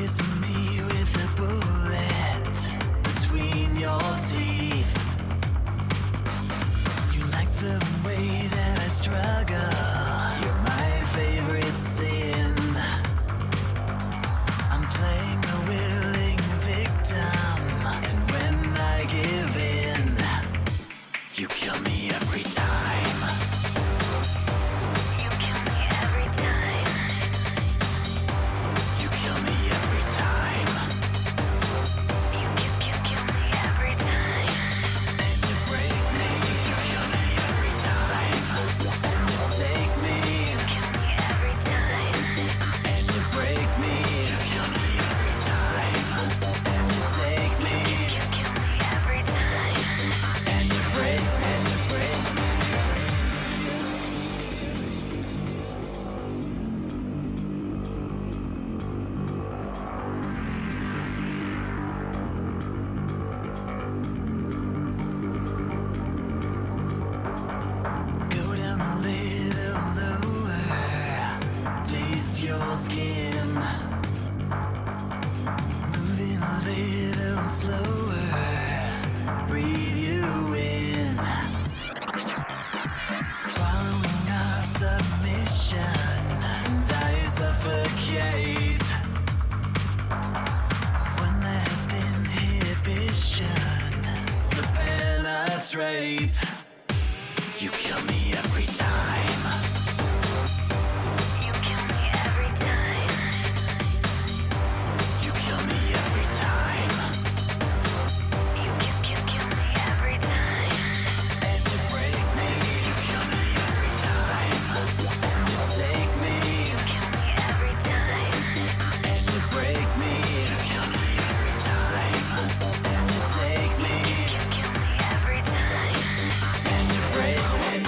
piercing me with a bullet between your teeth. You like the way that I struggle. You're my favorite sin. I'm playing a willing victim, and when I give in, you kill me every time. You kill me every time. You kill me every time. You kill me every time. And you break me. You kill me every time. And you take me. You kill me every time. And you break me. You kill me every time. And you take me. You kill me every time. And you break me. Go down a little lower, taste your skin. Moving a little slower, breathe you in. Swallowing our submission, and I suffocate. One last inhibition to penetrate. You kill me every time. You kill me every time. You kill me every time. You kill me every time. And you break me. You kill me every time. And you take me. You kill me every time. And you break me. You kill me every time. And you take me. You kill me every time. And you break me.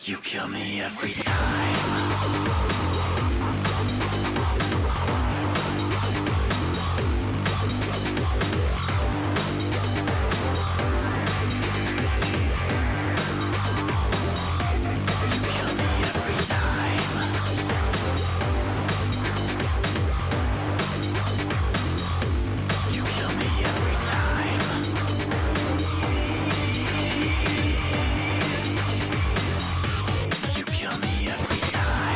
You kill me every time. You kill me every time. You kill me every time. You kill me every time.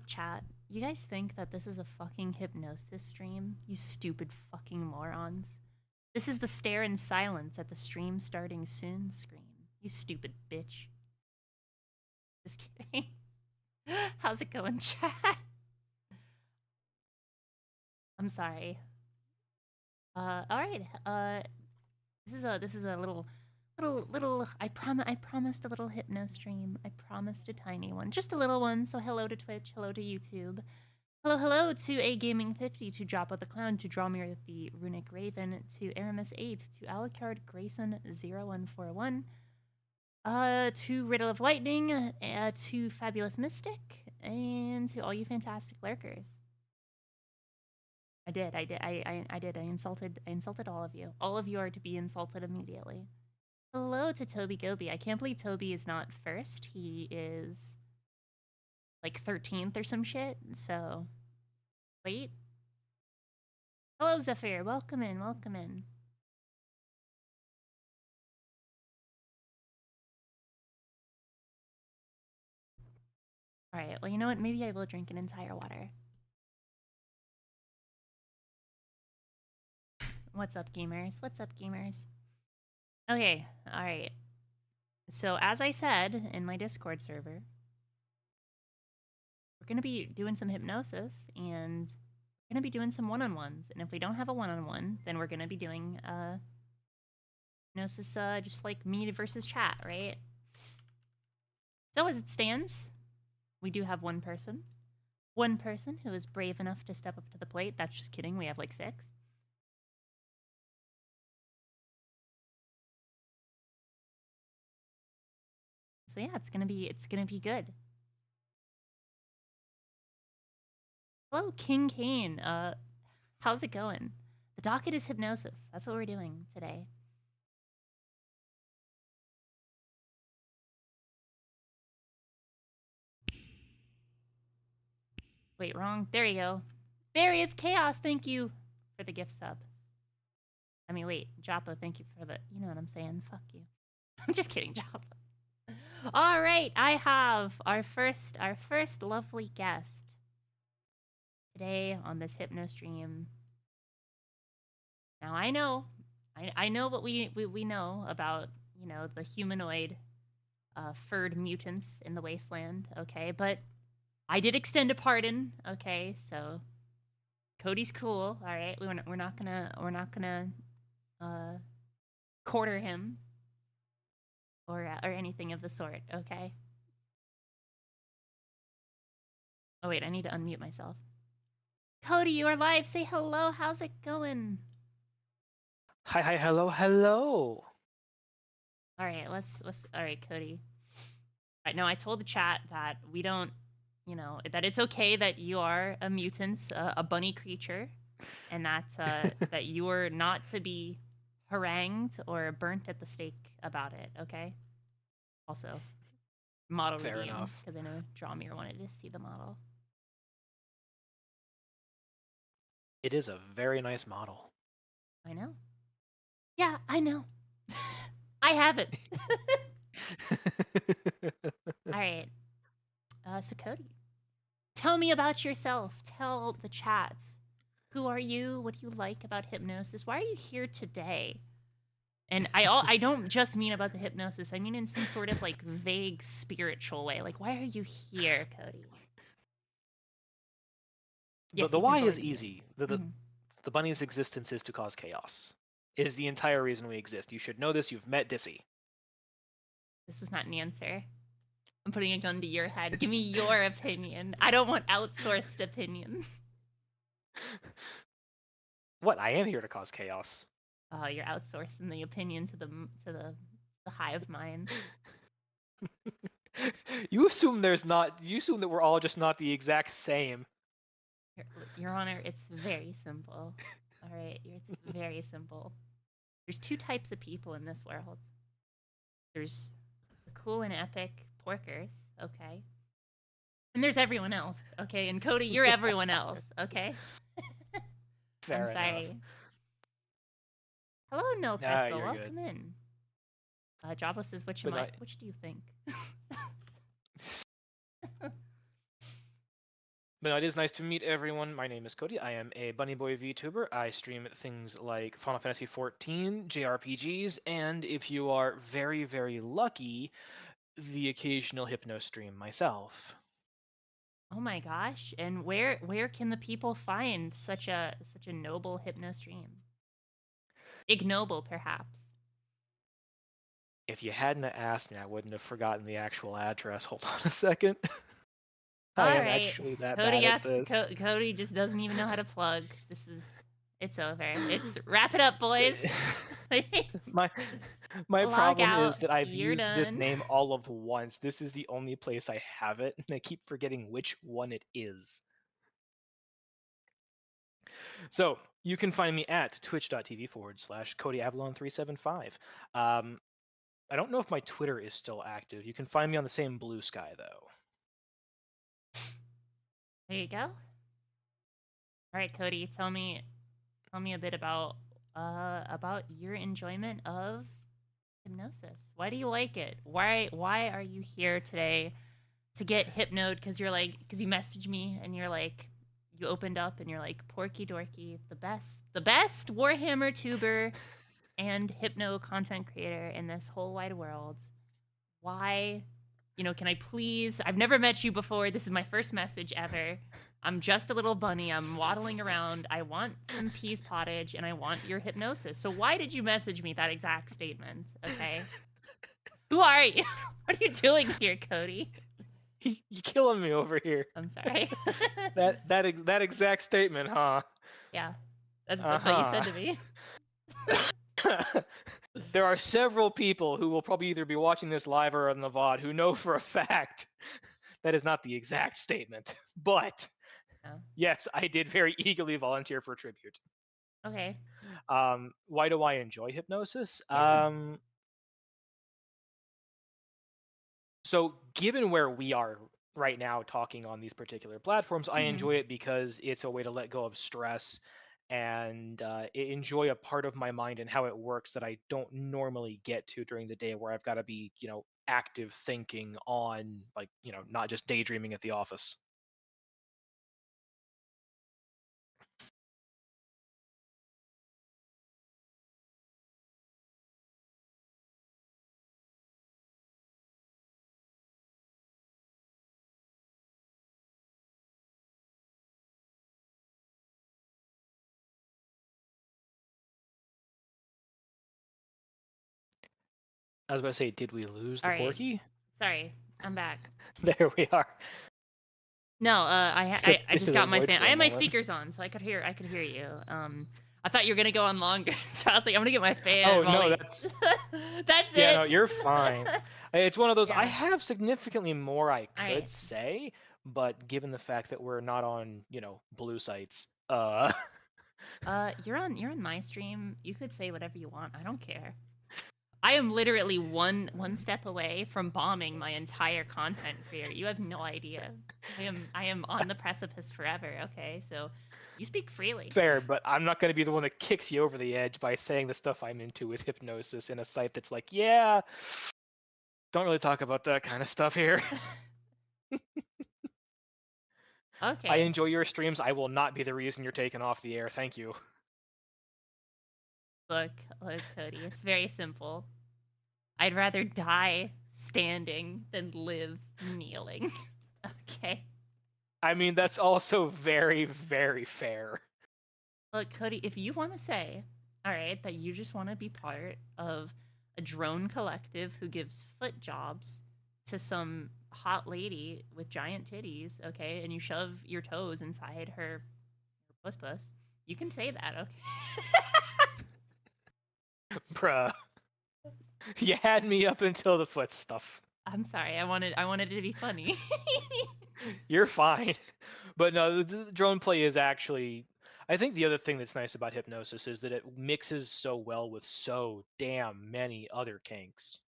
chat. You guys think that this is a fucking hypnosis stream? You stupid fucking morons. This is the stare in silence at the stream starting soon screen. You stupid bitch. Just kidding. How's it going, chat? I'm sorry. All right. This is a little. I promised a little hypno stream. I promised a tiny one, just a little one. So hello to Twitch, hello to YouTube, hello to A Gaming 50, to Joppa the Clown, to Drawmere the Runic Raven, to Aramis 8, to Alucard Grayson 0141, to Riddle of Lightning, to Fabulous Mystic, and to all you fantastic lurkers. I insulted all of you. All of you are to be insulted immediately. Hello to Toby Goby. I can't believe Toby is not first. He is like 13th or some shit. So, wait. Hello, Zephyr. Welcome in. Welcome in. All right. Well, you know what? Maybe I will drink an entire water. What's up, gamers? What's up, gamers? Okay, alright. So, as I said in my Discord server, we're going to be doing some hypnosis, and we're going to be doing some one-on-ones. And if we don't have a one-on-one, then we're going to be doing hypnosis just like me versus chat, right? So, as it stands, we do have one person. One person who is brave enough to step up to the plate. That's just kidding. We have like 6. So yeah, it's gonna be good. Hello, King Kane. How's it going? The docket is hypnosis. That's what we're doing today. Wait, wrong. There you go. Barry of Chaos, thank you for the gift sub. I mean, wait, Joppo, thank you for the. You know what I'm saying? Fuck you. I'm just kidding, Joppo. All right, I have our first lovely guest today on this hypno stream. Now I know what we know about, you know, the humanoid furred mutants in the wasteland, okay? But I did extend a pardon, okay? So Cody's cool, all right? We're not gonna quarter him or anything of the sort, okay? Oh wait, I need to unmute myself. Cody, you are live. Say hello. How's it going? Hi, hello, hello. All right, let's. All right, Cody. All right, no, I told the chat that we don't, you know, that it's okay that you are a mutant, a bunny creature, and that that you are not to be harangued or burnt at the stake about it. Okay. Also, model Fair redeem, enough. because I know Drawmere wanted to see the model. It is a very nice model. I know. Yeah, I know. I have it. All right. So Cody, tell me about yourself. Tell the chat. Who are you? What do you like about hypnosis? Why are you here today? And I don't just mean about the hypnosis. I mean in some sort of like vague spiritual way. Like, why are you here, Cody? Yes, the you can why vote is immediately. easy. The bunny's existence is to cause chaos. It is the entire reason we exist. You should know this. You've met Dissy. This was not an answer. I'm putting a gun to your head. Give me your opinion. I don't want outsourced opinions. What? I am here to cause chaos. Oh, you're outsourcing the opinion to the hive mind. You assume there's not. You assume that we're all just not the exact same. Your Honor, it's very simple. All right, it's very simple. There's 2 types of people in this world. There's the cool and epic porkers, okay? And there's everyone else, okay? And Cody, you're everyone else, okay? Fair I'm sorry. enough. Hello, No Pretzel. You're Welcome good. in. Java says, which do you think? But no, it is nice to meet everyone. My name is Cody. I am a Bunny Boy VTuber. I stream things like Final Fantasy XIV, JRPGs, and if you are very, very lucky, the occasional hypno stream myself. Oh my gosh! And where can the people find such a noble hypno stream? Ignoble, perhaps. If you hadn't asked me, I wouldn't have forgotten the actual address. Hold on a second. I All am right, actually that Cody. bad at Yes, this. Cody just doesn't even know how to plug. It's over. It's wrap it up, boys. my Log problem is out. that I've You're used this done. name all of once. This is the only place I have it, and I keep forgetting which one it is. So you can find me at twitch.tv/CodyAvalon375. I don't know if my Twitter is still active. You can find me on the same Blue Sky though. There you go. All right, Cody. Tell me a bit about your enjoyment of hypnosis. Why do you like it? Why are you here today to get hypnoed? Because you messaged me and you're like, you opened up and you're like, Porky Dorky, the best Warhammer tuber and hypno content creator in this whole wide world. Why? Can I please? I've never met you before. This is my first message ever. I'm just a little bunny. I'm waddling around. I want some peas pottage and I want your hypnosis. So why did you message me that exact statement? Okay. Who are you? What are you doing here, Cody? You killing me over here. I'm sorry. that exact statement, huh? Yeah. That's what you said to me. There are several people who will probably either be watching this live or on the VOD who know for a fact that is not the exact statement. But Yeah. yes, I did very eagerly volunteer for tribute. Okay. Why do I enjoy hypnosis? Yeah. So given where we are right now talking on these particular platforms, I enjoy it because it's a way to let go of stress and enjoy a part of my mind and how it works that I don't normally get to during the day, where I've got to be, active thinking on, like, not just daydreaming at the office. I was about to say, did we lose the All right. Porky? Sorry. I'm back. There we are. No, I Slipped just into got the my void fan. for I a had my moment. speakers on, so I could hear you. I thought you were gonna go on longer, so I was like, I'm gonna get my fan. Oh, no, volume. that's That's yeah, it. no, you're fine. It's one of those, I Yeah. have significantly more I could Alright. say, but given the fact that we're not on, blue sites, You're on my stream. You could say whatever you want. I don't care. I am literally one step away from bombing my entire content career. You have no idea. I am on the precipice forever. Okay, so you speak freely. fair, but I'm not going to be the one that kicks you over the edge by saying the stuff I'm into with hypnosis in a site that's like, yeah, don't really talk about that kind of stuff here. Okay. I enjoy your streams. I will not be the reason you're taken off the air. Thank you. Look, Cody. It's very simple. I'd rather die standing than live kneeling. Okay. I mean, that's also very, very fair. Look, Cody, if you want to say, all right, that you just want to be part of a drone collective who gives foot jobs to some hot lady with giant titties, okay, and you shove your toes inside her puss, you can say that, okay? Bruh. You had me up until the foot stuff. I'm sorry. I wanted it to be funny. You're fine. But no, the drone play is actually, I think the other thing that's nice about hypnosis is that it mixes so well with so damn many other kinks.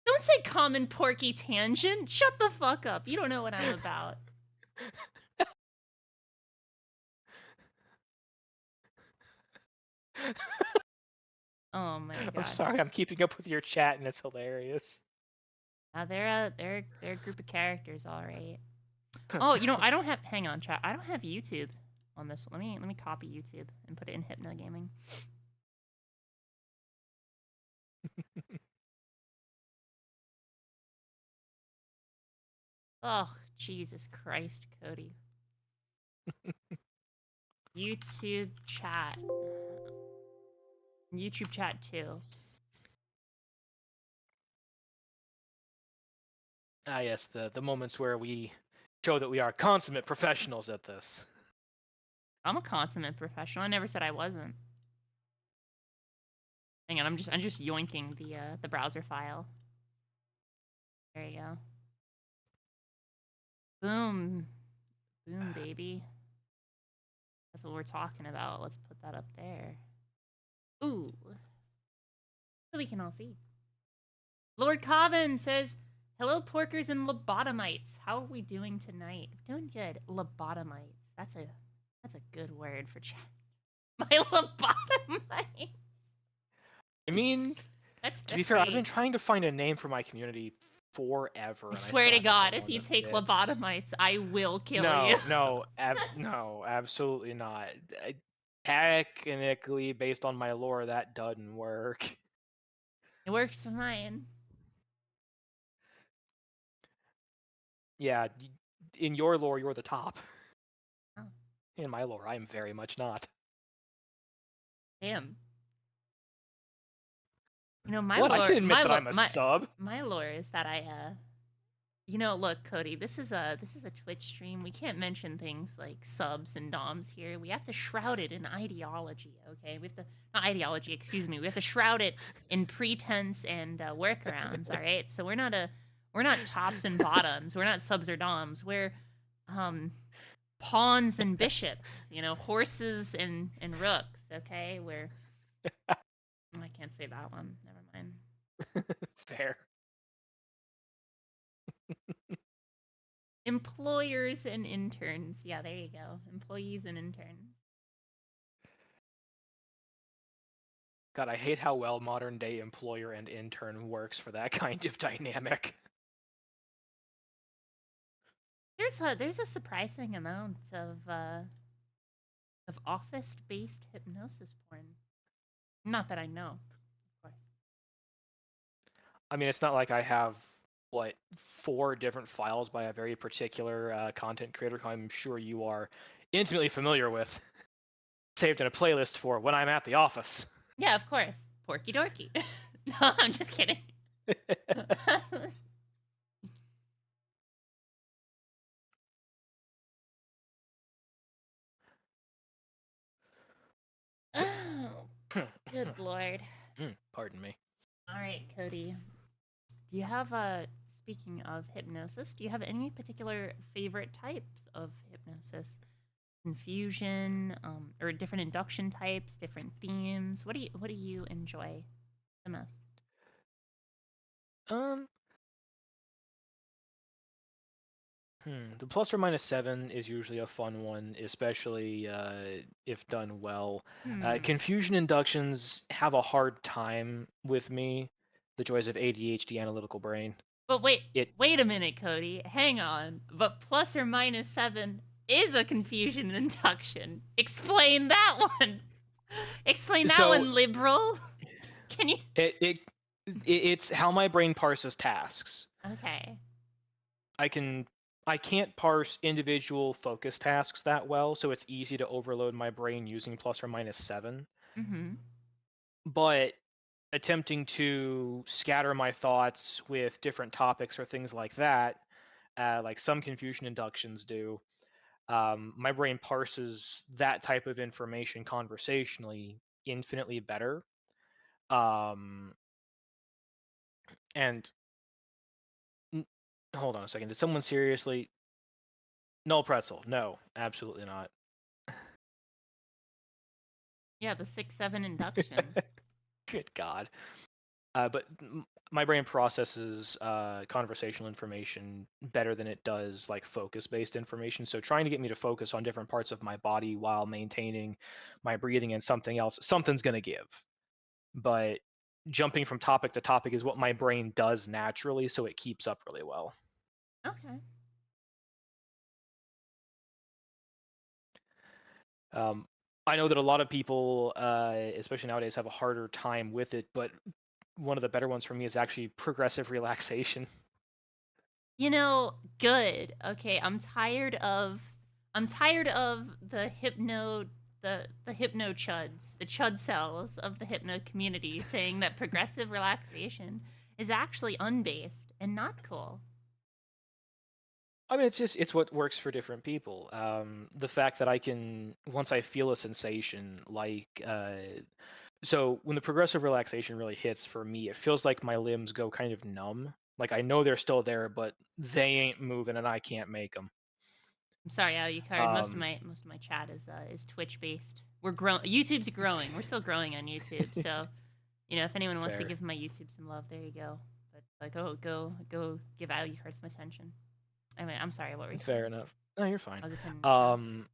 Don't say common Porky tangent. Shut the fuck up. You don't know what I'm about. Oh my god. I'm sorry, I'm keeping up with your chat and it's hilarious. They're a group of characters, all right. Oh, you know, I don't have. Hang on, chat. I don't have YouTube on this one. Let me copy YouTube and put it in Hypno Gaming. Oh, Jesus Christ, Cody. YouTube chat. YouTube chat too. Ah, yes, the moments where we show that we are consummate professionals at this. I'm a consummate professional. I never said I wasn't. Hang on, I'm just yoinking the browser file. There you go. Boom. Boom, baby. That's what we're talking about. Let's put that up there. Ooh. So we can all see. Lord Coven says, hello, porkers and lobotomites. How are we doing tonight? Doing good. Lobotomites. That's a good word for chat. My lobotomites. I mean, That's to be fair, I've great. been trying to find a name for my community forever. I And swear still to haven't God, found if one you that take fits. lobotomites, I will kill No, you. no, no, absolutely not. Technically, based on my lore, that doesn't work. It works for mine. Yeah, in your lore, you're the top. Oh. In my lore, I am very much not. Damn. You know, my What? I lore, can admit that I'm a sub. my lore is that you know, look, Cody, this is a Twitch stream. We can't mention things like subs and doms here. We have to shroud it in ideology, okay? We have to not ideology, excuse me. We have to shroud it in pretense and workarounds, all right? So we're not tops and bottoms. We're not subs or doms. We're pawns and bishops, you know, horses and rooks, okay? We're I can't say that one. Never mind. Fair. Employers and interns. Yeah, there you go. Employees and interns. God, I hate how well modern day employer and intern works for that kind of dynamic. There's a surprising amount of office based hypnosis porn. Not that I know, of course. I mean, it's not like I have what 4 different files by a very particular content creator who I'm sure you are intimately familiar with, saved in a playlist for when I'm at the office. Yeah, of course. Porky dorky. No, I'm just kidding. Oh, good lord. Pardon me. All right, Cody. Do you have speaking of hypnosis, do you have any particular favorite types of hypnosis? Confusion, or different induction types, different themes? What do you enjoy the most? Um, the plus or minus 7 is usually a fun one, especially if done well. Confusion inductions have a hard time with me. The joys of ADHD analytical brain. But wait, It wait a minute, Cody. Hang on. But plus or minus 7 is a confusion induction. Explain that one. Explain that So- one, liberal. Can you? it's how my brain parses tasks. Okay. I can't parse individual focus tasks that well, so it's easy to overload my brain using plus or minus 7. Mm-hmm. But attempting to scatter my thoughts with different topics or things like that, like some confusion inductions do, my brain parses that type of information conversationally infinitely better. And hold on a second. Did someone seriously? Null pretzel? No, absolutely not. Yeah, the 6-7 induction. Good God. But my brain processes conversational information better than it does like focus-based information. So trying to get me to focus on different parts of my body while maintaining my breathing and something else, something's going to give. But jumping from topic to topic is what my brain does naturally, so it keeps up really well. Okay. I know that a lot of people, especially nowadays, have a harder time with it, but one of the better ones for me is actually progressive relaxation. You know, good. Okay, I'm tired of the hypno chuds, the chud cells of the hypno community saying that progressive relaxation is actually unbased and not cool. I mean, it's what works for different people. The fact that I can, once I feel a sensation, like so when the progressive relaxation really hits for me, it feels like my limbs go kind of numb. Like I know they're still there, but they ain't moving, and I can't make them. I'm sorry, Al, you covered most of my chat is Twitch based. We're growing. YouTube's growing. We're still growing on YouTube. So, you know, if anyone wants to Fair, give my YouTube some love, there you go. But go give Al Card some attention. Anyway, I'm sorry. What were you fair saying? enough. No, you're fine. I was attending to Al. Um,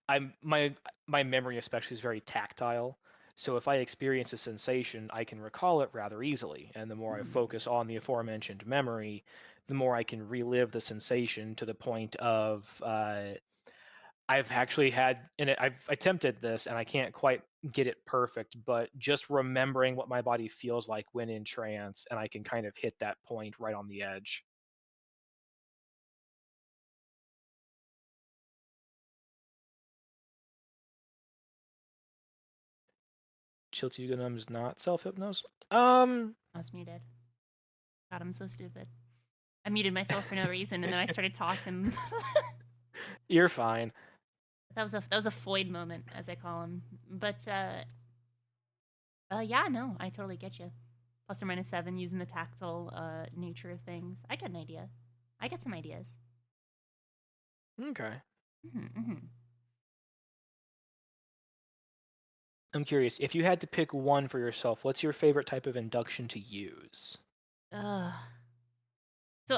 I'm my memory especially is very tactile. So if I experience a sensation, I can recall it rather easily. And the more I focus on the aforementioned memory, the more I can relive the sensation to the point of I've actually had, and I've attempted this, and I can't quite get it perfect, but just remembering what my body feels like when in trance, and I can kind of hit that point right on the edge. Chiltuganum is not self-hypnosis. I was muted. God, I'm so stupid. I muted myself for no reason, and then I started talking. You're fine. That was a Floyd moment, as I call him. But yeah, no, I totally get you. Plus or minus 7, using the tactile nature of things. I got an idea. I got some ideas. Okay. Mm-hmm. I'm curious, if you had to pick one for yourself, what's your favorite type of induction to use? So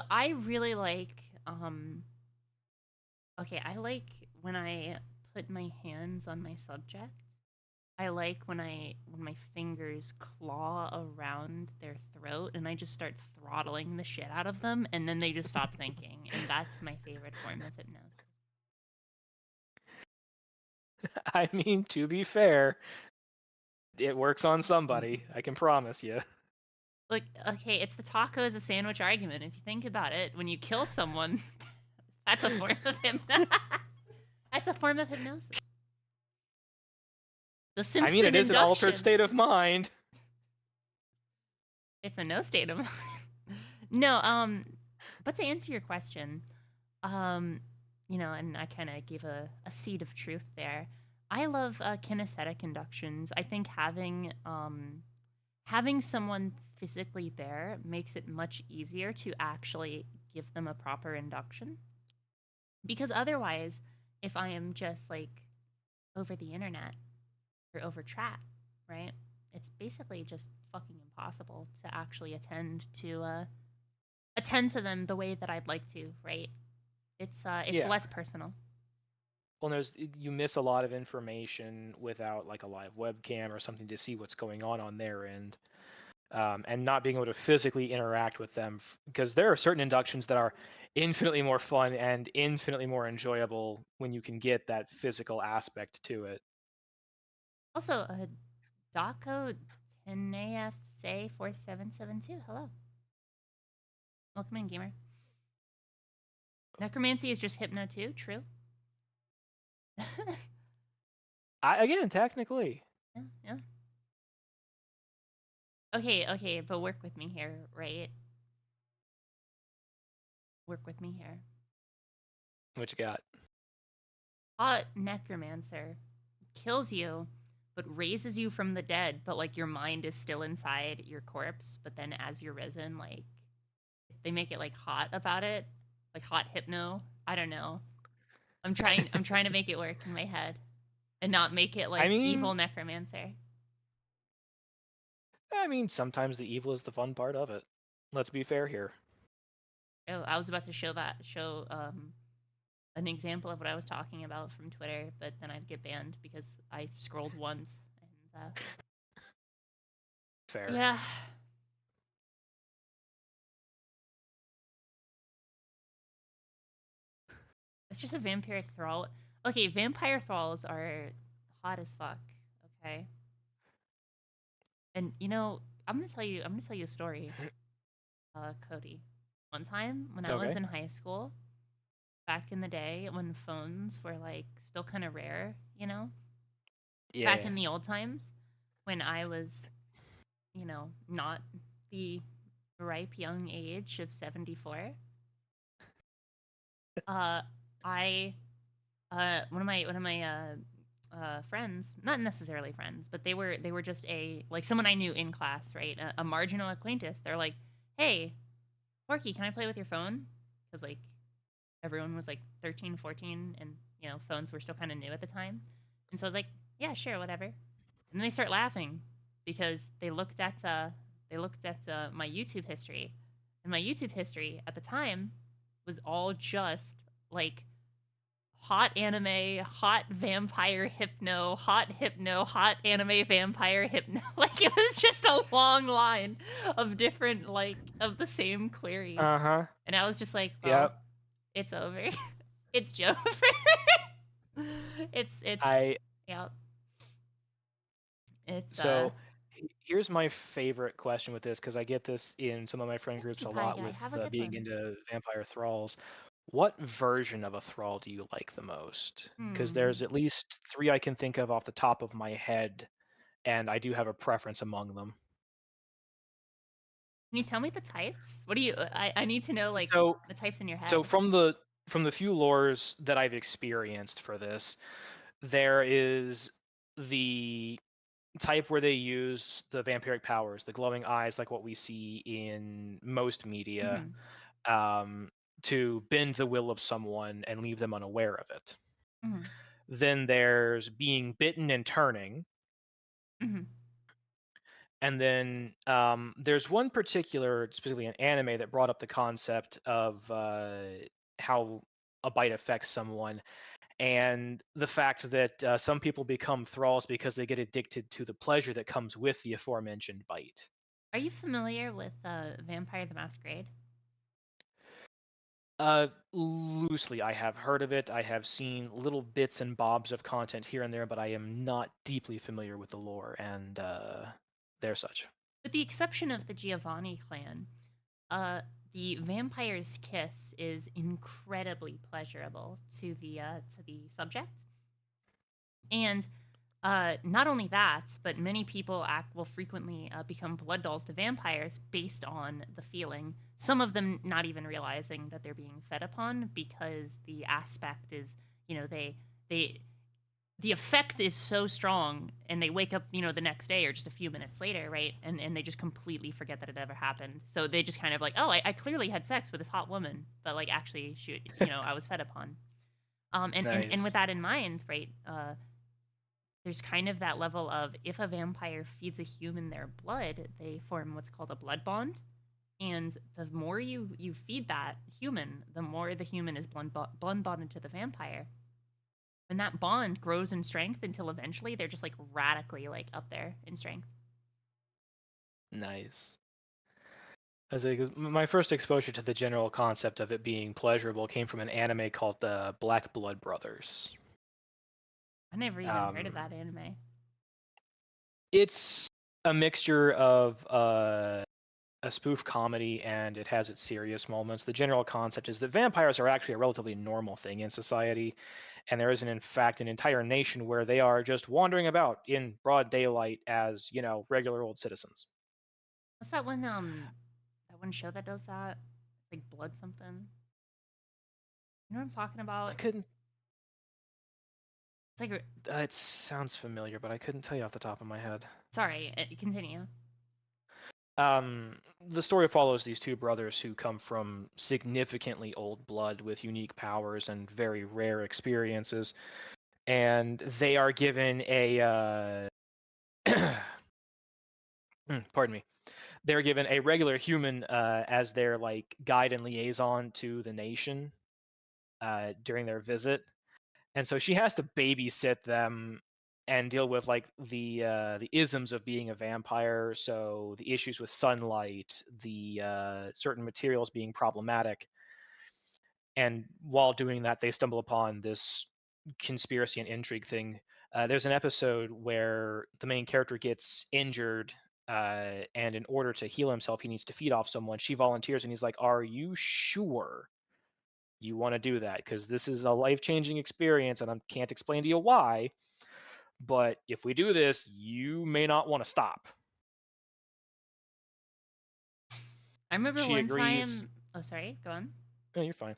I really like okay, I like when I put my hands on my subject. I like when my fingers claw around their throat and I just start throttling the shit out of them and then they just stop thinking, and that's my favorite form of hypnosis. I mean, to be fair, it works on somebody. I can promise you. Like, okay, it's the taco as a sandwich argument. If you think about it, when you kill someone, that's a form of that's a form of hypnosis. The I mean, Simpson it is an altered induction. state of mind. It's a no state of mind. No, but to answer your question, um, you know, and I kind of gave a seed of truth there. I love kinesthetic inductions. I think having someone physically there makes it much easier to actually give them a proper induction. Because otherwise, if I am just like over the internet or over chat, right? It's basically just fucking impossible to actually attend to them the way that I'd like to, right? It's Yeah. less personal. Well, you miss a lot of information without like a live webcam or something to see what's going on their end, and not being able to physically interact with them. Because there are certain inductions that are infinitely more fun and infinitely more enjoyable when you can get that physical aspect to it. Also, Daco 10AF say 4772. Hello. Welcome in, gamer. Necromancy is just hypno too, true? Again, technically. Yeah, yeah. Okay, but work with me here, right? Work with me here. What you got? Hot necromancer kills you, but raises you from the dead, but like your mind is still inside your corpse, but then as you're risen, like they make it like hot about it, like hot hypno. I don't know. I'm trying to make it work in my head and not make it I like mean, evil necromancer. I mean, sometimes the evil is the fun part of it. Let's be fair here. Oh, I was about to show an example of what I was talking about from Twitter, but then I'd get banned because I scrolled once and Fair. yeah. It's just a vampiric thrall. Okay, vampire thralls are hot as fuck. Okay, and I'm gonna tell you a story, Cody. One time when I was Okay. in high school, back in the day when phones were like still kind of rare, back Yeah. in the old times when I was, not the ripe young age of 74. Uh, I one of my friends, not necessarily friends, but they were just a like someone I knew in class, right? A marginal acquaintance. They're like, "Hey, Porky, can I play with your phone?" Because like everyone was like 13, 14, and phones were still kind of new at the time. And so I was like, "Yeah, sure, whatever." And then they start laughing because they looked at my YouTube history, and my YouTube history at the time was all just like hot anime, hot vampire hypno, hot anime vampire hypno. Like it was just a long line of different of the same queries. Uh-huh. And I was just like, well, Yep. it's over. It's Joe. it's I yeah. It's so here's my favorite question with this because I get this in some of my friend thank groups you, a Pie lot Guy. with Have a good being one. into vampire thralls. What version of a thrall do you like the most? Because Hmm. there's at least three I can think of off the top of my head, and I do have a preference among them. Can you tell me the types? What do you I need to know like So the types in your so head. from the few lores that I've experienced for this, there is the type where they use the vampiric powers, the glowing eyes, like what we see in most media, Mhm. um, to bend the will of someone and leave them unaware of it. Mhm. Then there's being bitten and turning. Mhm. And then there's one particular, specifically an anime, that brought up the concept of how a bite affects someone, and the fact that some people become thralls because they get addicted to the pleasure that comes with the aforementioned bite. Are you familiar with Vampire the Masquerade? Loosely, I have heard of it. I have seen little bits and bobs of content here and there, but I am not deeply familiar with the lore and their such. With the exception of the Giovanni clan, uh, the vampire's kiss is incredibly pleasurable to the subject, and not only that, but many people will frequently become blood dolls to vampires based on the feeling. Some of them not even realizing that they're being fed upon because the aspect is, they the effect is so strong, and they wake up the next day or just a few minutes later, right, and they just completely forget that it ever happened. So they just kind of like, oh, I clearly had sex with this hot woman, but like actually shoot, I was fed upon. And with Nice. that in mind, right, there's kind of that level of if a vampire feeds a human their blood, they form what's called a blood bond. And the more you feed that human, the more the human is blood bonded to the vampire. And that bond grows in strength until eventually they're just like radically like up there in strength. Nice. As because my first exposure to the general concept of it being pleasurable came from an anime called the Black Blood Brothers. I never even heard of Um, that anime. it's a mixture of a spoof comedy and it has its serious moments. The general concept is that vampires are actually a relatively normal thing in society, and there isn't, in fact, an entire nation where they are just wandering about in broad daylight as, regular old citizens. What's that one show that does that? It's like Blood something. You know what I'm talking I about? couldn't. It's like It sounds familiar, but I couldn't tell you off the top of my head. sorry, continue. The story follows these two brothers who come from significantly old blood with unique powers and very rare experiences, and they are given a pardon me. They're given a regular human as their like guide and liaison to the nation during their visit, and so she has to babysit them and deal with like the isms of being a vampire. So the issues with sunlight, the certain materials being problematic, and while doing that, they stumble upon this conspiracy and intrigue thing. There's an episode where the main character gets injured, and in order to heal himself, he needs to feed off someone. She volunteers, and he's like, "Are you sure you want to do that? Because this is a life-changing experience, and I can't explain to you why. But if we do this, you may not want to stop." I remember She one agrees. time. Oh, sorry. Go on. No, you're fine.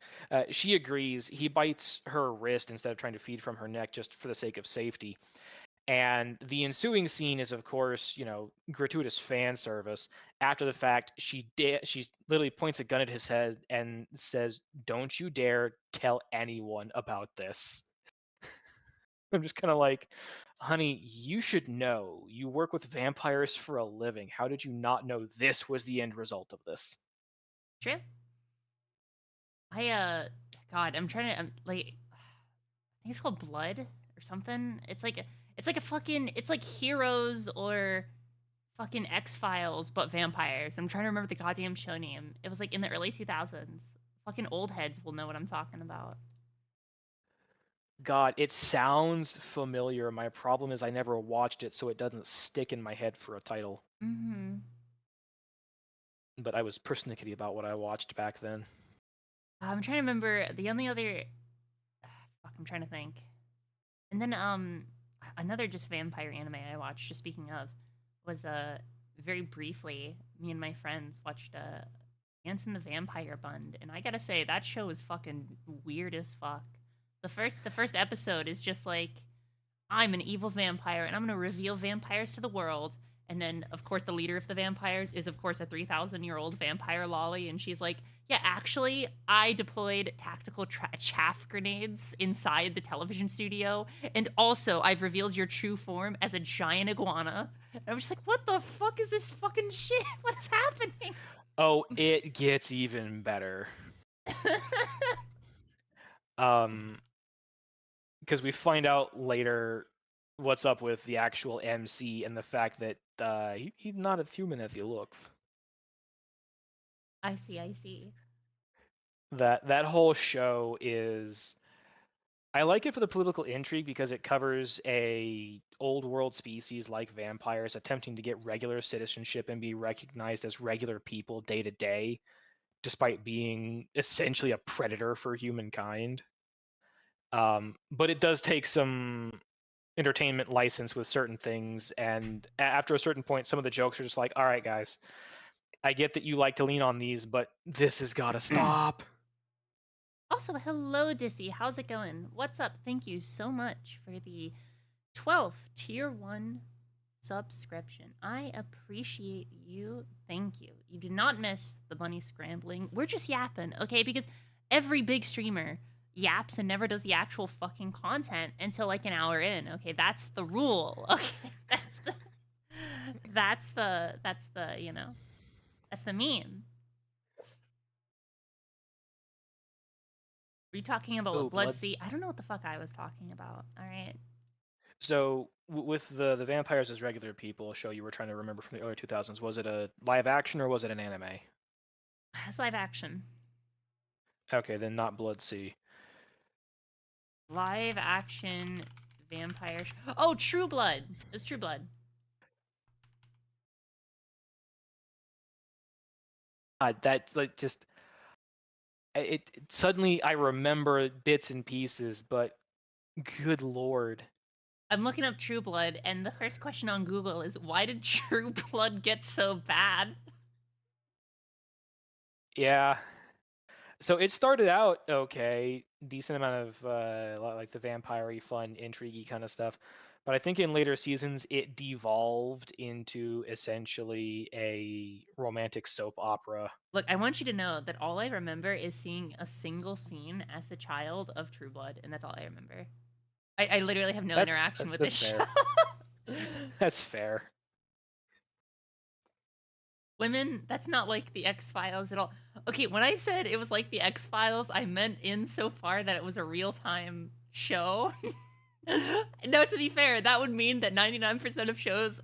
She agrees. He bites her wrist instead of trying to feed from her neck, just for the sake of safety. And the ensuing scene is, of course, gratuitous fan service. After the fact, she literally points a gun at his head and says, "Don't you dare tell anyone about this." I'm just kind of like, honey, you should know. You work with vampires for a living. How did you not know this was the end result of this? True. God, I'm trying to. I'm like, I think it's called Blood or something. It's like a fucking. It's like Heroes or fucking X-Files, but vampires. I'm trying to remember the goddamn show name. It was like in the early 2000s. Fucking old heads will know what I'm talking about. God, it sounds familiar. My problem is I never watched it, so it doesn't stick in my head for a title. Mm-hmm. But I was persnickety about what I watched back then. I'm trying to remember the only other. Fuck, I'm trying to think. And then another just vampire anime I watched. Just speaking of, was very briefly me and my friends watched Ants in the Vampire Bund, and I gotta say that show is fucking weird as fuck. The first episode is just like, I'm an evil vampire and I'm gonna reveal vampires to the world. And then, of course, the leader of the vampires is, of course, a 3,000-year-old vampire lolly. And she's like, yeah, actually, I deployed tactical chaff grenades inside the television studio. And also, I've revealed your true form as a giant iguana. And I'm just like, what the fuck is this fucking shit? What is happening? Oh, it gets even better. Because we find out later what's up with the actual MC and the fact that he's not a human as he looks. I see. That whole show is, I like it for the political intrigue because it covers a old world species like vampires attempting to get regular citizenship and be recognized as regular people day to day, despite being essentially a predator for humankind. But it does take some entertainment license with certain things, and after a certain point, some of the jokes are just like, all right, guys, I get that you like to lean on these, but this has got to stop. Also, hello, Dissy. How's it going? What's up? Thank you so much for the 12th Tier 1 subscription. I appreciate you. Thank you. You did not miss the bunny scrambling. We're just yapping, okay? Because every big streamer yaps and never does the actual fucking content until like an hour in. Okay, that's the rule. Okay, that's the that's the meme. Were you talking about Oh, what blood. Blood? I don't know what the fuck I was talking about. All right. So with the vampires as regular people show you were trying to remember from the early 2000s, was it a live action or was it an anime? It's live action. Okay, then not Blood Sea. Live action vampire. Oh, True Blood. It's True Blood. That like just it suddenly I remember bits and pieces, but good lord. I'm looking up True Blood, and the first question on Google is, why did True Blood get so bad? Yeah. So it started out okay, decent amount of like the vampire-y, fun, intriguey kind of stuff. But I think in later seasons it devolved into essentially a romantic soap opera. Look, I want you to know that all I remember is seeing a single scene as a child of True Blood, and that's all I remember. I literally have no interaction with this fair. show. That's fair. Women, that's not like the X-Files at all. Okay, when I said it was like the X-Files, I meant insofar that it was a real-time show. No, to be fair, that would mean that 99% of shows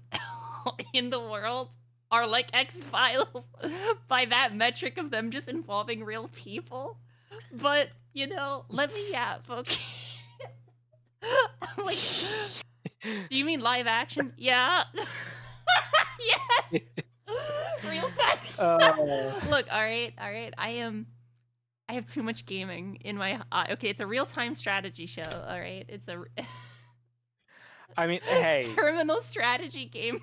in the world are like X-Files by that metric of them just involving real people. But, let me yap, okay? Like, do you mean live action? Yeah. Yes. Real time. Look, all right. I have too much gaming in my. Okay, it's a real time strategy show. All right, it's a. I mean, hey. Terminal strategy game.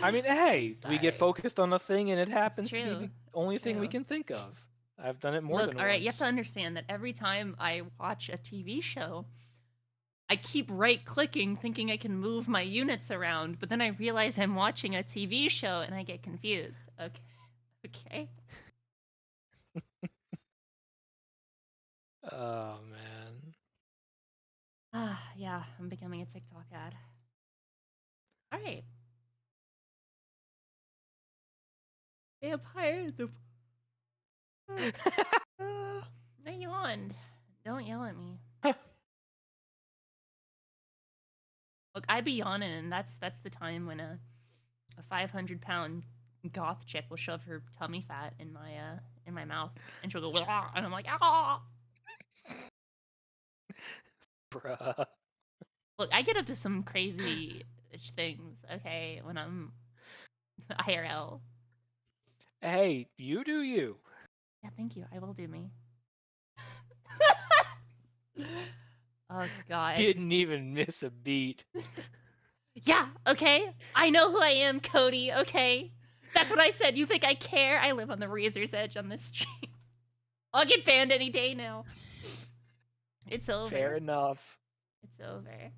I mean, hey, we get focused on a thing and it happens to be true. the only It's thing we true. can think of. I've done it more Look, than all once. right, you have to understand that every time I watch a TV show, I keep right-clicking thinking I can move my units around, but then I realize I'm watching a TV show and I get confused. Okay. Okay. Oh, man. Yeah, I'm becoming a TikTok ad. All right. Vampire the... No, you yawned. Don't yell at me. Look, I be yawning, and that's the time when a 500-pound goth chick will shove her tummy fat in my mouth, and she'll go, "Ah," and I'm like, ah. Bruh. Look, I get up to some crazy things, okay, when I'm IRL. Hey, you do you. Yeah, thank you. I will do me. Oh, God. Didn't even miss a beat. Yeah, okay. I know who I am, Cody, okay? That's what I said. You think I care? I live on the razor's edge on this street. I'll get banned any day now. It's over. Fair enough. It's over.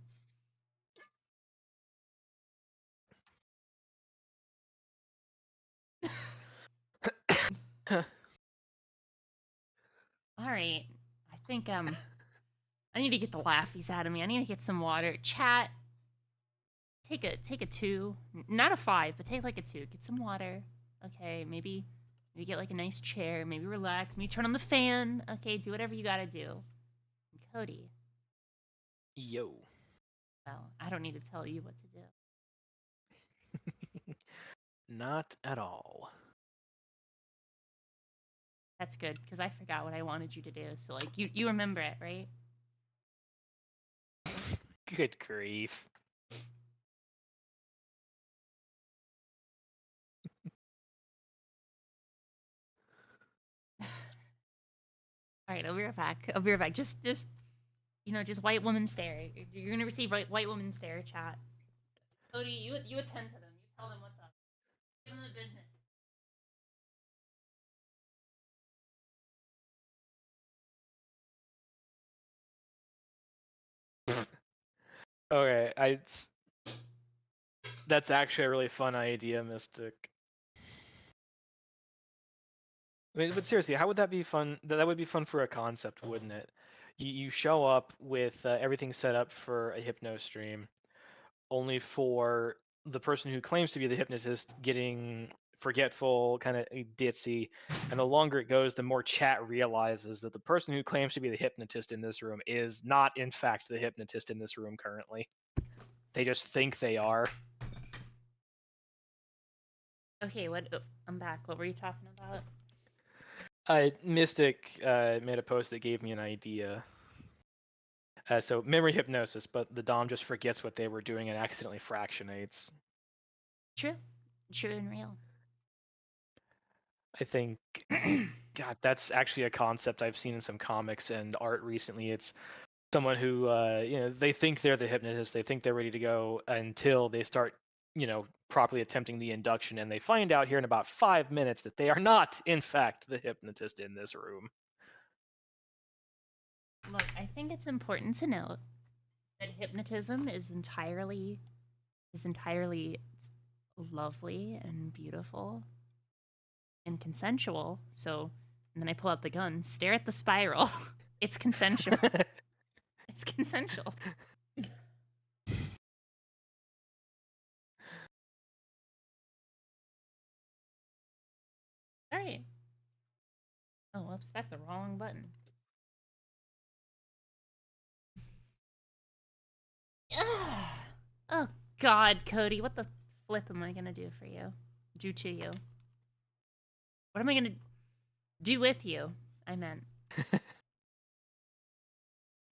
All right. I think I need to get the laughies out of me. I need to get some water. Chat. Take a 2. Not a 5, but take like a 2. Get some water. Okay, maybe get like a nice chair. Maybe relax. Maybe turn on the fan. Okay, do whatever you gotta do. And Cody. Yo. Well, I don't need to tell you what to do. Not at all. That's good, because I forgot what I wanted you to do. So like you remember it, right? Good grief. All right, I'll be right back. I'll be right back. Just just white woman stare. You're gonna receive white woman stare, chat. Cody, you attend to them. You tell them what's up. Give them the business. Okay, that's actually a really fun idea, Mystic. I mean, but seriously, how would that be fun? That would be fun for a concept, wouldn't it? You show up with everything set up for a hypno stream, only for the person who claims to be the hypnotist getting forgetful, kind of ditzy, and the longer it goes, the more chat realizes that the person who claims to be the hypnotist in this room is not, in fact, the hypnotist in this room currently. They just think they are. Okay, I'm back. What were you talking about? Mystic made a post that gave me an idea. So memory hypnosis, but the Dom just forgets what they were doing and accidentally fractionates. True and real. I think, God, that's actually a concept I've seen in some comics and art recently. It's someone who, they think they're the hypnotist, they think they're ready to go until they start, properly attempting the induction, and they find out here in about 5 minutes that they are not, in fact, the hypnotist in this room. Look, I think it's important to note that hypnotism is entirely lovely and beautiful and consensual. So, and then I pull out the gun, stare at the spiral. It's consensual. It's consensual. All right. Oh, whoops, that's the wrong button. Oh, God, Cody, what the flip am I gonna do for you? Do to you? What am I gonna do with you? I meant.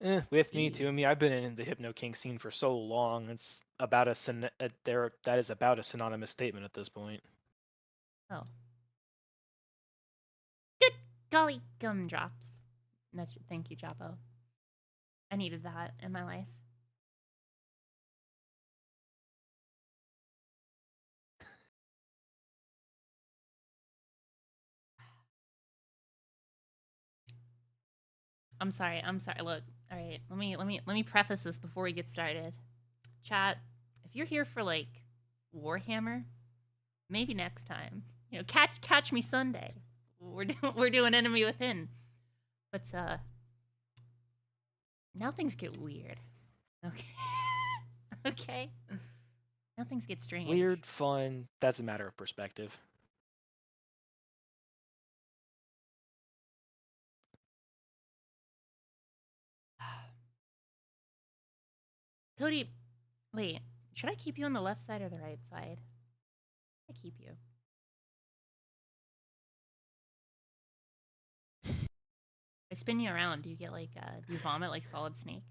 With me Jeez. too. I mean, I've been in the hypno kink scene for so long. It's about that is about a synonymous statement at this point. Oh. Good golly gumdrops. Thank you, Japo. I needed that in my life. I'm sorry. Look, all right. Let me preface this before we get started. Chat, if you're here for like Warhammer, maybe next time. You know, catch me Sunday. We're doing Enemy Within. But now things get weird. Okay. Okay. Now things get strange. Weird, fun. That's a matter of perspective. Cody, wait. Should I keep you on the left side or the right side? I keep you. I spin you around. Do you get like do you vomit like Solid Snake?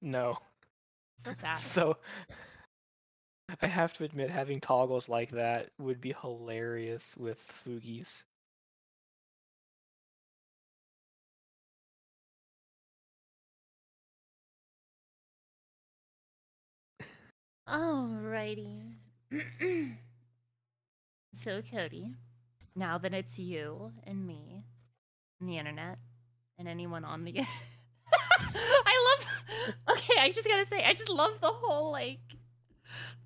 No. So sad. So I have to admit, having toggles like that would be hilarious with Foogies. Alrighty. So Cody, now that it's you and me and the internet and anyone on the I love okay, I just gotta say, I just love the whole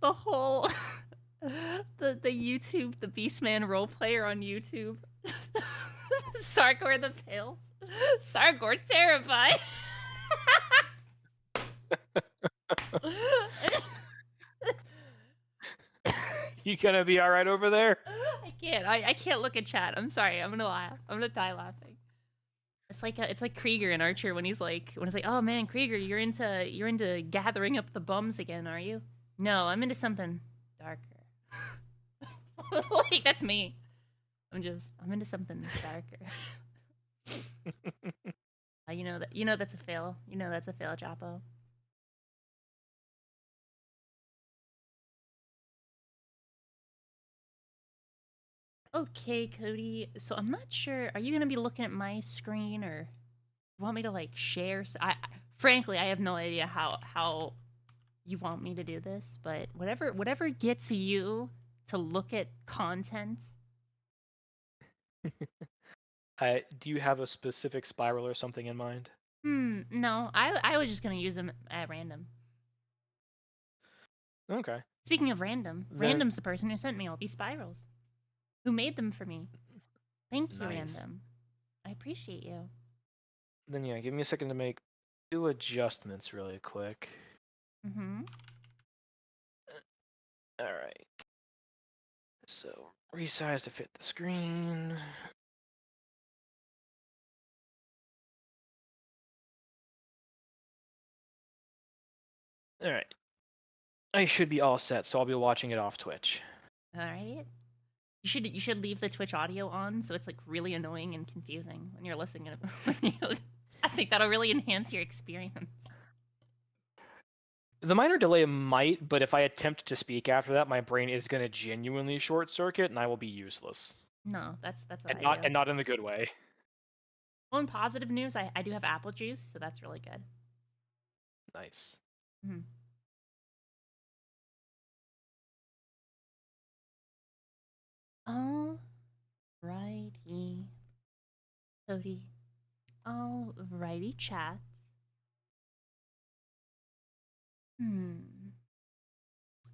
the whole the YouTube, the Beastman role player on YouTube. Sargor the Pale. Sargor terrified. You gonna be all right over there? I can't. I can't look at chat. I'm sorry. I'm gonna laugh. I'm gonna die laughing. It's like Krieger in Archer when he's like, oh man, Krieger, you're into gathering up the bums again, are you? No, I'm into something darker. Like that's me. I'm into something darker. You know that's a fail. You know that's a fail, Japo. Okay, Cody. So I'm not sure. Are you gonna be looking at my screen, or you want me to like share? Frankly, I have no idea how you want me to do this, but whatever gets you to look at content. Do you have a specific spiral or something in mind? No. I was just gonna use them at random. Okay. Speaking of random, Then- Random's the person who sent me all these spirals. Who made them for me. Thank you, Nice. Random. I appreciate you. Then yeah, give me a second to make 2 adjustments really quick. Mm-hmm. All right. So resize to fit the screen. All right. I should be all set, so I'll be watching it off Twitch. All right. You should leave the Twitch audio on so it's like really annoying and confusing when you're listening. I think that'll really enhance your experience. The minor delay might, but if I attempt to speak after that, my brain is going to genuinely short circuit and I will be useless. No, that's what And I not do. and not in the good way. Well, in positive news, I do have apple juice, so that's really good. Nice. Mm-hmm. Alrighty. Cody. Alrighty, chat.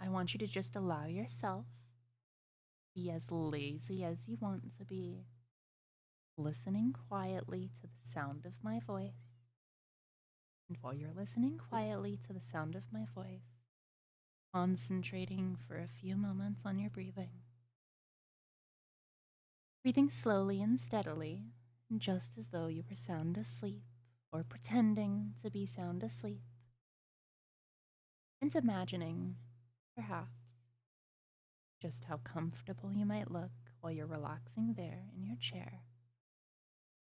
I want you to just allow yourself be as lazy as you want to be, listening quietly to the sound of my voice. And while you're listening quietly to the sound of my voice, concentrating for a few moments on your breathing. Breathing slowly and steadily, just as though you were sound asleep or pretending to be sound asleep. And imagining, perhaps, just how comfortable you might look while you're relaxing there in your chair,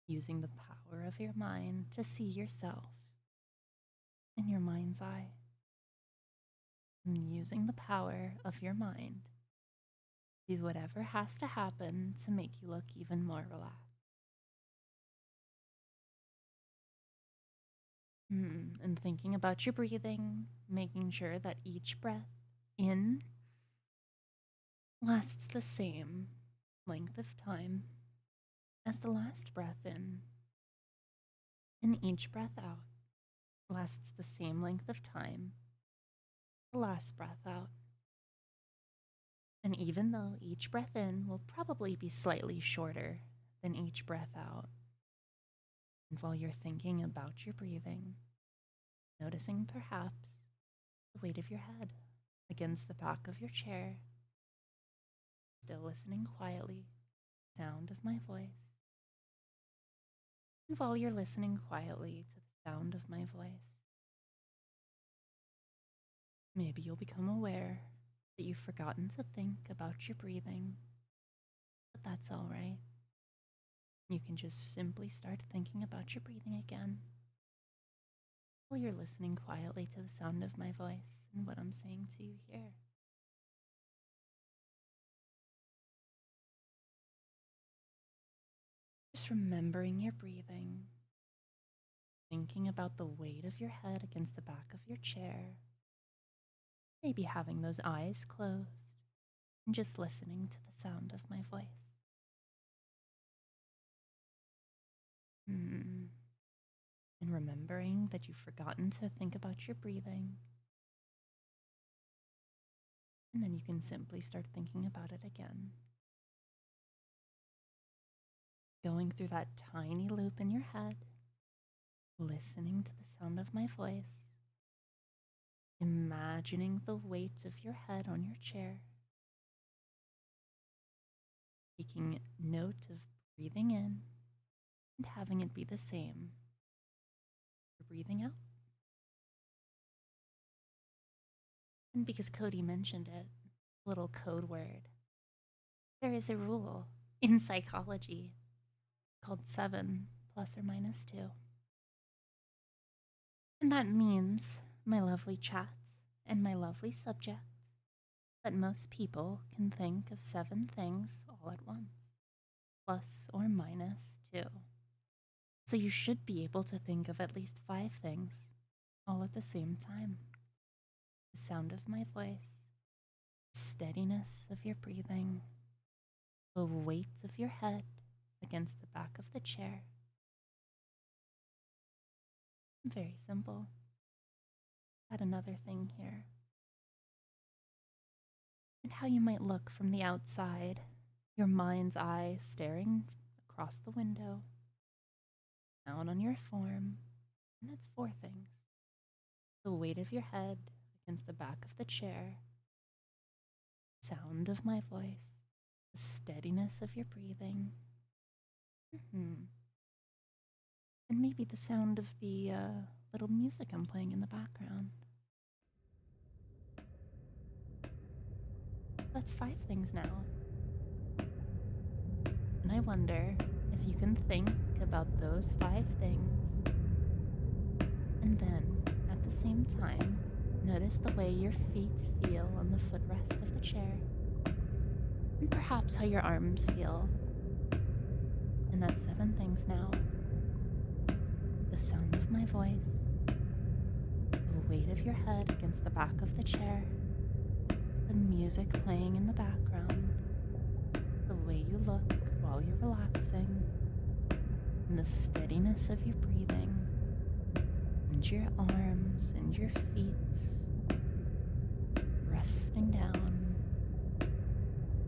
using the power of your mind to see yourself in your mind's eye. And using the power of your mind, do whatever has to happen to make you look even more relaxed. And thinking about your breathing, making sure that each breath in lasts the same length of time as the last breath in, and each breath out lasts the same length of time the last breath out. And even though each breath in will probably be slightly shorter than each breath out, and while you're thinking about your breathing, noticing perhaps the weight of your head against the back of your chair, still listening quietly to the sound of my voice. And while you're listening quietly to the sound of my voice, maybe you'll become aware that you've forgotten to think about your breathing, but that's all right. You can just simply start thinking about your breathing again while you're listening quietly to the sound of my voice and what I'm saying to you here. Just remembering your breathing, thinking about the weight of your head against the back of your chair, maybe having those eyes closed, and just listening to the sound of my voice. And remembering that you've forgotten to think about your breathing. And then you can simply start thinking about it again. Going through that tiny loop in your head, listening to the sound of my voice, imagining the weight of your head on your chair, taking note of breathing in and having it be the same for breathing out. And because Cody mentioned it, a little code word, there is a rule in psychology called 7 plus or minus 2. And that means, my lovely chats and my lovely subjects, that most people can think of 7 things all at once, plus or minus 2. So you should be able to think of at least 5 things all at the same time. The sound of my voice, the steadiness of your breathing, the weight of your head against the back of the chair. Very simple. Add another thing here. And how you might look from the outside, your mind's eye staring across the window, down on your form, and that's 4 things. The weight of your head against the back of the chair, sound of my voice, the steadiness of your breathing, and maybe the sound of the little music I'm playing in the background. That's 5 things now. And I wonder if you can think about those 5 things, and then, at the same time, notice the way your feet feel on the footrest of the chair, and perhaps how your arms feel. And that's 7 things now. The sound of my voice, the weight of your head against the back of the chair, the music playing in the background, the way you look while you're relaxing, and the steadiness of your breathing, and your arms and your feet resting down.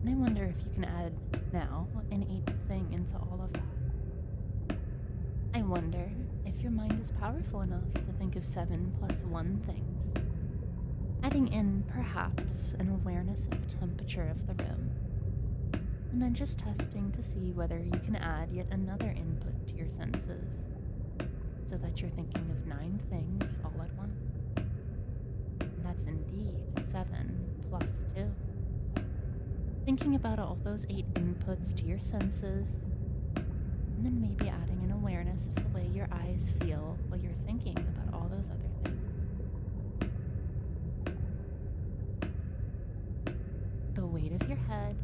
And I wonder if you can add now an 8th thing into all of that. I wonder if your mind is powerful enough to think of 7 plus 1 things, adding in perhaps an awareness of the temperature of the room, and then just testing to see whether you can add yet another input to your senses, so that you're thinking of 9 things all at once. And that's indeed 7 plus 2. Thinking about all those 8 inputs to your senses, and then maybe adding an awareness of the way your eyes feel while you're thinking about all those other things. The weight of your head,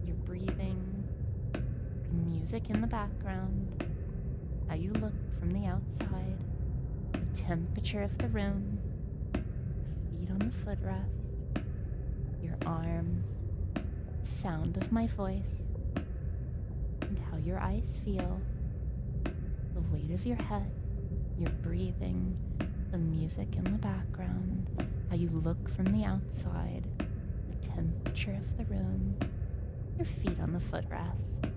your breathing, the music in the background, how you look from the outside, the temperature of the room, your feet on the footrest, your arms, the sound of my voice, and how your eyes feel, the weight of your head, your breathing, the music in the background, how you look from the outside, the temperature of the room, your feet on the footrest,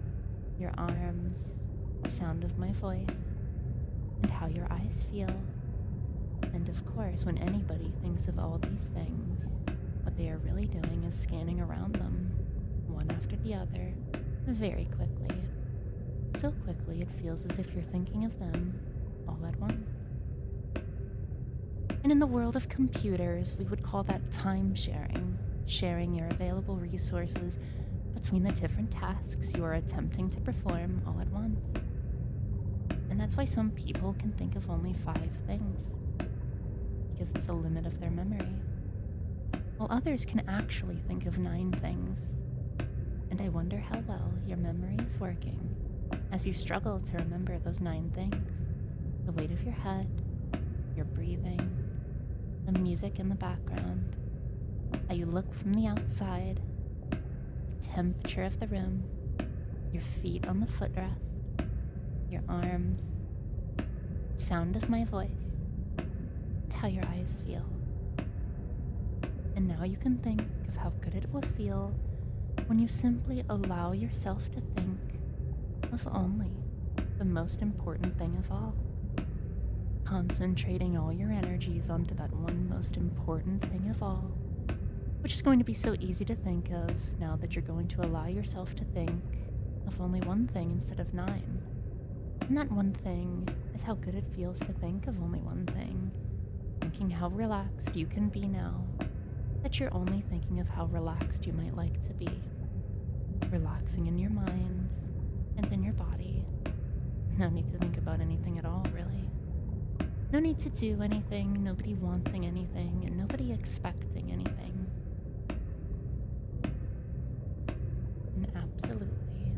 your arms, the sound of my voice, and how your eyes feel. And of course, when anybody thinks of all these things, what they are really doing is scanning around them, one after the other, very quickly. So quickly it feels as if you're thinking of them all at once. And in the world of computers, we would call that time sharing, sharing your available resources between the different tasks you are attempting to perform all at once. And that's why some people can think of only 5 things, because it's the limit of their memory, while others can actually think of 9 things. And I wonder how well your memory is working as you struggle to remember those 9 things: the weight of your head, your breathing, the music in the background, how you look from the outside, the temperature of the room, your feet on the footrest, your arms, sound of my voice, and how your eyes feel. And now you can think of how good it will feel when you simply allow yourself to think of only the most important thing of all, concentrating all your energies onto that one most important thing of all, which is going to be so easy to think of now that you're going to allow yourself to think of only one thing instead of 9. And that one thing is how good it feels to think of only one thing, thinking how relaxed you can be now that you're only thinking of how relaxed you might like to be. Relaxing in your minds and in your body. No need to think about anything at all, really. No need to do anything, nobody wanting anything, and nobody expecting anything. And absolutely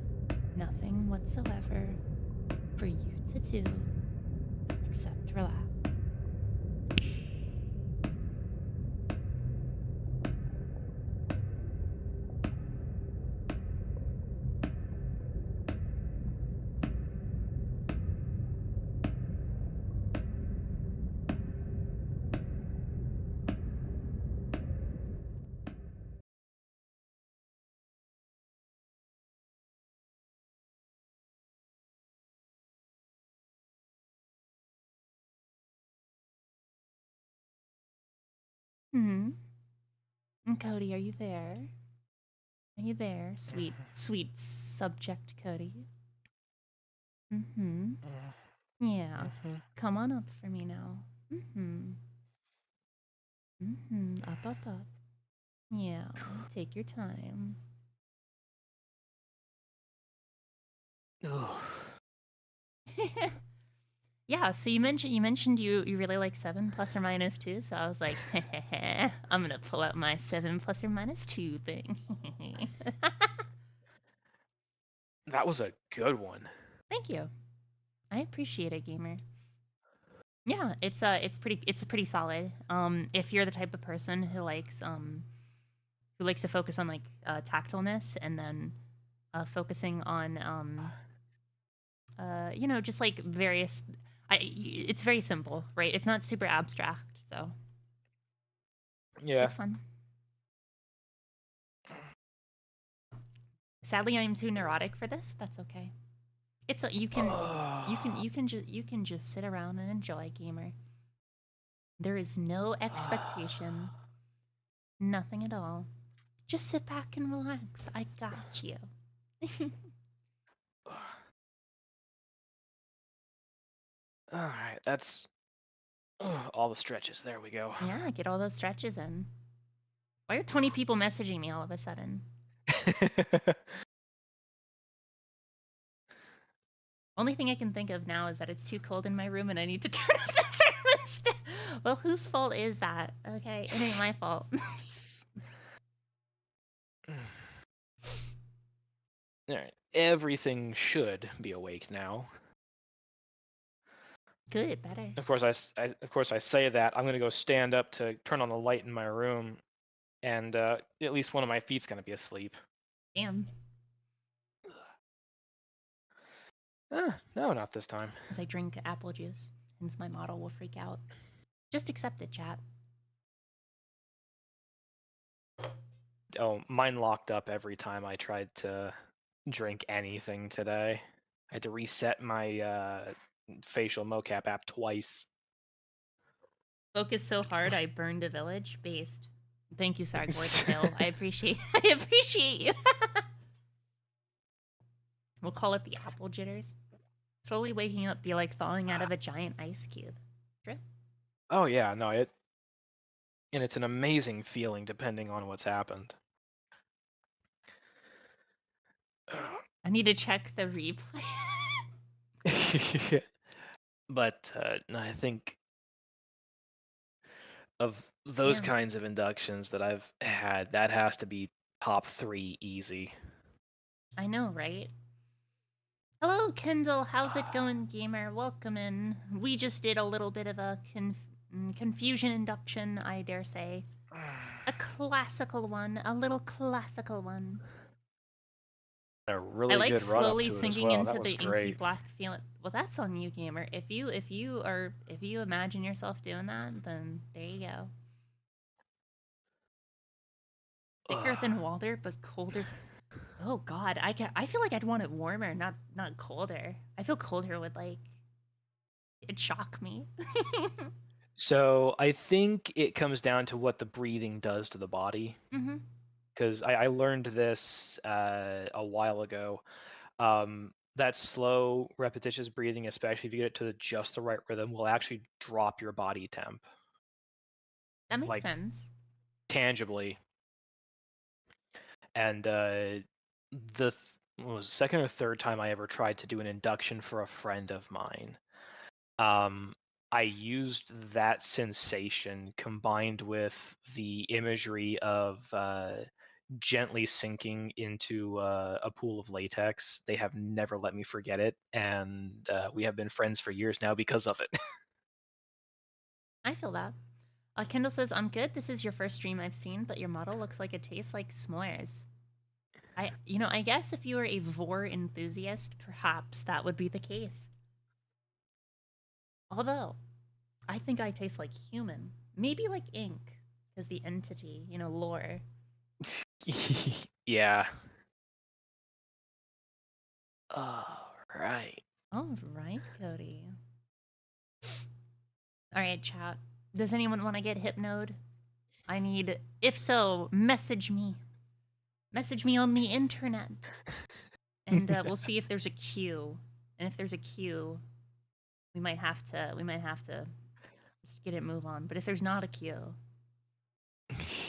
nothing whatsoever for you to do except relax. Hmm. Cody, are you there? Are you there, sweet, sweet subject Cody? Mm-hmm. Yeah. Mhm. Come on up for me now. Mm-hmm. Mm-hmm. Up, up, up. Yeah. Take your time. Ugh. Yeah, so you mentioned you really like 7 plus or minus 2, so I was like, I'm gonna pull out my 7 plus or minus 2 thing. That was a good one. Thank you. I appreciate it, gamer. Yeah, it's pretty solid. If you're the type of person who likes to focus on like tactileness and then focusing on just like various it's very simple, right? It's not super abstract, so Yeah. it's fun. Sadly, I am too neurotic for this. That's okay. It's you can just sit around and enjoy, gamer. There is no expectation, nothing at all. Just sit back and relax. I got you. All right, that's all the stretches. There we go. Yeah, get all those stretches in. Why are 20 people messaging me all of a sudden? Only thing I can think of now is that it's too cold in my room and I need to turn up the thermostat. Well, whose fault is that? Okay, it ain't my fault. Alright, everything should be awake now. Good, better. Of course, of course, I say that. I'm gonna go stand up to turn on the light in my room, and at least one of my feet's gonna be asleep. Damn. No, not this time. As I drink apple juice, hence my model will freak out. Just accept it, chat. Oh, mine locked up every time I tried to drink anything today. I had to reset my facial mocap app twice. Focus so hard I burned a village. Based. Thank you, Sargboy the Hill. I appreciate you. We'll call it the apple jitters. Slowly waking up be like thawing out of a giant ice cube. Drip. Oh yeah, no, and it's an amazing feeling depending on what's happened. I need to check the replay. But no, I think of those kinds of inductions that I've had, that has to be top 3 easy. I know, right? Hello, Kendall. How's it going, gamer? Welcome in. We just did a little bit of a confusion induction, I dare say. A classical one. A little classical one. A really I like good run slowly up to it as sinking well. into That was the inky great. black feeling. Well, that's on you, gamer. If you imagine yourself doing that, then there you go. Thicker than water, but colder. Oh God, I feel like I'd want it warmer, not colder. I feel colder would like it'd shock me. So I think it comes down to what the breathing does to the body. Mm-hmm. Because I learned this a while ago. That slow, repetitious breathing, especially if you get it to just the right rhythm, will actually drop your body temp. That makes Like, sense. tangibly. And what was the second or third time I ever tried to do an induction for a friend of mine. I used that sensation combined with the imagery of gently sinking into a pool of latex. They have never let me forget it, and we have been friends for years now because of it. I feel that. Kendall says, I'm good. This is your first stream I've seen, but your model looks like it tastes like s'mores. I guess if you were a vor enthusiast, perhaps that would be the case. Although, I think I taste like human. Maybe like ink, because the entity, lore. Yeah. All right. All right, Cody. All right, chat. Does anyone want to get hypnoed? If so, message me. Message me on the internet. And we'll see if there's a queue. And if there's a queue, we might have to just get it move on. But if there's not a queue,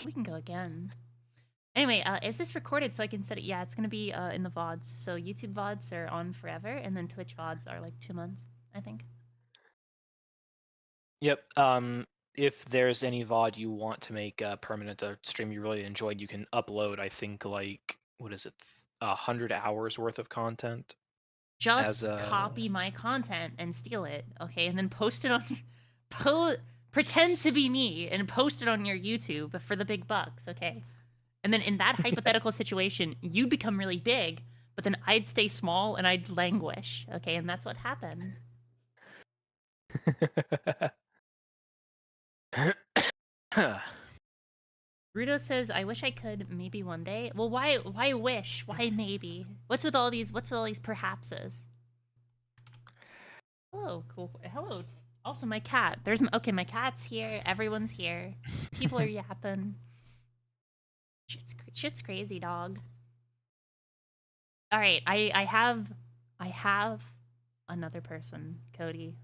we can go again. Anyway, is this recorded so I can set it? Yeah, it's going to be in the VODs. So YouTube VODs are on forever, and then Twitch VODs are like 2 months, I think. Yep. If there's any VOD you want to make permanent, a stream you really enjoyed, you can upload, I think, like, what is it, 100 hours worth of content? Just copy my content and steal it, okay? And then post it on... pretend to be me and post it on your YouTube for the big bucks, okay? And then in that hypothetical situation, you'd become really big, but then I'd stay small and I'd languish, okay? And that's what happened. Rudo says, "I wish I could. Maybe one day." Well, why wish? Why maybe? What's with all these perhapses? Hello, cool. Hello. Also, my cat. My cat's here. Everyone's here. People are yapping. Shit's crazy, dog. All right, I have another person, Cody.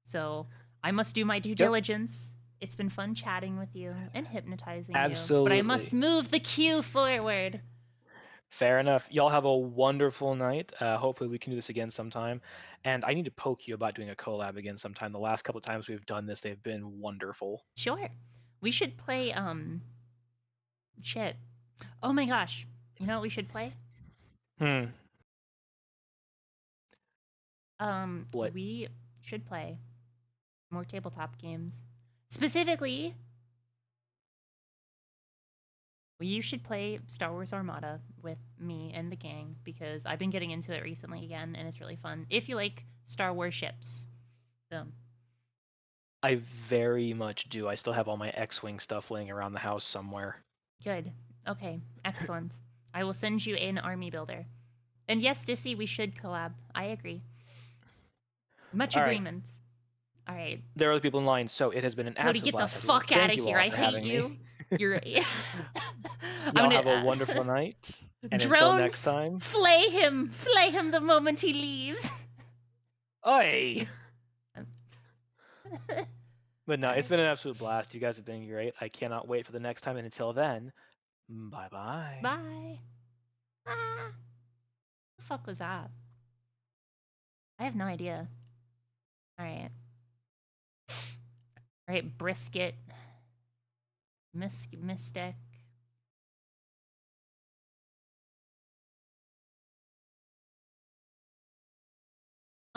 So I must do my due diligence. It's been fun chatting with you and hypnotizing you. But I must move the queue forward. Fair enough. Y'all have a wonderful night. Hopefully we can do this again sometime. And I need to poke you about doing a collab again sometime. The last couple of times we've done this, they've been wonderful. Sure. We should play, shit. Oh my gosh. You know what we should play? Hmm. What? We should play more tabletop games. Specifically, you should play Star Wars Armada with me and the gang because I've been getting into it recently again and it's really fun. If you like Star Wars ships. So, I very much do. I still have all my X-Wing stuff laying around the house somewhere. good. Okay, excellent. I will send you an army builder. And yes, Dissy, we should collab. I agree. Much All right. agreement. All right. There are other people in line, so it has been an Cody, absolute get the blast, everyone. fuck out Thank of you here. all I for hate having you. me. You're. Y'all have a wonderful night. And until next Drones, time. flay him. Flay him the moment he leaves. Oi! But no, it's been an absolute blast. You guys have been great. I cannot wait for the next time. And until then, bye-bye. Bye. Ah. What the fuck was that? I have no idea. All right. All right, brisket. Mystic.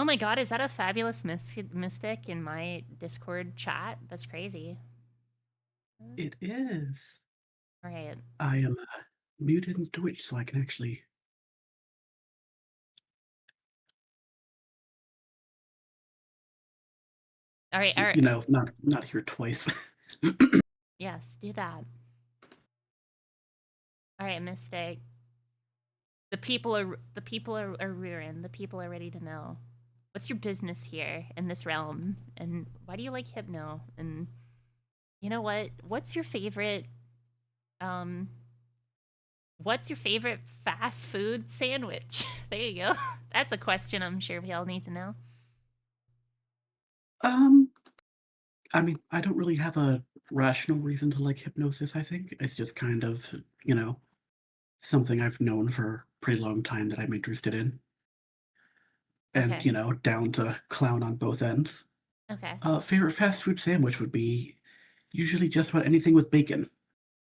Oh my god, is that a fabulous mystic in my Discord chat? That's crazy. It is. All right. I am muted in Twitch so I can actually. All right. You know, not hear twice. Yes, do that. All right, Mystic. The people are rearing. The people are ready to know. What's your business here in this realm? And why do you like HYPNO? And you know what? What's your favorite fast food sandwich? There you go. That's a question I'm sure we all need to know. I mean, I don't really have a rational reason to like hypnosis, I think. It's just kind of, you know, something I've known for a pretty long time that I'm interested in. And, Okay. you know, down to clown on both ends. Okay. Favorite fast food sandwich would be usually just about anything with bacon.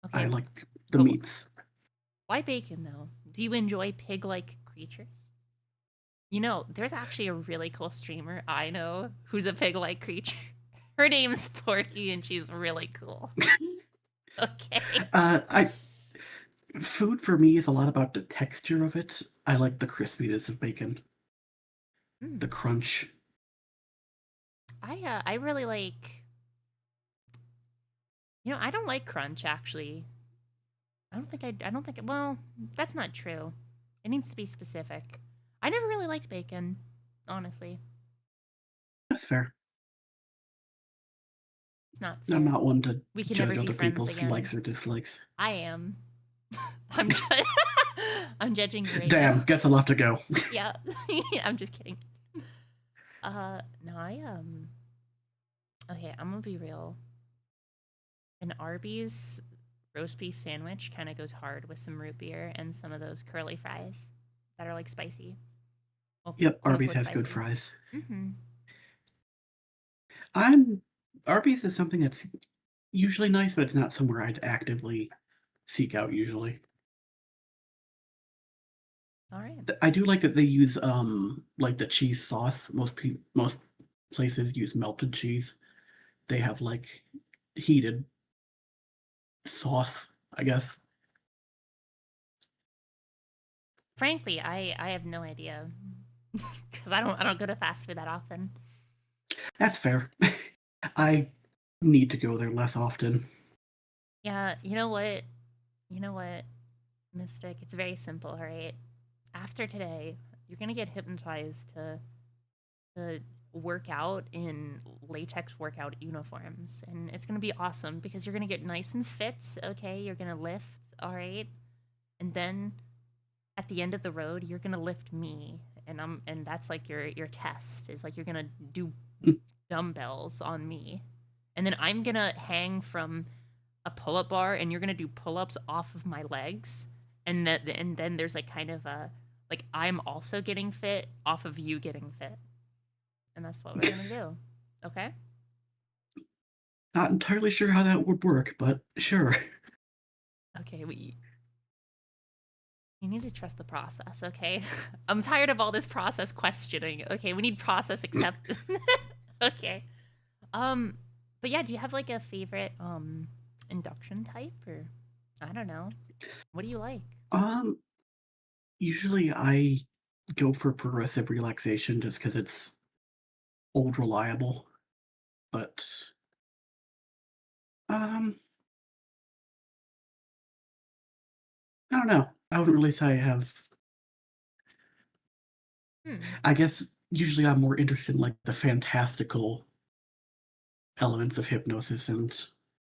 Okay. I like the Cool. meats. Why bacon though? Do you enjoy pig-like creatures? You know, there's actually a really cool streamer I know who's a pig-like creature. Her name's Porky and she's really cool. Okay. Food for me is a lot about the texture of it. I like the crispiness of bacon. The crunch. I really like. You know, I don't like crunch actually. I don't think. Well, that's not true. It needs to be specific. I never really liked bacon, honestly. That's fair. It's not fair. I'm not one to We can judge never be other friends people's again. likes or dislikes. I am. I'm judging you right Damn, now. guess I'll have to go. Yeah. I'm just kidding. No, okay, I'm gonna be real. An Arby's roast beef sandwich kind of goes hard with some root beer and some of those curly fries that are like spicy. Well, Yep, quote, Arby's unquote, has good spicy. fries. Arby's is something that's usually nice, but it's not somewhere I'd actively seek out usually. All right. I do like that they use like the cheese sauce. Most places use melted cheese. They have like heated sauce, I guess. Frankly, I have no idea because I don't go to fast food that often. That's fair. I need to go there less often. Yeah, you know what? Mystic, it's very simple, all right? After today, you're gonna get hypnotized to work out in latex workout uniforms. And it's gonna be awesome because you're gonna get nice and fit, okay? You're gonna lift, all right? And then at the end of the road, you're gonna lift me. And that's like your test. Is like you're gonna do dumbbells on me. And then I'm gonna hang from a pull-up bar and you're gonna do pull-ups off of my legs. and then there's like kind of a like I'm also getting fit off of you getting fit, and that's what we're gonna do. Okay. Not entirely sure how that would work, but sure. Okay. You need to trust the process. Okay. I'm tired of all this process questioning. Okay. We need process acceptance. Okay. But yeah, do you have like a favorite induction type, or I don't know. What do you like? Um, Usually I go for progressive relaxation just because it's old reliable. But um, I don't know. I wouldn't really say I have. Hmm. I guess usually I'm more interested in like the fantastical elements of hypnosis and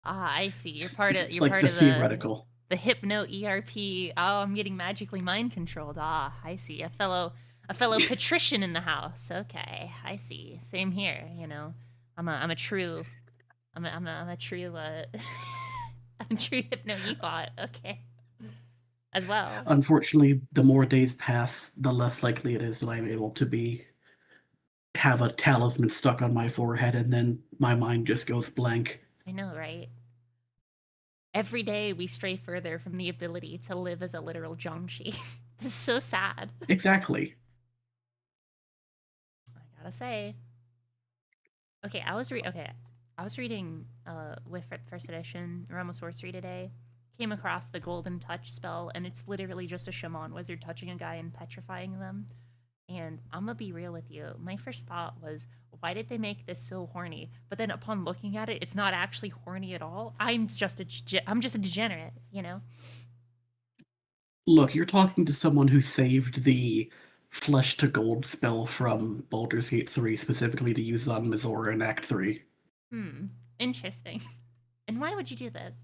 Ah, I see. You're like part the of theoretical. the hypno ERP. Oh, I'm getting magically mind controlled. Ah, I see. A fellow patrician in the house. Okay, I see. Same here. You know, I'm a true I'm a true I'm a true hypno EGOT. Okay, as well. Unfortunately, the more days pass, the less likely it is that I'm able to be have a talisman stuck on my forehead and then my mind just goes blank. I know, right? Every day we stray further from the ability to live as a literal Jiangshi. This is so sad. Exactly. I gotta say. Okay, I was reading with first edition Realm of Sorcery today. Came across the Golden Touch spell, and it's literally just a shaman wizard touching a guy and petrifying them. And I'm gonna be real with you. My first thought was, why did they make this so horny? But then upon looking at it, it's not actually horny at all. I'm just a degenerate, you know. Look, you're talking to someone who saved the flesh to gold spell from Baldur's Gate 3 specifically to use on Mizora in Act 3. Hmm. Interesting. And why would you do this?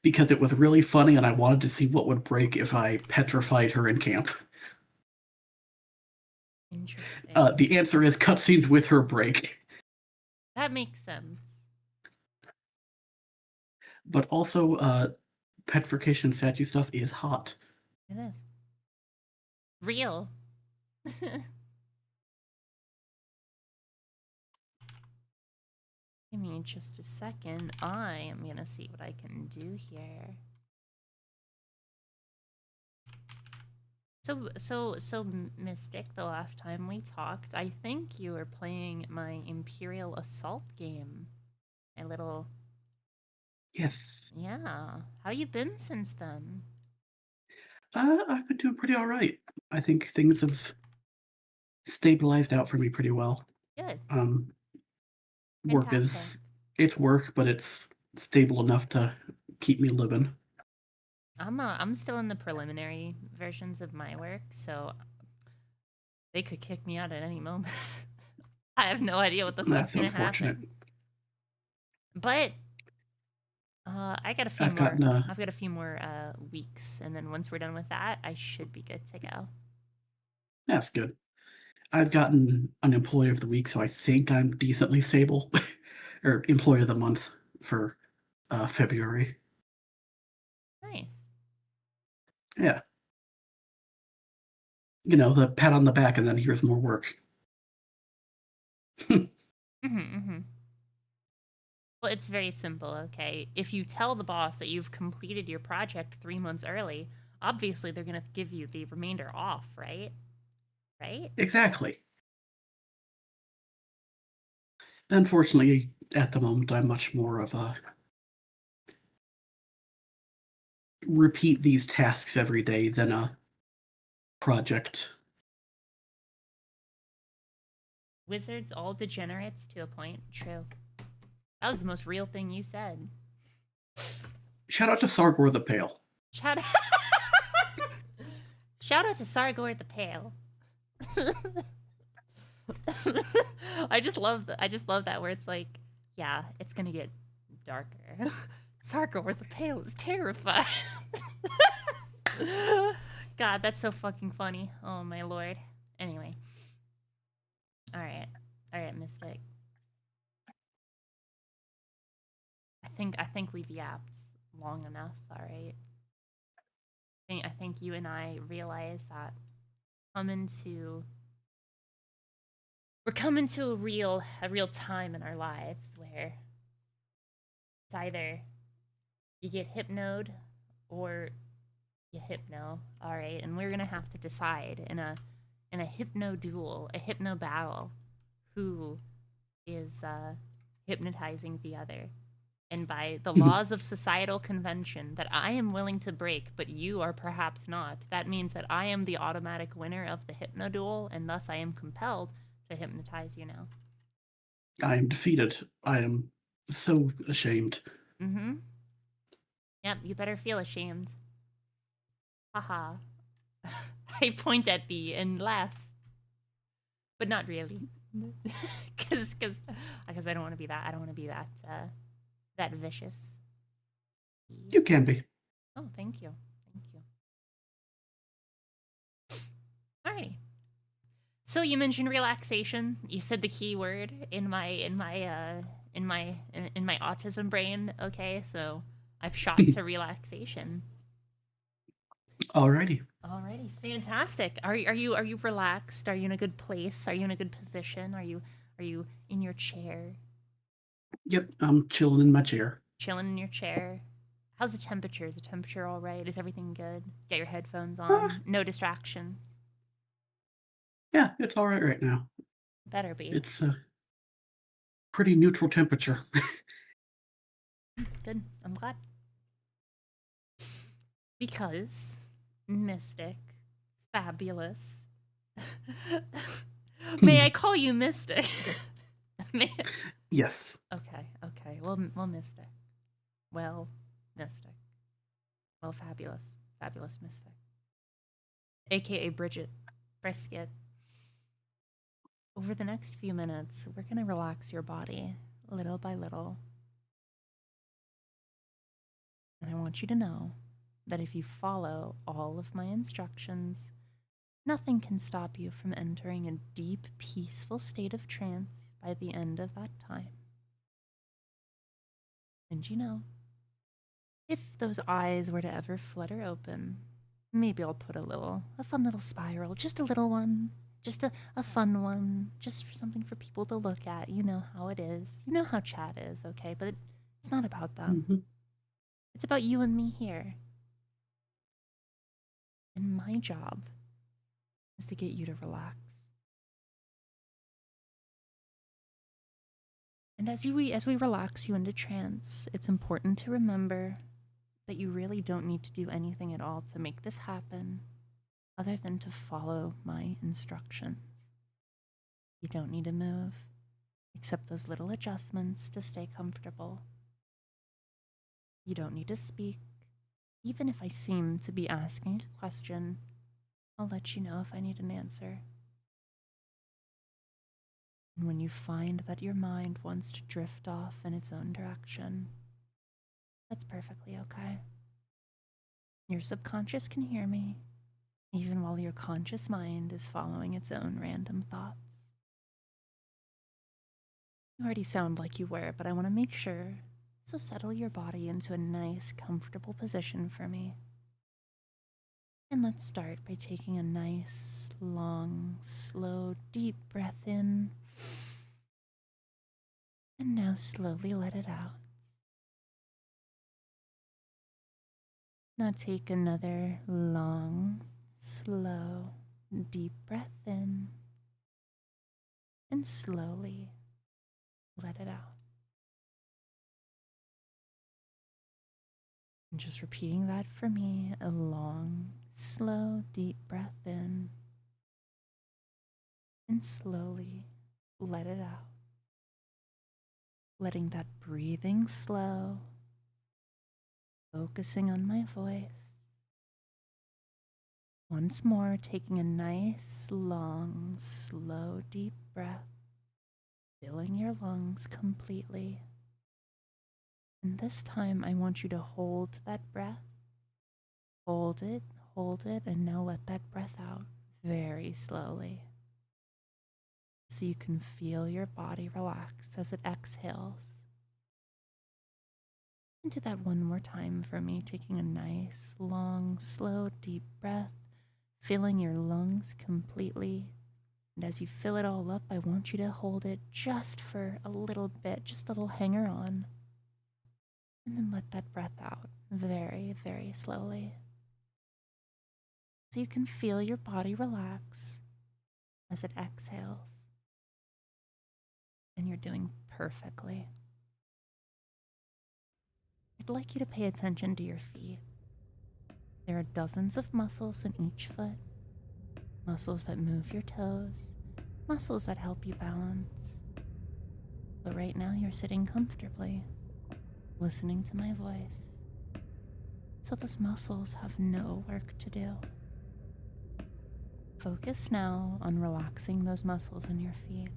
Because it was really funny and I wanted to see what would break if I petrified her in camp. Interesting. The answer is cutscenes with her break. That makes sense. But also, petrification statue stuff is hot. It is. Real. Give me just a second. I am gonna see what I can do here. So Mystic, the last time we talked, I think you were playing my Imperial Assault game. A little, Yes. yeah. How you been since then? I've been doing pretty alright. I think things have stabilized out for me pretty well. Good. Um, Work Fantastic. is it's work, but it's stable enough to keep me living. I'm still in the preliminary versions of my work, so they could kick me out at any moment. I have no idea what the fuck's That's gonna unfortunate. happen. But I got a few I've more. gotten a I've got a few more weeks, and then once we're done with that, I should be good to go. that's good. I've gotten an employee of the week, so I think I'm decently stable. Or employee of the month for February. Nice. Yeah. You know, the pat on the back and then here's more work. Mm-hmm. Well, it's very simple, okay? If you tell the boss that you've completed your project 3 months early, obviously they're gonna give you the remainder off, right? Right? Exactly. Unfortunately, at the moment, I'm much more of a repeat these tasks every day than a project. Wizards all degenerates to a point. True. That was the most real thing you said. Shout out to Sargor the Pale. Shout Shout out to Sargor the Pale. I just love that where it's like, yeah, it's gonna get darker. Sargor the Pale is terrified. God, that's so fucking funny. Oh my lord. Anyway. Alright. Alright, Mystic. I think we've yapped long enough, alright. I think you and I realize that we're coming to a real time in our lives where it's either you get hypnoed or you hypno. All right, and we're gonna have to decide in a hypno duel, a hypno battle, who is hypnotizing the other. And by the laws of societal convention that I am willing to break, but you are perhaps not, that means that I am the automatic winner of the hypno duel, and thus I am compelled to hypnotize you now. I am defeated. I am so ashamed. Mm-hmm. Yep, you better feel ashamed. Haha. I point at thee and laugh. But not really. Cause I don't want to be that. I don't want to be that vicious. You can be. Oh, thank you. Thank you. Alrighty. So you mentioned relaxation. You said the key word in my autism brain. Okay, so I've shot to relaxation. Alrighty. Alrighty, fantastic. Are you relaxed? Are you in a good place? Are you in a good position? Are you in your chair? Yep, I'm chilling in my chair. Chilling in your chair. How's the temperature? Is the temperature all right? Is everything good? Get your headphones on. No distractions. Yeah, it's all right now. Better be. It's a pretty neutral temperature. Good. I'm glad. Because Mystic, fabulous. May I call you Mystic? Yes. Okay. Well, Mystic. Well, Mystic. Well, fabulous Mystic. AKA Bridget Brisket. Over the next few minutes, we're going to relax your body little by little. And I want you to know that if you follow all of my instructions, nothing can stop you from entering a deep, peaceful state of trance by the end of that time. And you know, if those eyes were to ever flutter open, maybe I'll put a fun little spiral, just a little one, just a fun one, just for something for people to look at. You know how it is. You know how chat is, okay? But it's not about them. Mhm. It's about you and me here. And my job is to get you to relax. And as we relax you into trance, it's important to remember that you really don't need to do anything at all to make this happen other than to follow my instructions. You don't need to move, except those little adjustments to stay comfortable. You don't need to speak. Even if I seem to be asking a question, I'll let you know if I need an answer. And when you find that your mind wants to drift off in its own direction, that's perfectly okay. Your subconscious can hear me, even while your conscious mind is following its own random thoughts. You already sound like you were, but I want to make sure, so settle your body into a nice, comfortable position for me. And let's start by taking a nice, long, slow, deep breath in. And now slowly let it out. Now take another long, slow, deep breath in. And slowly let it out. And just repeating that for me, a long, slow, deep breath in. And slowly let it out. Letting that breathing slow, focusing on my voice. Once more, taking a nice, long, slow, deep breath, filling your lungs completely. And this time, I want you to hold that breath. Hold it, and now let that breath out very slowly. So you can feel your body relax as it exhales. And do that one more time for me, taking a nice, long, slow, deep breath, filling your lungs completely. And as you fill it all up, I want you to hold it just for a little bit, just a little hanger on. And then let that breath out very, very slowly. So you can feel your body relax as it exhales. And you're doing perfectly. I'd like you to pay attention to your feet. There are dozens of muscles in each foot. Muscles that move your toes, muscles that help you balance. But right now you're sitting comfortably, listening to my voice. So those muscles have no work to do. Focus now on relaxing those muscles in your feet.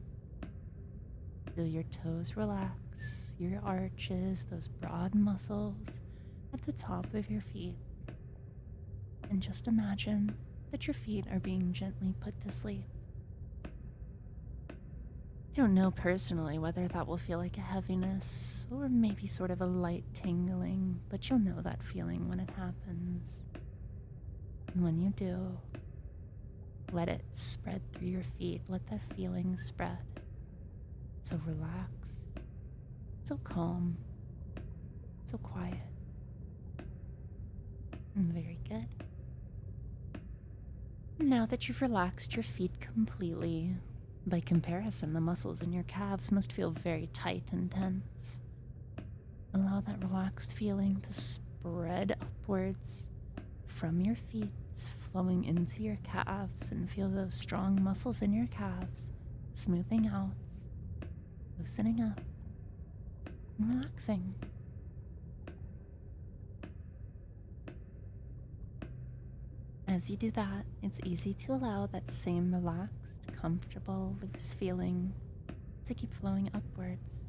Feel your toes relax, your arches, those broad muscles at the top of your feet. And just imagine that your feet are being gently put to sleep. I don't know personally whether that will feel like a heaviness or maybe sort of a light tingling, but you'll know that feeling when it happens. And when you do, let it spread through your feet. Let that feeling spread. So relaxed, so calm, so quiet. And very good. Now that you've relaxed your feet completely, by comparison, the muscles in your calves must feel very tight and tense. Allow that relaxed feeling to spread upwards from your feet, flowing into your calves, and feel those strong muscles in your calves smoothing out, loosening up, and relaxing. As you do that, it's easy to allow that same relaxed, comfortable, loose feeling to keep flowing upwards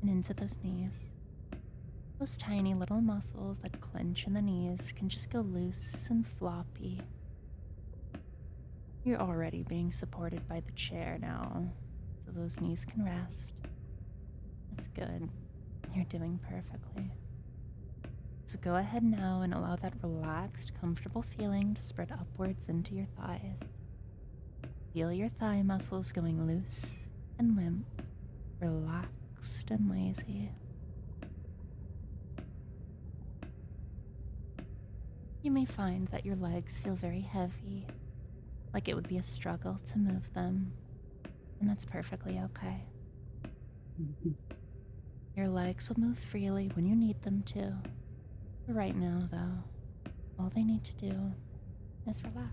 and into those knees. Those tiny little muscles that clench in the knees can just go loose and floppy. You're already being supported by the chair now, so those knees can rest. That's good. You're doing perfectly. So go ahead now and allow that relaxed, comfortable feeling to spread upwards into your thighs. Feel your thigh muscles going loose and limp, relaxed and lazy. You may find that your legs feel very heavy, like it would be a struggle to move them, and that's perfectly okay. Your legs will move freely when you need them to. Right now, though, all they need to do is relax.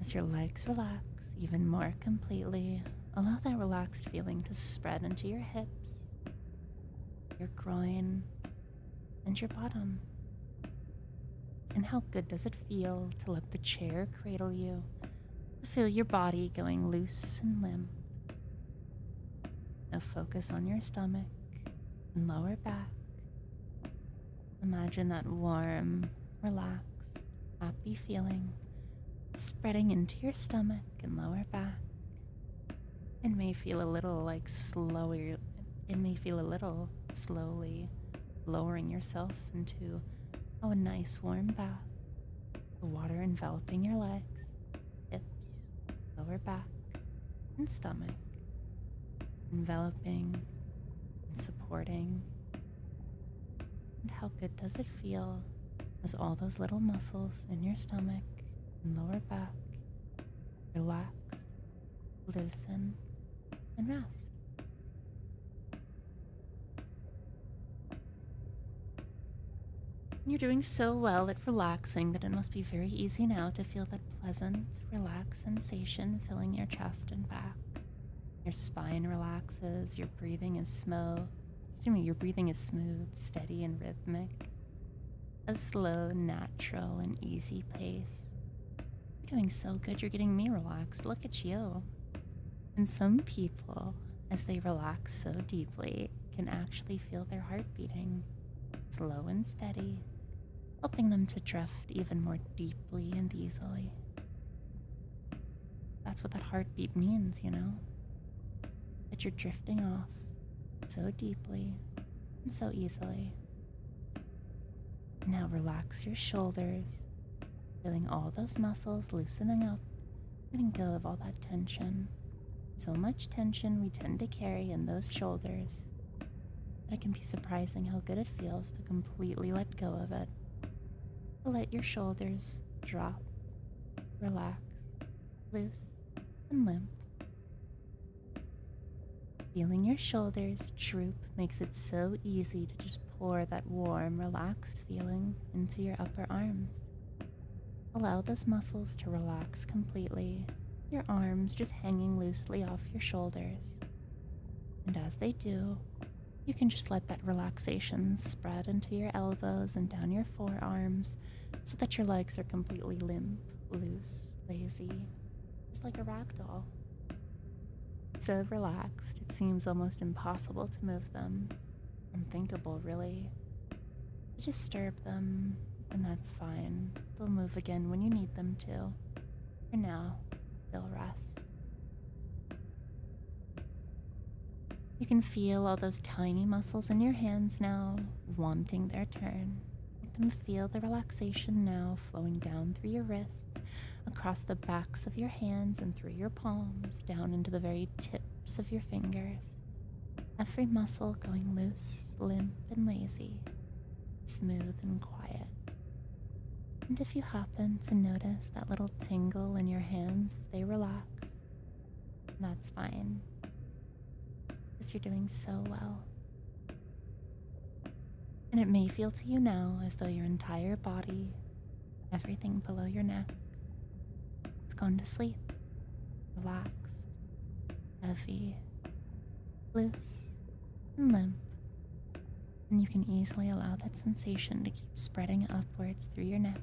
As your legs relax even more completely, allow that relaxed feeling to spread into your hips, your groin, and your bottom. And how good does it feel to let the chair cradle you, to feel your body going loose and limp? Now focus on your stomach and lower back. Imagine that warm, relaxed, happy feeling spreading into your stomach and lower back. It may feel a little like slower. It may feel a little slowly lowering yourself into a nice warm bath. The water enveloping your legs, hips, lower back, and stomach. Enveloping and supporting. And how good does it feel as all those little muscles in your stomach and lower back relax, loosen, and rest? You're doing so well at relaxing that it must be very easy now to feel that pleasant, relaxed sensation filling your chest and back. Your spine relaxes, your breathing is smooth. Your breathing is smooth, steady, and rhythmic. A slow, natural, and easy pace. You're doing so good, you're getting me relaxed. Look at you. And some people, as they relax so deeply, can actually feel their heart beating, slow and steady, helping them to drift even more deeply and easily. That's what that heartbeat means, you know? That you're drifting off so deeply and so easily. Now relax your shoulders, feeling all those muscles loosening up, letting go of all that tension. So much tension we tend to carry in those shoulders that it can be surprising how good it feels to completely let go of it. To let your shoulders drop, relax, loose, and limp. Feeling your shoulders droop makes it so easy to just pour that warm, relaxed feeling into your upper arms. Allow those muscles to relax completely, your arms just hanging loosely off your shoulders. And as they do, you can just let that relaxation spread into your elbows and down your forearms so that your legs are completely limp, loose, lazy, just like a rag doll. So relaxed, it seems almost impossible to move them. Unthinkable, really. You disturb them, and that's fine. They'll move again when you need them to. For now, they'll rest. You can feel all those tiny muscles in your hands now, wanting their turn. Let them feel the relaxation now flowing down through your wrists, across the backs of your hands and through your palms, down into the very tips of your fingers. Every muscle going loose, limp, and lazy, smooth and quiet. And if you happen to notice that little tingle in your hands as they relax, that's fine, because you're doing so well. And it may feel to you now as though your entire body, everything below your neck, has gone to sleep, relaxed, heavy, loose, and limp. And you can easily allow that sensation to keep spreading upwards through your neck.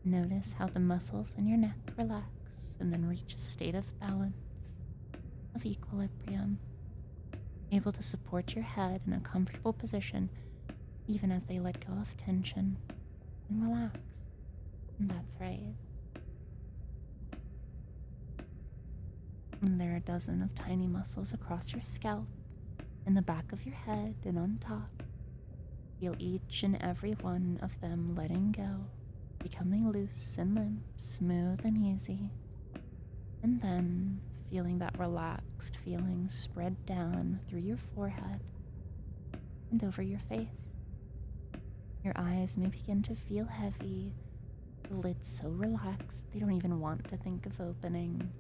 Notice how the muscles in your neck relax and then reach a state of balance, of equilibrium, able to support your head in a comfortable position even as they let go of tension and relax. And that's right. And there are a dozen of tiny muscles across your scalp, in the back of your head, and on top. Feel each and every one of them letting go, becoming loose and limp, smooth and easy. And then feeling that relaxed feeling spread down through your forehead and over your face. Your eyes may begin to feel heavy, the lids so relaxed they don't even want to think of opening.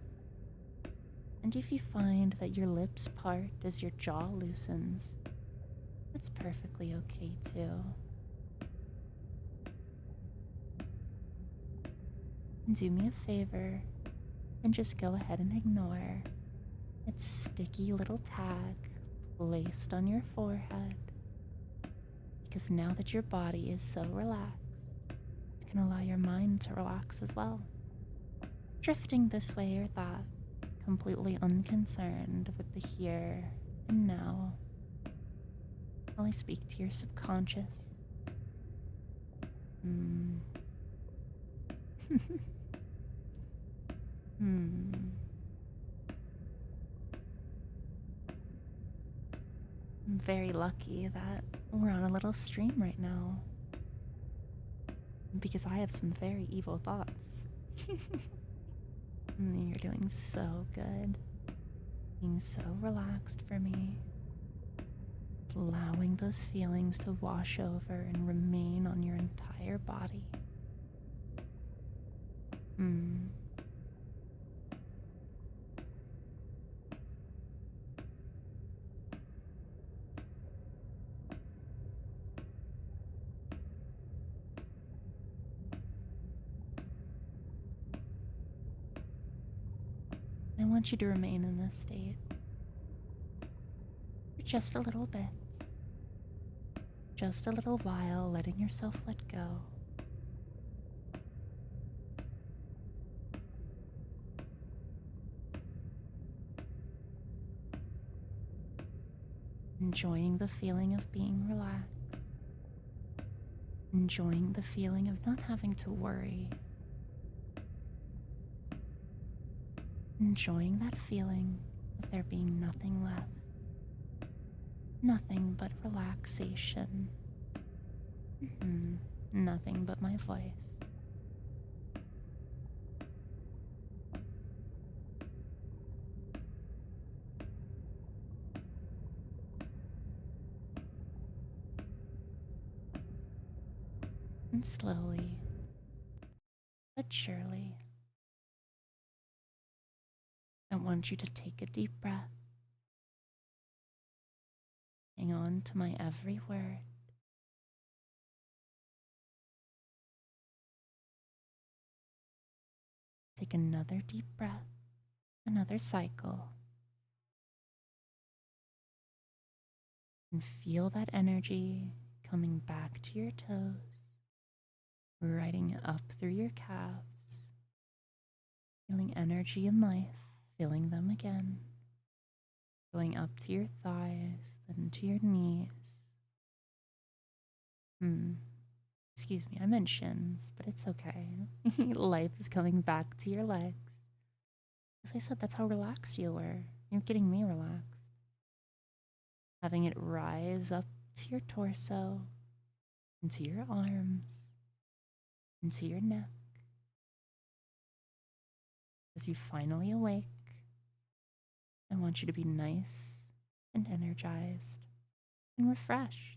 And if you find that your lips part as your jaw loosens, that's perfectly okay too. And do me a favor and just go ahead and ignore that sticky little tag placed on your forehead. Because now that your body is so relaxed, you can allow your mind to relax as well. Drifting this way or that, completely unconcerned with the here and now, while I speak to your subconscious. I'm very lucky that we're on a little stream right now, because I have some very evil thoughts. You're doing so good, being so relaxed for me, allowing those feelings to wash over and remain on your entire body. I want you to remain in this state for just a little bit, just a little while, letting yourself let go. Enjoying the feeling of being relaxed, enjoying the feeling of not having to worry, enjoying that feeling of there being nothing left, Nothing but relaxation. Nothing but my voice. And slowly, but surely, I want you to take a deep breath. Hang on to my every word. Take another deep breath, another cycle. And feel that energy coming back to your toes, riding up through your calves, feeling energy and life, feeling them again, going up to your thighs, then to your knees. Excuse me, I meant shins, but it's okay. Life is coming back to your legs. As I said, that's how relaxed you were. You're getting me relaxed. Having it rise up to your torso, into your arms, into your neck. As you finally awake, I want you to be nice and energized and refreshed,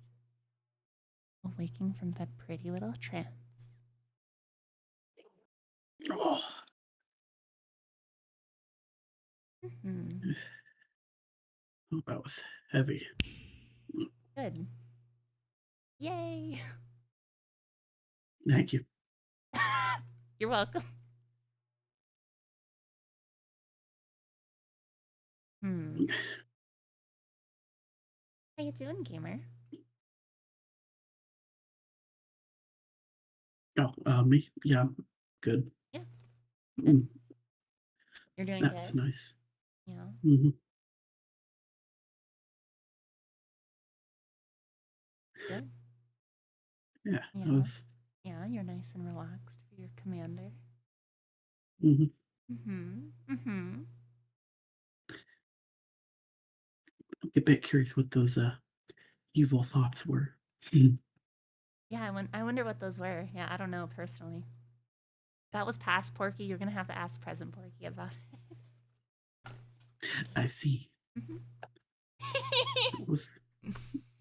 awaking from that pretty little trance. Oh, that was heavy. Good. Yay! Thank you. You're welcome. How you doing, gamer? Oh, me? Yeah, I'm good. Yeah, Mm, you're doing that's good. nice. Yeah. hmm Good. Yeah, Yeah. that was. Yeah, you're nice and relaxed for your commander. hmm I'm a bit curious what those evil thoughts were. Yeah, I wonder what those were. Yeah, I don't know personally. That was past Porky. You're gonna have to ask present Porky about it. I see. Mhm. It was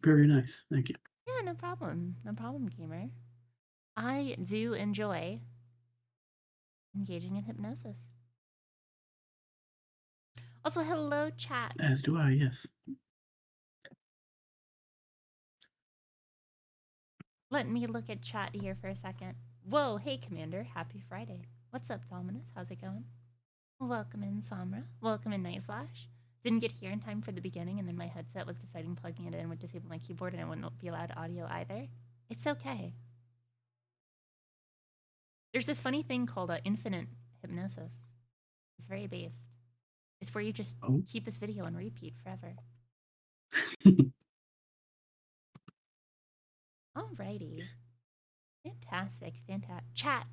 very nice. Thank you. Yeah, no problem. No problem, gamer. I do enjoy engaging in hypnosis. Also, hello, chat. As do I, yes. Let me look at chat here for a second. Whoa, hey, Commander. Happy Friday. What's up, Dominus? How's it going? Welcome in, Samra. Welcome in, Night Flash. Didn't get here in time for the beginning, and then my headset was deciding plugging it in would disable my keyboard, and I wouldn't be allowed audio either. It's okay. There's this funny thing called infinite hypnosis. It's very based. It's where you just Oh. keep this video on repeat forever. Alrighty. Fantastic, fantastic. Chat.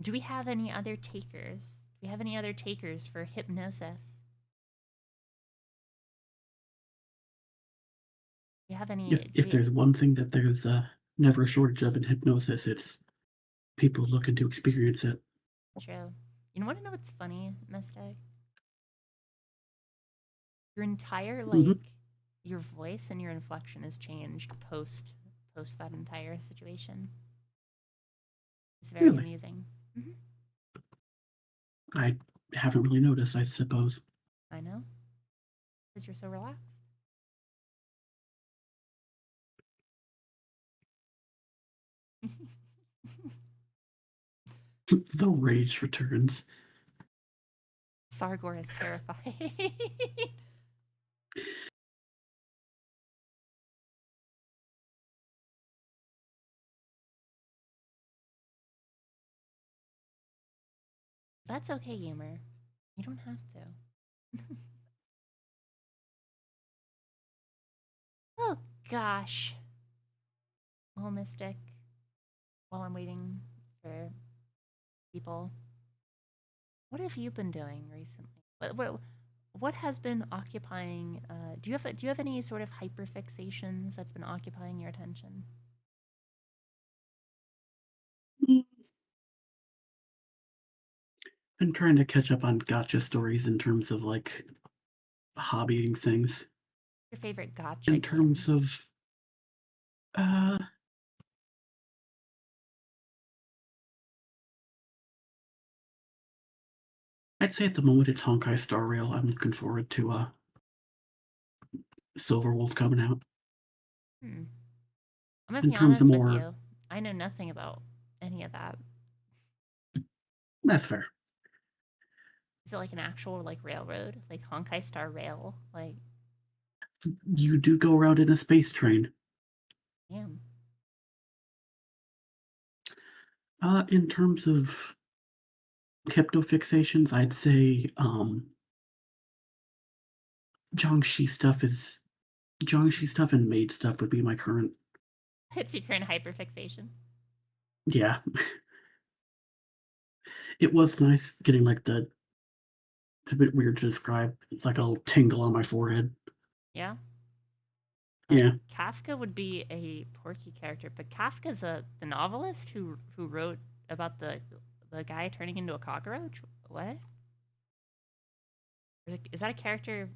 Do we have any other takers? Do we have any other takers for hypnosis? Do you have any? If there's one thing that there's never a shortage of in hypnosis, it's people looking to experience it. True. You want to know what's funny, Mystic? Your entire your voice and your inflection has changed post that entire situation. It's very Really? amusing. I haven't really noticed, I suppose. I know, because you're so relaxed. The rage returns. Sargor is terrified. That's okay, gamer. You don't have to. Oh gosh. Well, Mystic, while I'm waiting for people, what have you been doing recently? what has been occupying? Do you have any sort of hyperfixations that's been occupying your attention? Mm, I'm trying to catch up on gotcha stories in terms of like hobbying things. Your favorite gotcha In game? terms of uh I'd say at the moment it's Honkai Star Rail. I'm looking forward to Silver Wolf coming out. Hmm. I'm gonna In be terms of honest with more, you. I know nothing about any of that. that's fair. Is it like an actual like railroad, like Honkai Star Rail? Like, You do go around in a space train. damn. In terms of hypno fixations, I'd say Jiangxi stuff is Jiangxi stuff and maid stuff would be my current. It's your current hyperfixation. Yeah, it was nice getting like it's a bit weird to describe. It's like a little tingle on my forehead. Yeah. Yeah, Kafka would be a Porky character, but Kafka's the novelist who wrote about the guy turning into a cockroach. What? Is that a character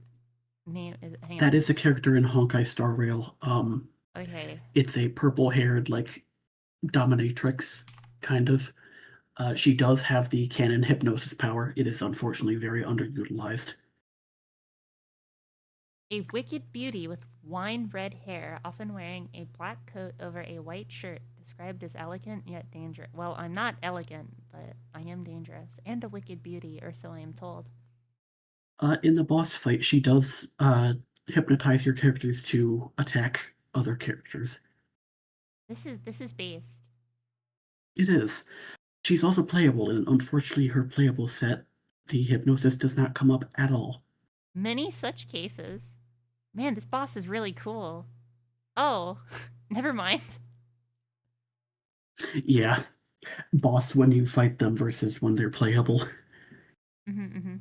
name? Hang that on. is a character in Honkai Star Rail. Okay. It's a purple-haired like dominatrix kind of. She does have the canon hypnosis power. It is unfortunately very underutilized. A wicked beauty with wine red hair, often wearing a black coat over a white shirt, described as elegant yet dangerous. Well, I'm not elegant, but I am dangerous, and a wicked beauty, or so I am told. In the boss fight, she does hypnotize your characters to attack other characters. This is based. It is. She's also playable, and unfortunately, her playable set, the hypnosis does not come up at all. Many such cases. Man, this boss is really cool. Oh, never mind. Yeah, boss when you fight them versus when they're playable. Mm-hmm, mm-hmm.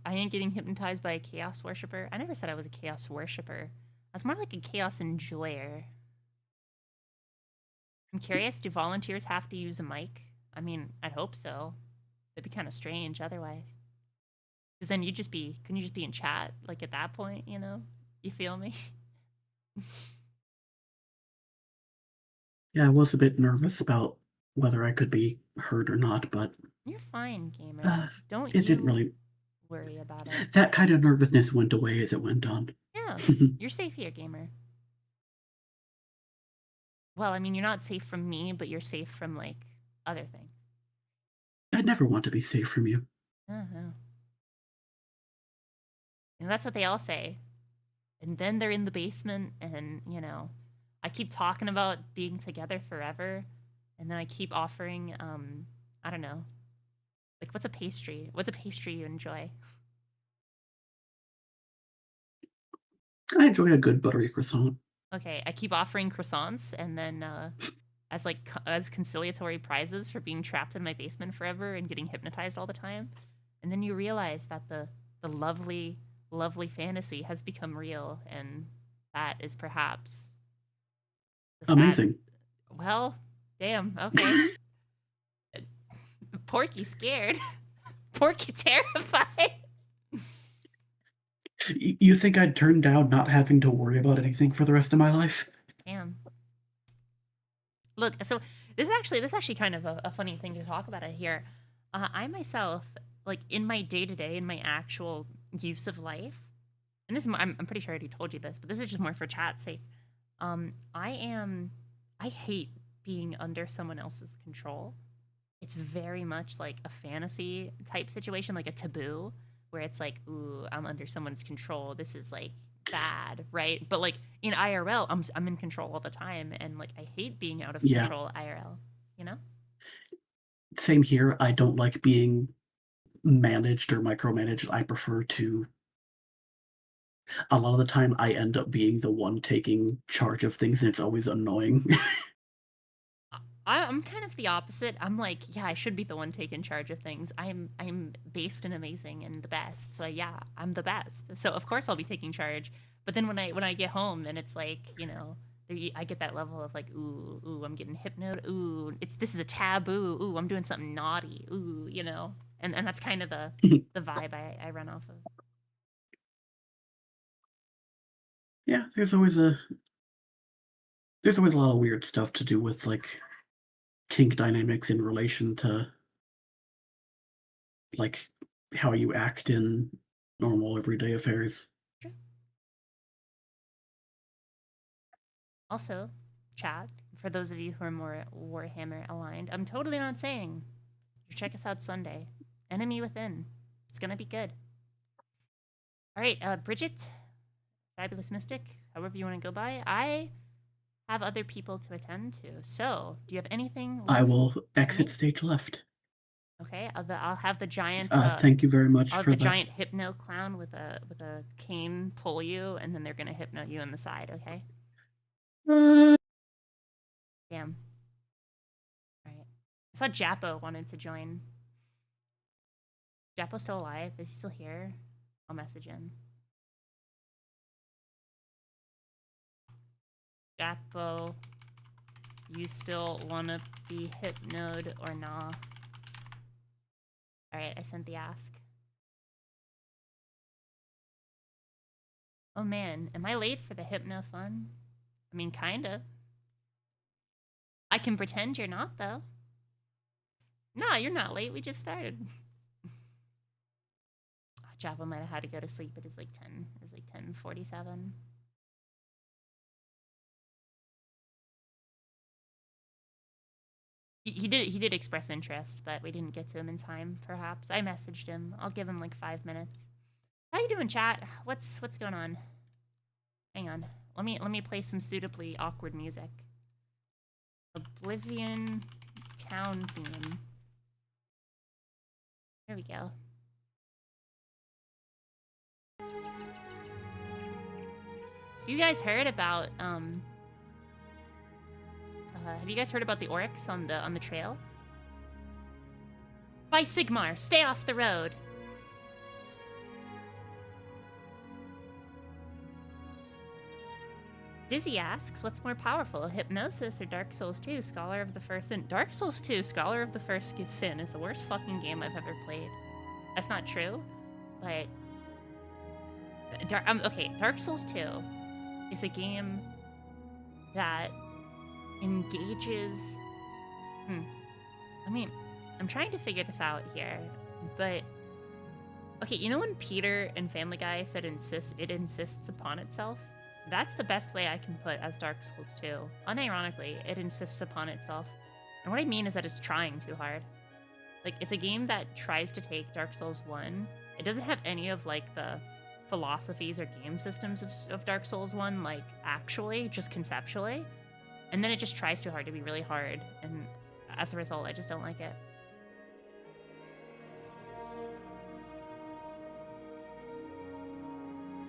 I ain't getting hypnotized by a chaos worshiper. I never said I was a chaos worshiper. I was more like a chaos enjoyer. I'm curious, do volunteers have to use a mic? I mean, I'd hope so. It'd be kind of strange otherwise. Because then couldn't you just be in chat? Like at that point, you know? You feel me? Yeah, I was a bit nervous about whether I could be heard or not, but You're fine, gamer. uh, Don't it didn't you really. worry about it. That kind of nervousness went away as it went on. Yeah, you're safe here, gamer. Well, I mean, you're not safe from me, but you're safe from, like, other things. I never want to be safe from you. Uh-huh. And that's what they all say. And then they're in the basement, and, you know, I keep talking about being together forever, and then I keep offering, I don't know, like, what's a pastry? What's a pastry you enjoy? I enjoy a good buttery croissant. Okay, I keep offering croissants, and then, as conciliatory prizes for being trapped in my basement forever and getting hypnotized all the time. And then you realize that the lovely, lovely fantasy has become real, and that is perhaps the sad. Amazing. Well, damn. Okay, Porky scared. Porky terrified. You think I'd turn down not having to worry about anything for the rest of my life? Damn. Look, so this is actually kind of a funny thing to talk about it here. I myself, like in my day to day, in my actual use of life, and this is I'm pretty sure I already told you this, but this is just more for chat's sake. I hate being under someone else's control. It's very much like a fantasy type situation, like a taboo, where it's like, ooh, I'm under someone's control. This is like bad, right? But like in IRL, I'm in control all the time, and like I hate being out of Yeah. control IRL. You know? Same here. I don't like being managed or micromanaged. I prefer to. A lot of the time, I end up being the one taking charge of things, and it's always annoying. I'm kind of the opposite. I'm like, yeah, I should be the one taking charge of things. I'm based and amazing and the best. So yeah, I'm the best. So of course I'll be taking charge. But then when I get home, then it's like, you know, I get that level of like, ooh, I'm getting hypnoed. Ooh, this is a taboo. Ooh, I'm doing something naughty. Ooh, you know, and that's kind of the vibe I run off of. Yeah, there's always a lot of weird stuff to do with like kink dynamics in relation to like how you act in normal everyday affairs. Sure. Also, chat, for those of you who are more Warhammer aligned, I'm totally not saying check us out Sunday. Enemy Within. It's gonna be good. All right, Bridget, Fabulous Mystic, however you want to go by. I have other people to attend to. So, do you have anything left I will for exit me? stage left. Okay, I'll have the giant. Thank you very much I'll have for the that. giant hypno clown with a cane pull you, and then they're gonna hypno you on the side. Okay. Damn. All right. I saw Jappo wanted to join. Jappo's still alive? Is he still here? I'll message him. Jappo, you still wanna be hypnoed or nah? Alright, I sent the ask. Oh man, am I late for the hypno fun? I mean, kinda. I can pretend you're not, though. Nah, you're not late. We just started. Jappo might have had to go to sleep. It is like 10. It's like 10:47. He did express interest, but we didn't get to him in time. Perhaps I messaged him. I'll give him like 5 minutes. How you doing, chat? What's going on? Hang on. Let me play some suitably awkward music. Oblivion town theme. There we go. Have you guys heard about have you guys heard about the Oryx on the trail? By Sigmar, stay off the road. Dizzy asks, what's more powerful, Hypnosis or Dark Souls 2, Scholar of the First Sin? Dark Souls 2, Scholar of the First Sin is the worst fucking game I've ever played. That's not true, but... okay, Dark Souls 2 is a game that engages... I mean, I'm trying to figure this out here, but... Okay, you know when Peter in Family Guy said it insists upon itself? That's the best way I can put as Dark Souls 2. Unironically, it insists upon itself. And what I mean is that it's trying too hard. Like, it's a game that tries to take Dark Souls 1. It doesn't have any of, like, the philosophies or game systems of Dark Souls 1, like, actually, just conceptually. And then it just tries too hard to be really hard. And as a result, I just don't like it.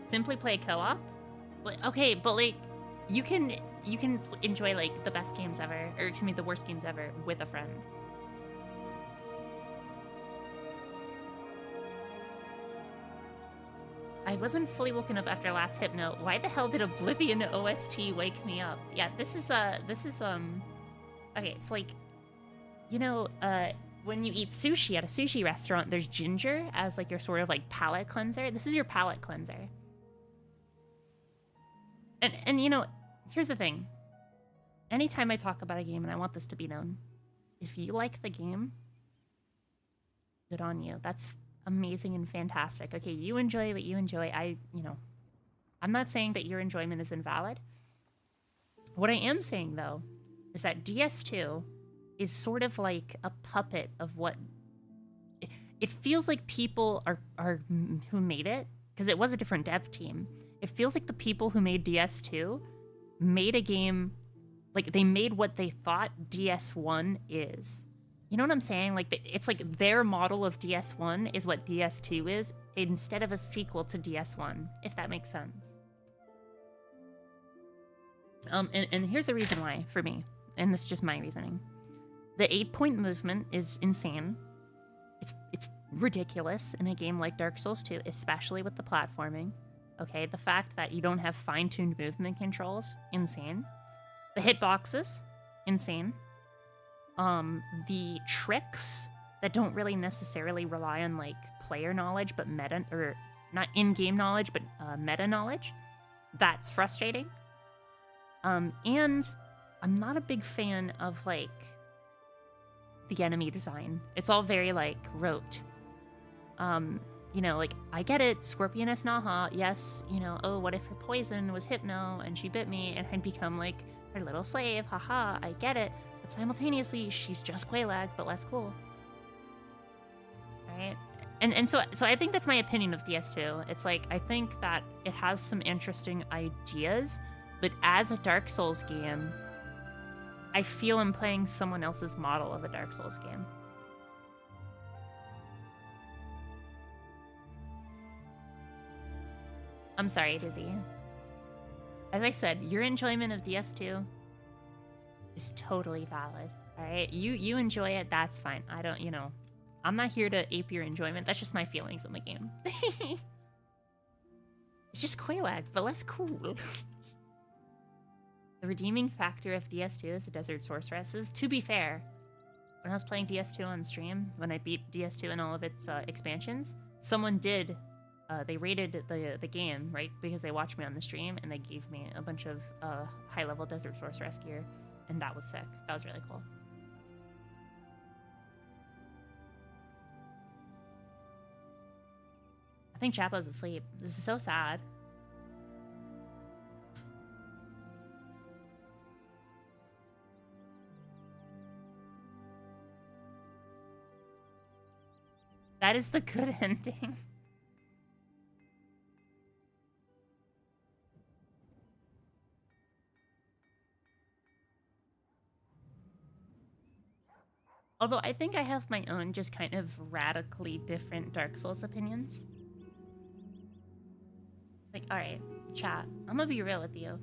Simply play co-op? Okay, but like, you can enjoy like the best games ever, or excuse me, the worst games ever with a friend. I wasn't fully woken up after last hypno. Why the hell did Oblivion OST wake me up? Yeah, this is okay, it's like, you know, when you eat sushi at a sushi restaurant, there's ginger as like your sort of like palate cleanser. This is your palate cleanser. And you know, here's the thing. Anytime I talk about a game, and I want this to be known, if you like the game, good on you. That's amazing and fantastic. Okay, you enjoy what you enjoy. I'm not saying that your enjoyment is invalid. What I am saying, though, is that DS2 is sort of like a puppet of what... It feels like people are who made it, because it was a different dev team. It feels like the people who made DS2 made a game, like they made what they thought DS1 is. You know what I'm saying? Like it's like their model of DS1 is what DS2 is, instead of a sequel to DS1, if that makes sense. And here's the reason why for me, and this is just my reasoning. The 8-point movement is insane. It's ridiculous in a game like Dark Souls 2, especially with the platforming. Okay, the fact that you don't have fine-tuned movement controls, insane. The hitboxes, insane. The tricks that don't really necessarily rely on like player knowledge, but meta, or not in-game knowledge, but meta knowledge. That's frustrating. And I'm not a big fan of like the enemy design. It's all very like rote. You know, like, I get it, Scorpioness Naha, yes, you know, oh, what if her poison was HYPNO and she bit me and I'd become like her little slave, haha, I get it. But simultaneously, she's just Quelaag, but less cool. Right? And so I think that's my opinion of DS2. It's like, I think that it has some interesting ideas, but as a Dark Souls game, I feel I'm playing someone else's model of a Dark Souls game. I'm sorry, Dizzy. As I said, your enjoyment of DS2 is totally valid. Alright? You enjoy it, that's fine. I don't, you know, I'm not here to ape your enjoyment. That's just my feelings on the game. It's just Quelaag, but less cool. The redeeming factor of DS2 is the Desert Sorceresses. To be fair, when I was playing DS2 on stream, when I beat DS2 and all of its expansions, someone did... they rated the game, right? Because they watched me on the stream, and they gave me a bunch of high-level Desert Sorceress gear, and that was sick. That was really cool. I think Chapo's asleep. This is so sad. That is the good ending. Although I think I have my own just kind of radically different Dark Souls opinions. Like, alright, chat, I'm gonna be real with you.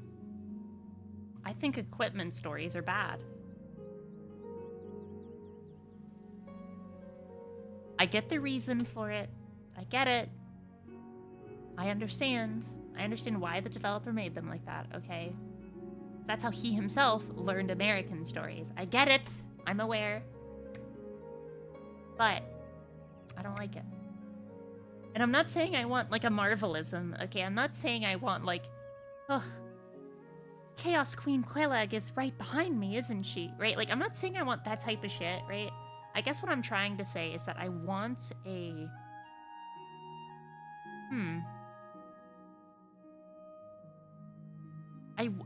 I think equipment stories are bad. I get the reason for it. I get it. I understand. I understand why the developer made them like that, okay? That's how he himself learned American stories. I get it. I'm aware. But I don't like it. And I'm not saying I want like a Marvelism, okay? I'm not saying I want like, oh, Chaos Queen Quelaag is right behind me, isn't she? Right? Like, I'm not saying I want that type of shit, right? I guess what I'm trying to say is that I want a...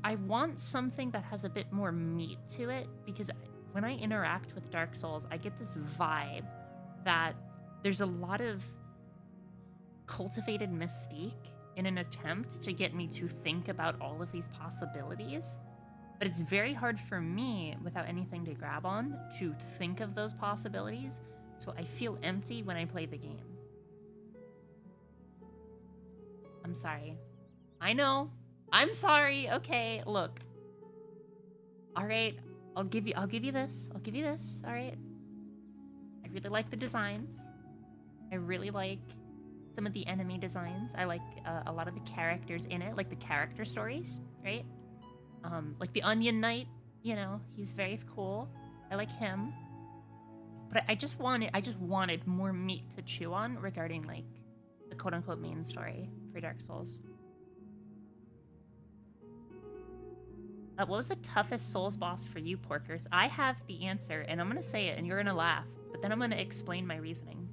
I want something that has a bit more meat to it, because when I interact with Dark Souls, I get this vibe that there's a lot of cultivated mystique in an attempt to get me to think about all of these possibilities. But it's very hard for me, without anything to grab on, to think of those possibilities. So I feel empty when I play the game. I'm sorry. I know. I'm sorry. Okay, look. All right, I'll give you this. I'll give you this. All right. I really like the designs. I really like some of the enemy designs. I like a lot of the characters in it, like the character stories, right? Like the Onion Knight, you know, he's very cool. I like him. But I just wanted more meat to chew on regarding like the quote-unquote main story for Dark Souls. What was the toughest Souls boss for you, Porkers? I have the answer, and I'm gonna say it, and you're gonna laugh, but then I'm gonna explain my reasoning.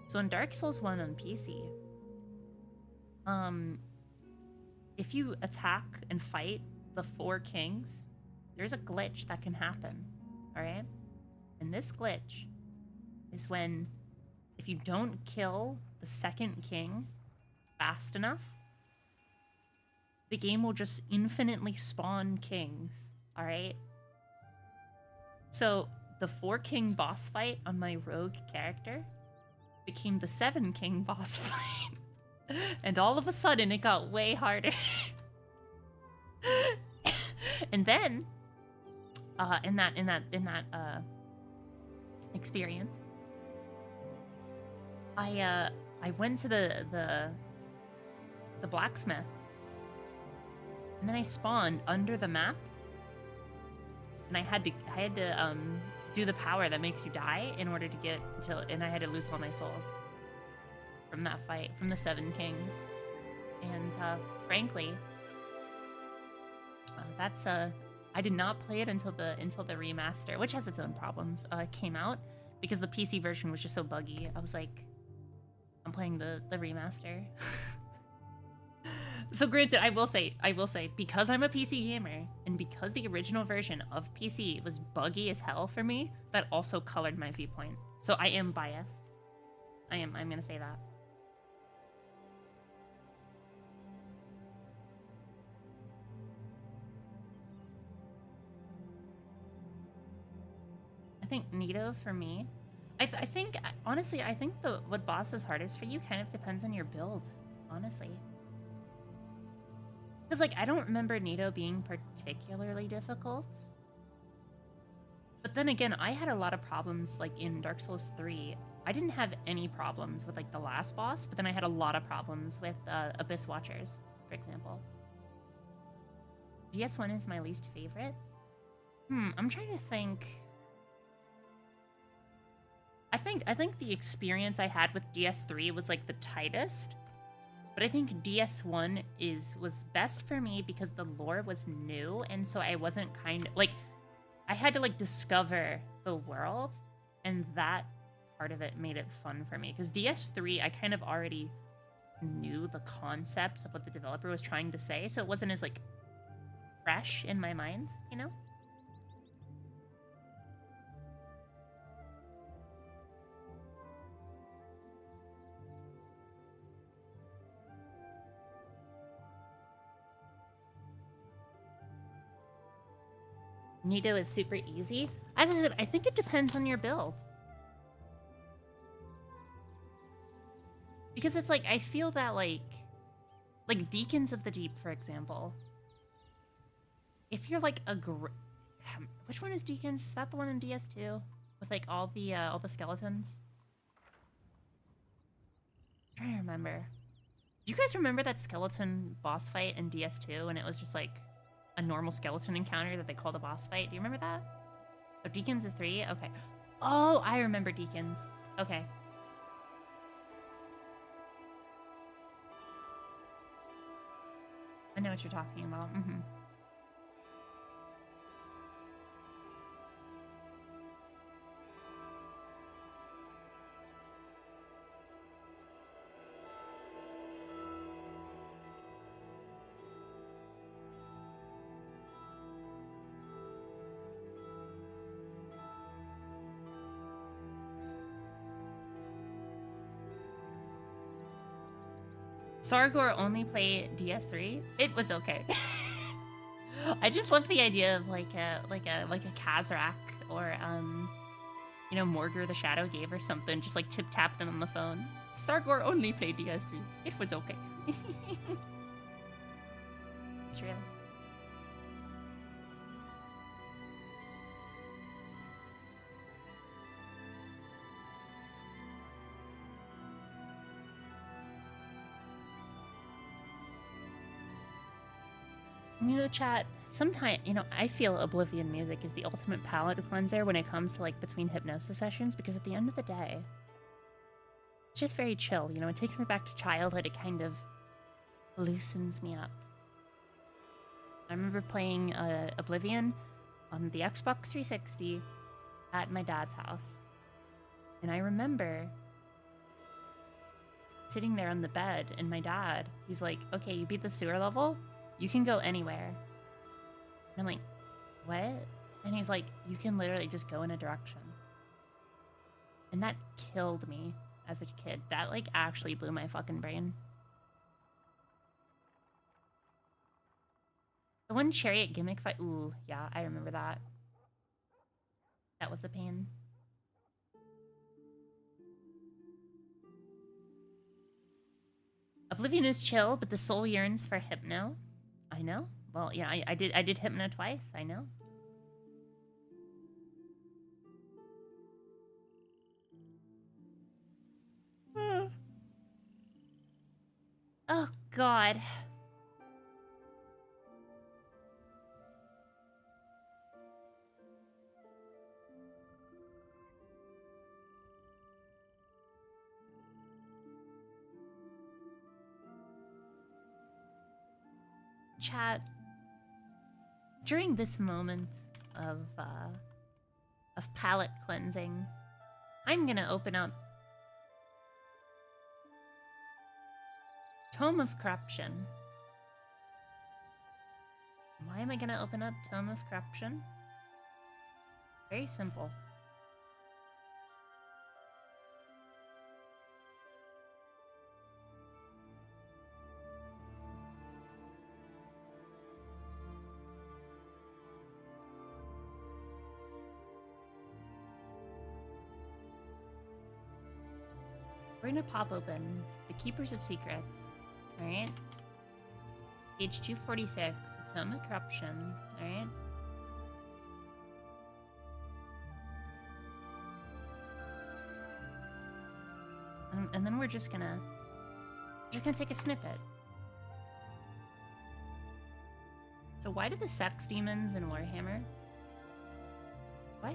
So in Dark Souls 1 on PC, if you attack and fight the 4 kings, there's a glitch that can happen, alright? And this glitch is when, if you don't kill the second king fast enough, the game will just infinitely spawn kings, alright? So, the 4 king boss fight on my rogue character became the 7 king boss fight. And all of a sudden, it got way harder. And then, in that experience. I went to the blacksmith, and then I spawned under the map, and I had to do the power that makes you die in order to get to, and I had to lose all my souls from that fight, from the Seven Kings. And frankly, that's I did not play it until the remaster, which has its own problems, came out, because the PC version was just so buggy. I was like, I'm playing the remaster. So granted, I will say, because I'm a PC gamer, and because the original version of PC was buggy as hell for me, that also colored my viewpoint. So I am biased. I'm gonna say that. I think Nito for me, I think, honestly, I think what boss is hardest for you kind of depends on your build, honestly. Because, like, I don't remember Nito being particularly difficult. But then again, I had a lot of problems, like, in Dark Souls 3. I didn't have any problems with, like, the last boss, but then I had a lot of problems with Abyss Watchers, for example. DS1 is my least favorite. I'm trying to think. I think the experience I had with DS3 was, like, the tightest. But I think DS1 was best for me because the lore was new, and so I wasn't I had to, like, discover the world, and that part of it made it fun for me. Because DS3, I kind of already knew the concepts of what the developer was trying to say, so it wasn't as, like, fresh in my mind, you know? Nito is super easy. As I said, I think it depends on your build. Because it's like, I feel that like Deacons of the Deep, for example. If you're like which one is Deacons? Is that the one in DS2? With like all the skeletons? I'm trying to remember. Do you guys remember that skeleton boss fight in DS2 and it was just like a normal skeleton encounter that they called a boss fight? Do you remember that? Oh, Deacons is 3? Okay. Oh, I remember Deacons. Okay. I know what you're talking about. Sargor only play DS3. It was okay. I just love the idea of like a Kazrak or you know, Morgur the Shadow Gave or something, just like tip tapping on the phone. Sargor only play DS3. It was okay. It's true. You know, chat, sometimes, you know, I feel Oblivion music is the ultimate palate cleanser when it comes to, like, between hypnosis sessions, because at the end of the day, it's just very chill, you know, it takes me back to childhood, it kind of loosens me up. I remember playing Oblivion on the Xbox 360 at my dad's house, and I remember sitting there on the bed, and my dad, he's like, okay, you beat the sewer level? You can go anywhere. And I'm like, what? And he's like, you can literally just go in a direction. And that killed me as a kid. That, like, actually blew my fucking brain. The one chariot gimmick fight, ooh, yeah, I remember that. That was a pain. Oblivion is chill, but the soul yearns for Hypno. I know. Well, yeah, I did Hypno twice. I know. God. Chat, during this moment of palate cleansing, I'm gonna open up Tome of Corruption. Why am I gonna open up Tome of Corruption? Very simple. We're gonna pop open the Keepers of Secrets, alright? Page 246, Tome of Corruption, alright? And then we're just gonna take a snippet. So why do the sex demons in Warhammer? Why,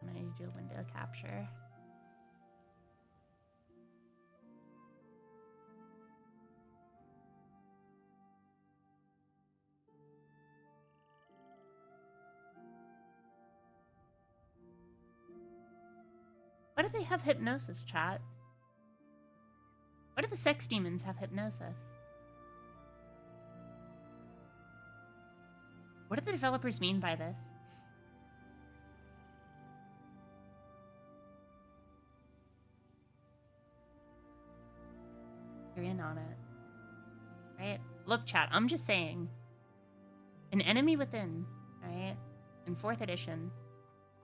I'm gonna do a window capture. Why do they have hypnosis, chat? Why do the sex demons have hypnosis? What do the developers mean by this? You're in on it. Right? Look, chat, I'm just saying. An Enemy Within, alright? In 4th edition,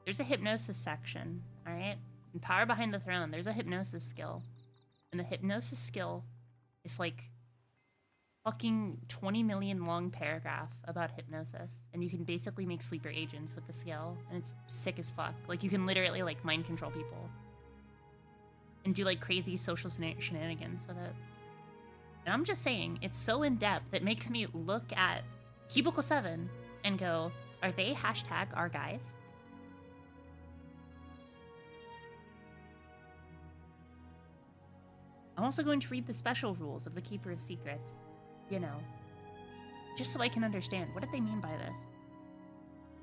there's a hypnosis section, alright? In Power Behind the Throne, there's a hypnosis skill. And the hypnosis skill is like fucking 20 million long paragraph about hypnosis. And you can basically make sleeper agents with the skill. And it's sick as fuck. Like, you can literally, like, mind control people. And do, like, crazy social shenanigans with it. And I'm just saying, it's so in-depth, it makes me look at Cubicle 7 and go, are they hashtag our guys? I'm also going to read the special rules of the Keeper of Secrets, you know, just so I can understand. What did they mean by this?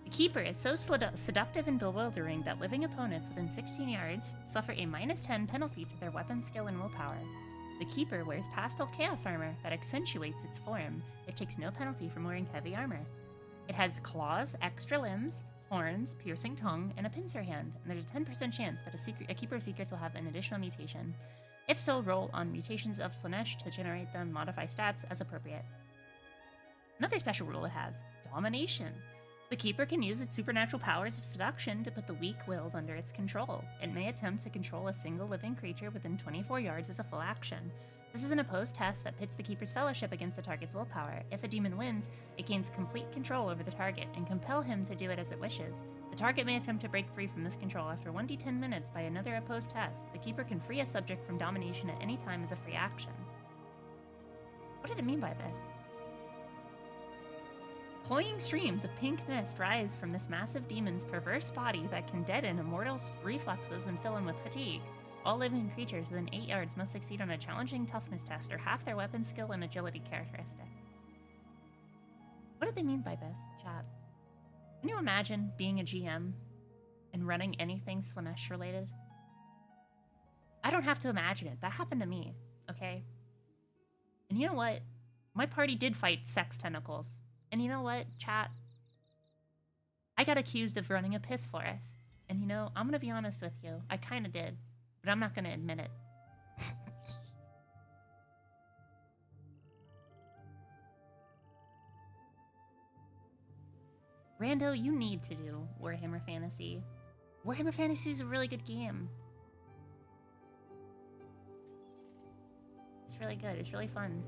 The Keeper is so seductive and bewildering that living opponents within 16 yards suffer a -10 penalty to their weapon skill and willpower. The Keeper wears pastel chaos armor that accentuates its form. It takes no penalty from wearing heavy armor. It has claws, extra limbs, horns, piercing tongue, and a pincer hand, and there's a 10% chance that a Keeper of Secrets will have an additional mutation. If so, roll on mutations of Slanesh to generate them, modify stats as appropriate. Another special rule it has, Domination. The Keeper can use its supernatural powers of seduction to put the weak-willed under its control. It may attempt to control a single living creature within 24 yards as a full action. This is an opposed test that pits the Keeper's fellowship against the target's willpower. If the demon wins, it gains complete control over the target and compel him to do it as it wishes. The target may attempt to break free from this control after 1d10 minutes by another opposed test. The Keeper can free a subject from domination at any time as a free action. What did it mean by this? Cloying streams of pink mist rise from this massive demon's perverse body that can deaden a mortal's reflexes and fill him with fatigue. All living creatures within 8 yards must succeed on a challenging toughness test or half their weapon skill and agility characteristic. What did they mean by this, chat? Can you imagine being a GM and running anything Slanesh related? I don't have to imagine it. That happened to me, okay? And you know what? My party did fight sex tentacles. And you know what, chat? I got accused of running a piss forest. And you know, I'm gonna be honest with you. I kinda did. But I'm not gonna admit it. Rando, you need to do Warhammer Fantasy. Warhammer Fantasy is a really good game. It's really good. It's really fun.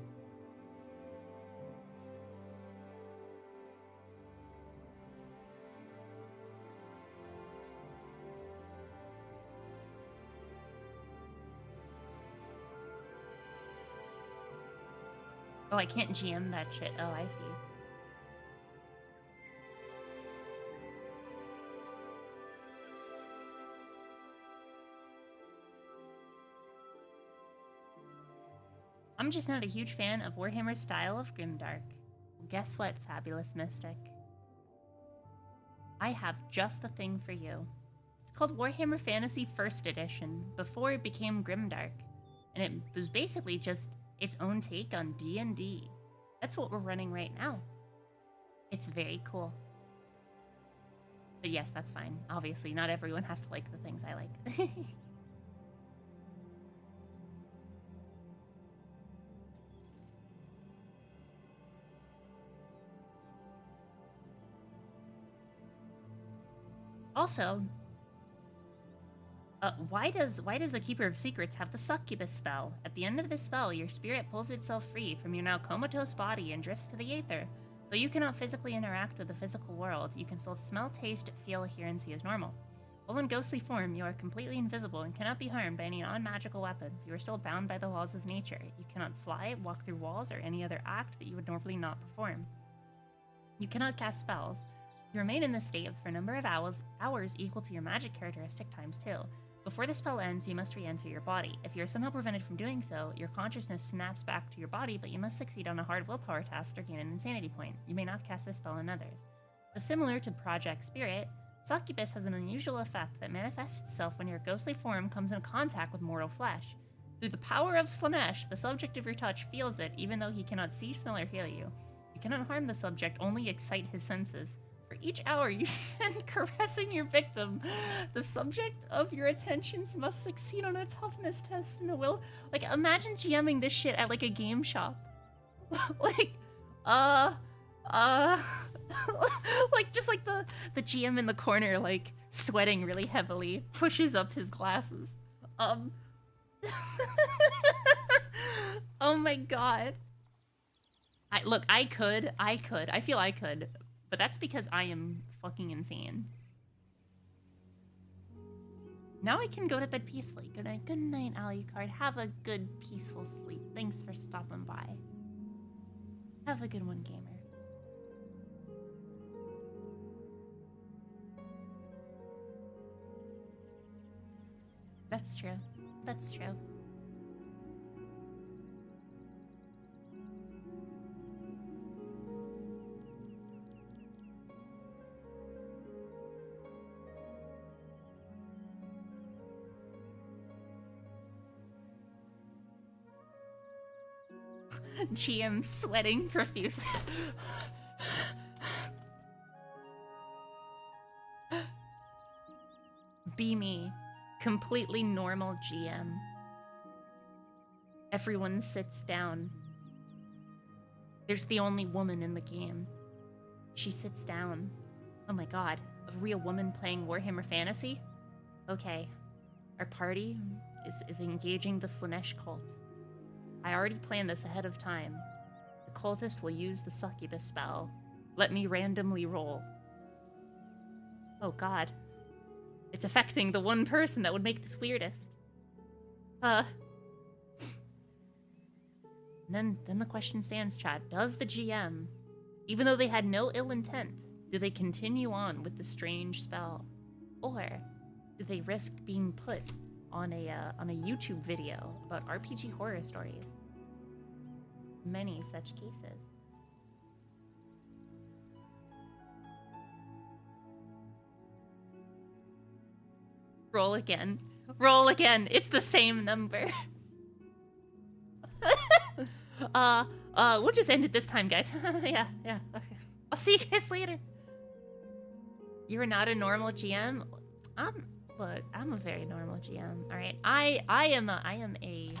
Oh, I can't GM that shit. Oh, I see. I'm just not a huge fan of Warhammer's style of grimdark. Well, guess what, fabulous mystic? I have just the thing for you. It's called Warhammer Fantasy First Edition, before it became grimdark. And it was basically just its own take on D&D. That's what we're running right now. It's very cool. But yes, that's fine. Obviously, not everyone has to like the things I like. Also, why does the Keeper of Secrets have the Succubus spell? At the end of this spell, your spirit pulls itself free from your now comatose body and drifts to the aether. Though you cannot physically interact with the physical world, you can still smell, taste, feel, hear, and see as normal. While in ghostly form, you are completely invisible and cannot be harmed by any non-magical weapons. You are still bound by the laws of nature. You cannot fly, walk through walls, or any other act that you would normally not perform. You cannot cast spells. You remain in this state for a number of hours equal to your magic characteristic times 2. Before the spell ends, you must re-enter your body. If you are somehow prevented from doing so, your consciousness snaps back to your body, but you must succeed on a hard willpower test or gain an insanity point. You may not cast this spell on others. Though similar to Project Spirit, Succubus has an unusual effect that manifests itself when your ghostly form comes in contact with mortal flesh. Through the power of Slanesh, the subject of your touch feels it, even though he cannot see, smell, or hear you. You cannot harm the subject, only excite his senses. For each hour you spend caressing your victim, the subject of your attentions must succeed on a toughness test and a will. Like, imagine GMing this shit at like a game shop. like, like just like the GM in the corner, like sweating really heavily, pushes up his glasses. Oh my god. I feel I could. But that's because I am fucking insane. Now I can go to bed peacefully. Good night, Alucard. Have a good, peaceful sleep. Thanks for stopping by. Have a good one, gamer. That's true. That's true. GM sweating profusely. Be me. Completely normal GM. Everyone sits down. There's the only woman in the game. She sits down. Oh my god. A real woman playing Warhammer Fantasy? Okay. Our party is engaging the Slanesh cult. I already planned this ahead of time. The cultist will use the Succubus spell. Let me randomly roll. Oh god. It's affecting the one person that would make this weirdest. Then the question stands, chat. Does the GM, even though they had no ill intent, do they continue on with the strange spell? Or do they risk being put on a YouTube video about RPG horror stories? Many such cases. Roll again. Roll again. It's the same number. We'll just end it this time, guys. yeah. Okay. I'll see you guys later. You're not a normal GM? Look, I'm a very normal GM. All right. I am a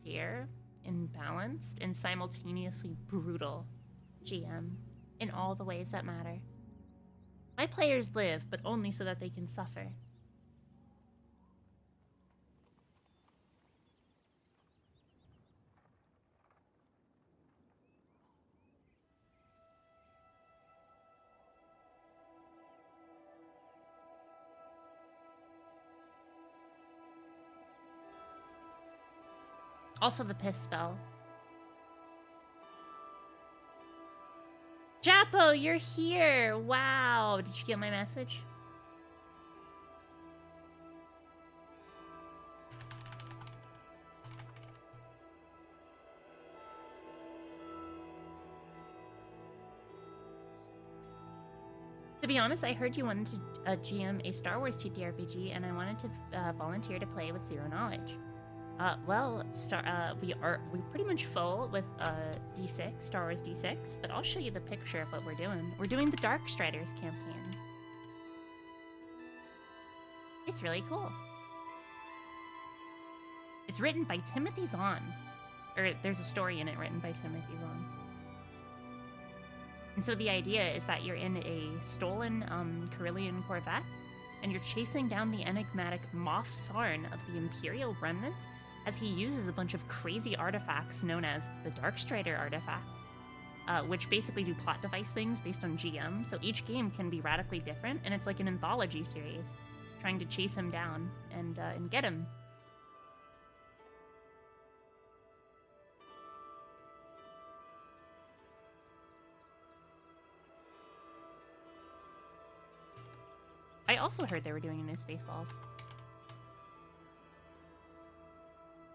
fair and balanced and simultaneously brutal GM in all the ways that matter. My players live, but only so that they can suffer. Also the piss spell. Japo, you're here. Wow. Did you get my message? To be honest, I heard you wanted to GM a Star Wars TTRPG, and I wanted to volunteer to play with zero knowledge. Well, we're pretty much full with D6, Star Wars D6, but I'll show you the picture of what we're doing. We're doing the Dark Striders campaign. It's really cool. It's written by Timothy Zahn. Or there's a story in it written by Timothy Zahn. And so the idea is that you're in a stolen Carillion Corvette, and you're chasing down the enigmatic Moff Sarn of the Imperial Remnant as he uses a bunch of crazy artifacts known as the Darkstrider artifacts, which basically do plot device things based on GM. So each game can be radically different, and it's like an anthology series, trying to chase him down and get him. I also heard they were doing a new Spaceballs.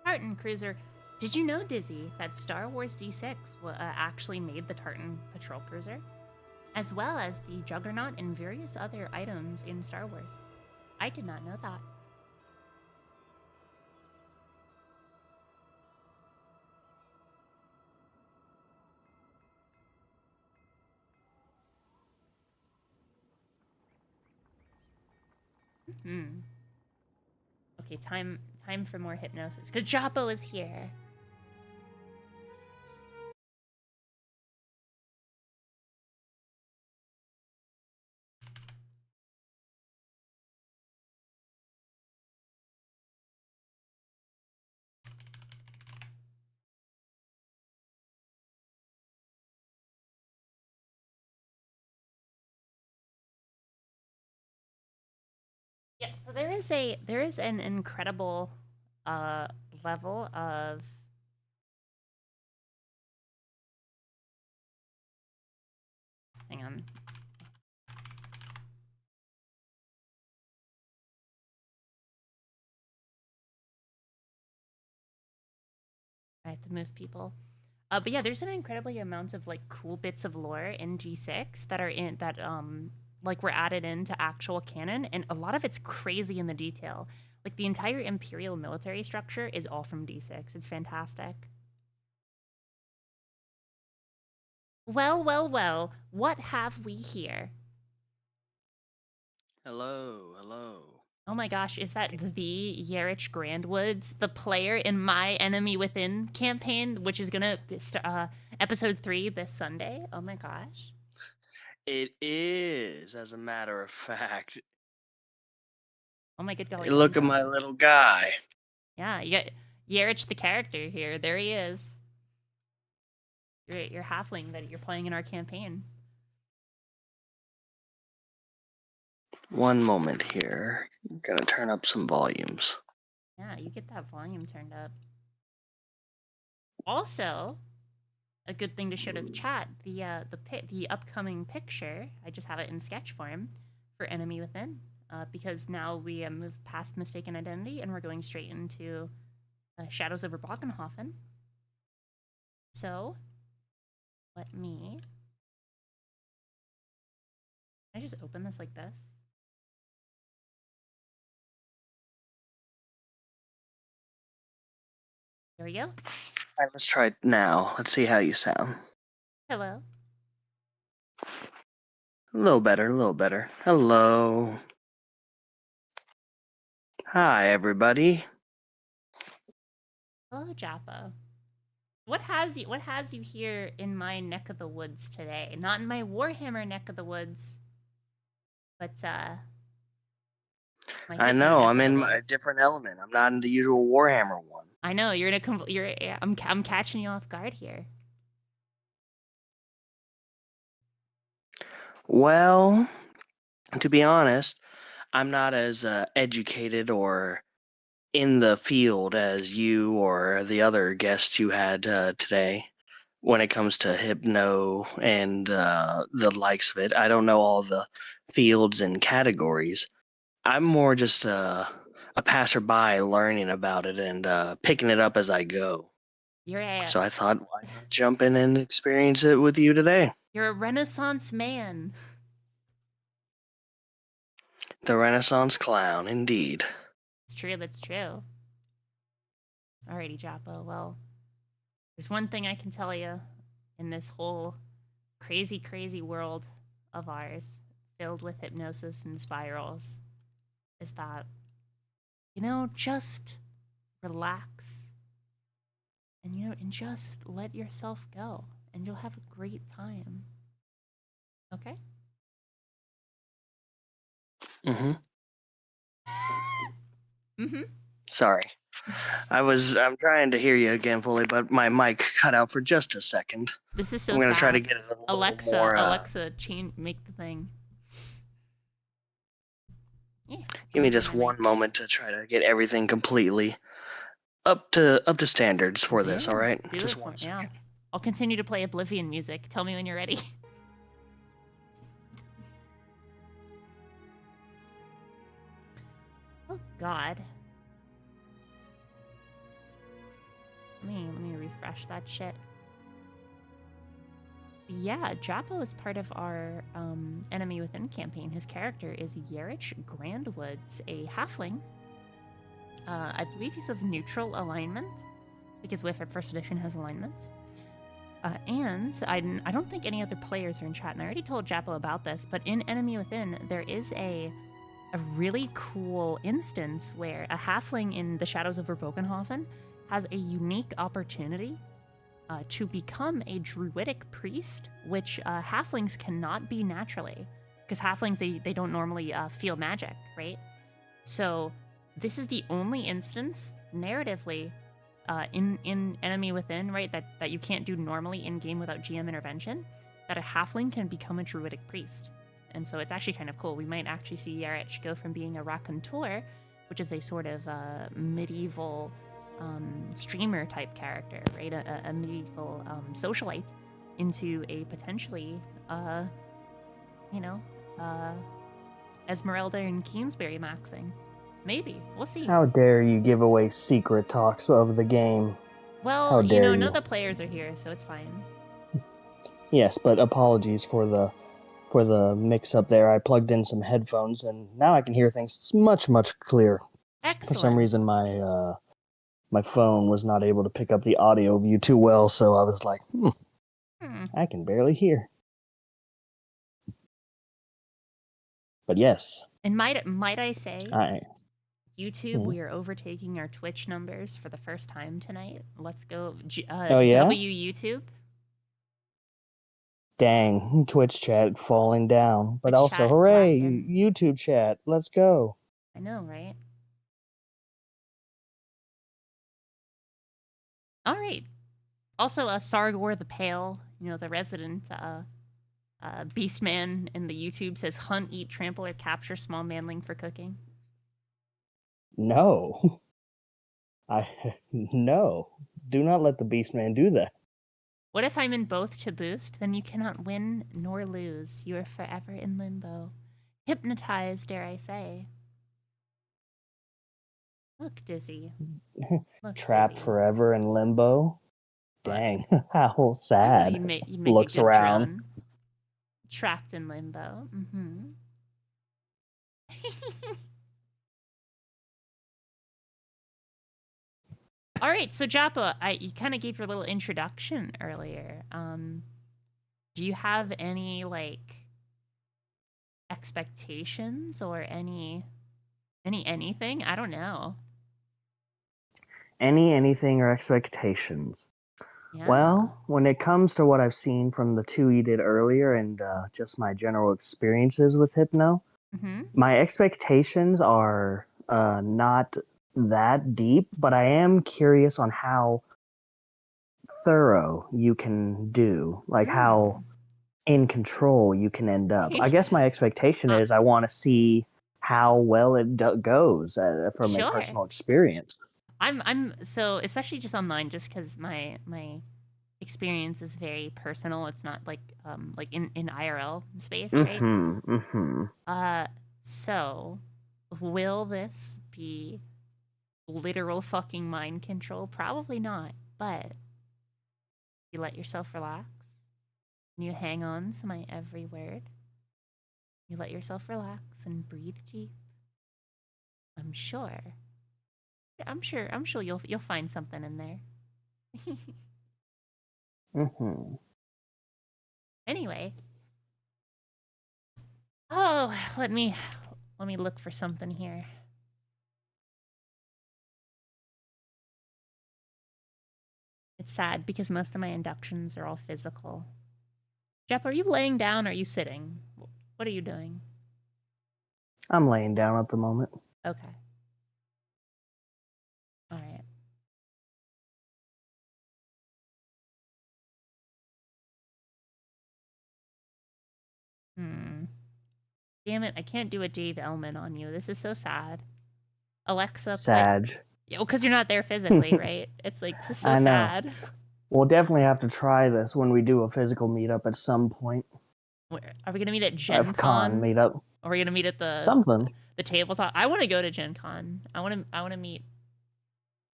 Tartan Cruiser. Did you know, Dizzy, that Star Wars D6 actually made the Tartan Patrol Cruiser? As well as the Juggernaut and various other items in Star Wars. I did not know that. Okay, time for more hypnosis. Because Japo is here. Yeah, so there is an incredible level of hang on. I have to move people. But yeah, there's an incredibly amount of like cool bits of lore in G6 that are in that like were added into actual canon, and a lot of it's crazy in the detail. Like the entire Imperial military structure is all from D6. It's fantastic. Well, well, well, what have we here? Hello, hello. Oh my gosh, is that the Yarich Grandwoods, the player in my Enemy Within campaign, which is gonna episode 3 this Sunday? Oh my gosh. It is, as a matter of fact. Oh my good golly. Look at my little guy. Yeah, you got Yarich the character here. There he is. Your halfling that you're playing in our campaign. One moment here. I'm gonna turn up some volumes. Yeah, you get that volume turned up. Also, a good thing to show to the chat, the upcoming picture, I just have it in sketch form for Enemy Within, because now we move past Mistaken Identity and we're going straight into Shadows over Brockenhofen. So, let me... Can I just open this like this? There we go. All right, let's try it now. Let's see how you sound. Hello. A little better, a little better. Hello. Hi, everybody. Hello, Japa. What has you here in my neck of the woods today? Not in my Warhammer neck of the woods, but I know, I'm in a different element. I'm not in the usual Warhammer one. I know, you're in I'm catching you off guard here. Well, to be honest, I'm not as educated or in the field as you or the other guests you had today. when it comes to hypno and the likes of it. I don't know all the fields and categories. I'm more just a passerby learning about it and picking it up as I go. You're So I thought, why not jump in and experience it with you today? a Renaissance man. The Renaissance clown, indeed. It's true. That's true. Alrighty, Joppo. Well, there's one thing I can tell you in this whole crazy, crazy world of ours, filled with hypnosis and spirals, is that, just relax and, and just let yourself go, and you'll have a great time. Okay? Mm-hmm. Mm-hmm. Sorry. I'm trying to hear you again fully, but my mic cut out for just a second. This is so I'm gonna sad. try to get it a little more. Alexa, make the thing. Yeah. Give me just one moment to try to get everything completely up to standards for this. All right, Do just it one for, yeah. second. I'll continue to play Oblivion music. Tell me when you're ready. Oh God. Let me refresh that shit. Yeah, Joppo is part of our Enemy Within campaign. His character is Yerich Grandwoods, a halfling. I believe he's of neutral alignment, because Wayfair First Edition has alignments. And I don't think any other players are in chat, and I already told Joppo about this, but in Enemy Within, there is a really cool instance where a halfling in the Shadows of Verbogenhofen has a unique opportunity to become a druidic priest, which halflings cannot be naturally, because halflings, they don't normally feel magic, right? So this is the only instance, narratively, in Enemy Within, right, that you can't do normally in-game without GM intervention, that a halfling can become a druidic priest. And so it's actually kind of cool. We might actually see Yerich go from being a raconteur, which is a sort of medieval streamer type character, right? A medieval socialite, into a potentially, Esmeralda and Queensberry maxing. Maybe. We'll see. How dare you give away secret talks of the game? Well, How dare none you. of the players are here, so it's fine. Yes, but apologies for the mix-up there. I plugged in some headphones, and now I can hear things much, much clearer. Excellent. For some reason, my phone was not able to pick up the audio view too well, so I was like, I can barely hear. But yes. And might I say, YouTube, Hmm. we are overtaking our Twitch numbers for the first time tonight. Let's go. Oh, yeah? W YouTube. Dang, Twitch chat falling down. But Twitch also, chat hooray, cracking. YouTube chat, let's go. I know, right? All right. Also, Sargor the Pale, the resident Beastman in the YouTube, says hunt, eat, trample, or capture small manling for cooking. No. No. Do not let the Beastman do that. What if I'm in both to boost? Then you cannot win nor lose. You are forever in limbo. Hypnotized, dare I say. Look, Dizzy. Look, Trapped Dizzy. forever in limbo. What? Dang, how sad. I know, you'd make Looks a good around. drone. Trapped in limbo. Mm-hmm. All right, so Joppa, you kind of gave your little introduction earlier. Do you have any expectations or anything? I don't know. Anything or expectations? Yeah. Well, when it comes to what I've seen from the two you did earlier and just my general experiences with Hypno, my expectations are not that deep, but I am curious on how thorough you can do, like how in control you can end up. I guess my expectation is I want to see how well it goes from a personal experience. I'm so, especially just online, just because my experience is very personal. It's not like in IRL space, right? So will this be literal fucking mind control? Probably not, but you let yourself relax and you hang on to my every word. You let yourself relax and breathe deep. I'm sure you'll find something in there. Anyway. Oh, let me look for something here. It's sad because most of my inductions are all physical. Jeff, are you laying down or are you sitting? What are you doing? I'm laying down at the moment. Okay. All right. Damn it, I can't do a Dave Ellman on you. This is so sad. Alexa, play. Sad. Yeah, well, because you're not there physically, right? It's like, this is so I know. sad. We'll definitely have to try this when we do a physical meetup at some point. Where, are we going to meet at Gen Con meetup. Or are we going to meet at the tabletop? I want to go to Gen Con. I want to meet.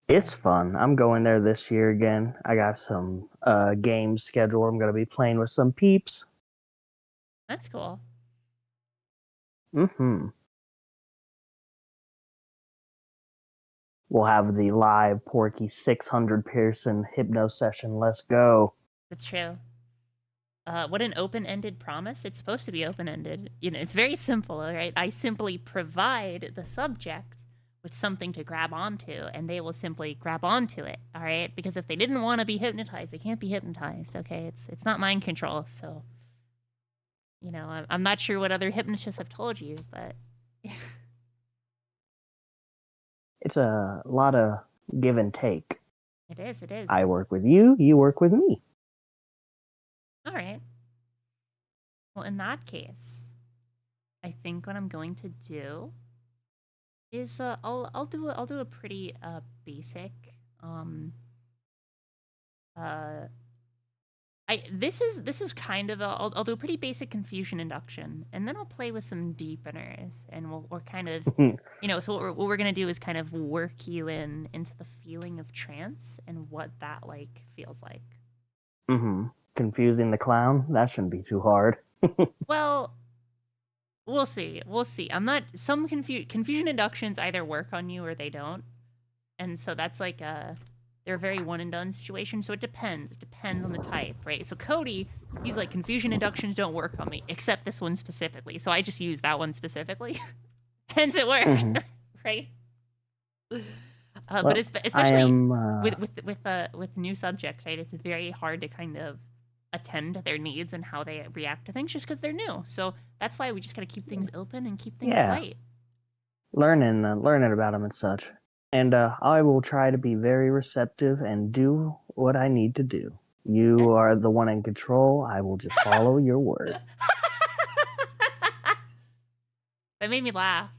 It's fun. I'm going there this year again. I got some games scheduled. I'm going to be playing with some peeps. That's cool. We'll have the live Porky 600 person hypno session. Let's go. That's true. What an open-ended promise. It's supposed to be open-ended. You know, it's very simple, right? I simply provide the subject with something to grab onto, and they will simply grab onto it, all right? Because if they didn't want to be hypnotized, they can't be hypnotized, okay? It's not mind control, so... You know, I'm not sure what other hypnotists have told you, but... It's a lot of give and take. It is. I work with you, you work with me. All right. Well, in that case, I think what I'm going to do is I'll do a pretty basic this is kind of I'll do a pretty basic confusion induction, and then I'll play with some deepeners, and we're kind of you know, so what we're gonna do is kind of work you into the feeling of trance and what that like feels like. Confusing the clown? That shouldn't be too hard. Well, we'll see. I'm not. Some confusion inductions either work on you or they don't, and so that's like they're a very one and done situation. So it depends. It depends on the type, right? So Cody, he's like, confusion inductions don't work on me, except this one specifically. So I just use that one specifically. Hence it worked, right? Well, but especially with new subjects, right? It's very hard to kind of attend to their needs and how they react to things just because they're new. So that's why we just got to keep things open and keep things light. Learning about them and such. And I will try to be very receptive and do what I need to do. You are the one in control. I will just follow your word. That made me laugh.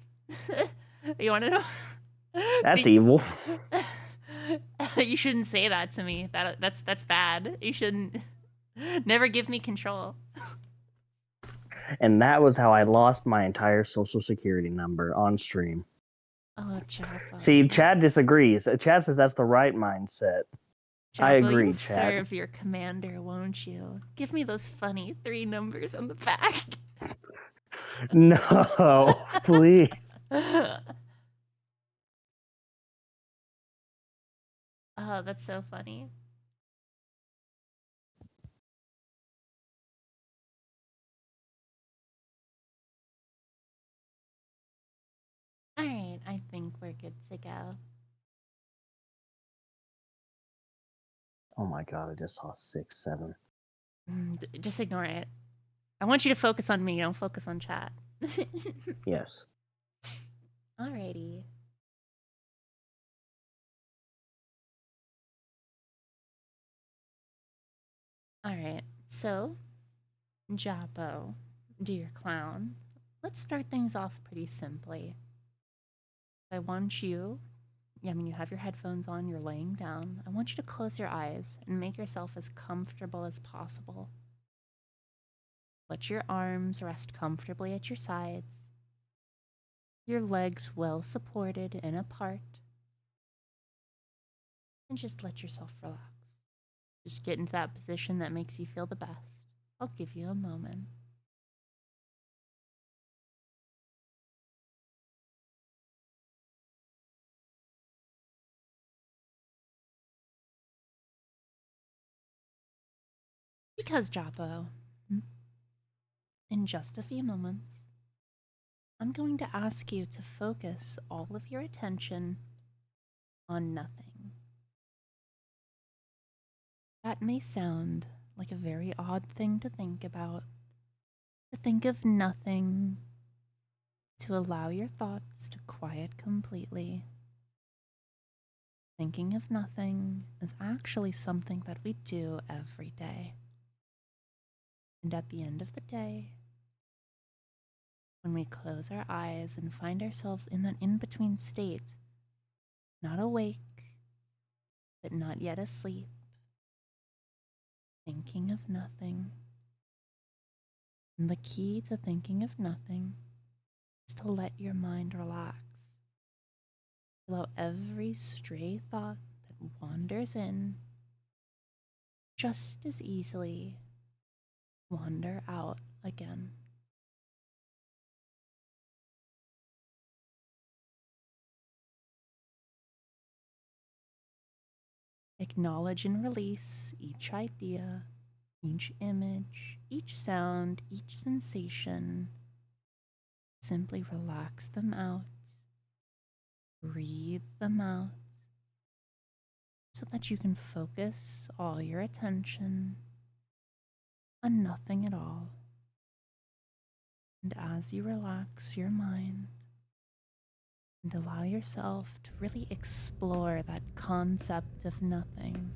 You want to know? That's evil. You shouldn't say that to me. That's bad. You shouldn't. Never give me control. And that was how I lost my entire social security number on stream. Oh, Jabbo. See, Chad disagrees. Chad says that's the right mindset. Jabbo, I agree, you'll Chad. serve your commander, won't you? Give me those funny 3 numbers on the back. No, please. Oh, that's so funny. All right, I think we're good to go. Oh my god, I just saw 6, 7. Just ignore it. I want you to focus on me, don't focus on chat. Yes. Alrighty. Alright, so, Jabbo, dear clown, let's start things off pretty simply. I want you I mean, you have your headphones on, you're laying down. I want you to close your eyes and make yourself as comfortable as possible. Let your arms rest comfortably at your sides, your legs well supported and apart, and just let yourself relax. Just get into that position that makes you feel the best. I'll give you a moment. Because, Japo, in just a few moments, I'm going to ask you to focus all of your attention on nothing. That may sound like a very odd thing to think about, to think of nothing, to allow your thoughts to quiet completely. Thinking of nothing is actually something that we do every day. And at the end of the day, when we close our eyes and find ourselves in that in-between state, not awake, but not yet asleep, thinking of nothing. And the key to thinking of nothing is to let your mind relax. Allow every stray thought that wanders in just as easily wander out again. Acknowledge and release each idea, each image, each sound, each sensation. Simply relax them out, breathe them out, so that you can focus all your attention on nothing at all. And as you relax your mind and allow yourself to really explore that concept of nothing,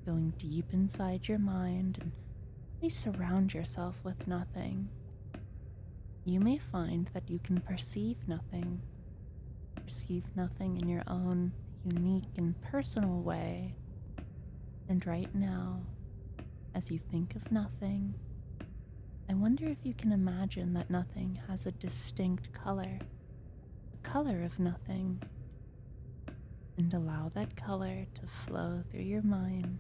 going deep inside your mind and really surround yourself with nothing, you may find that you can perceive nothing in your own unique and personal way. And right now, as you think of nothing, I wonder if you can imagine that nothing has a distinct color, the color of nothing, and allow that color to flow through your mind,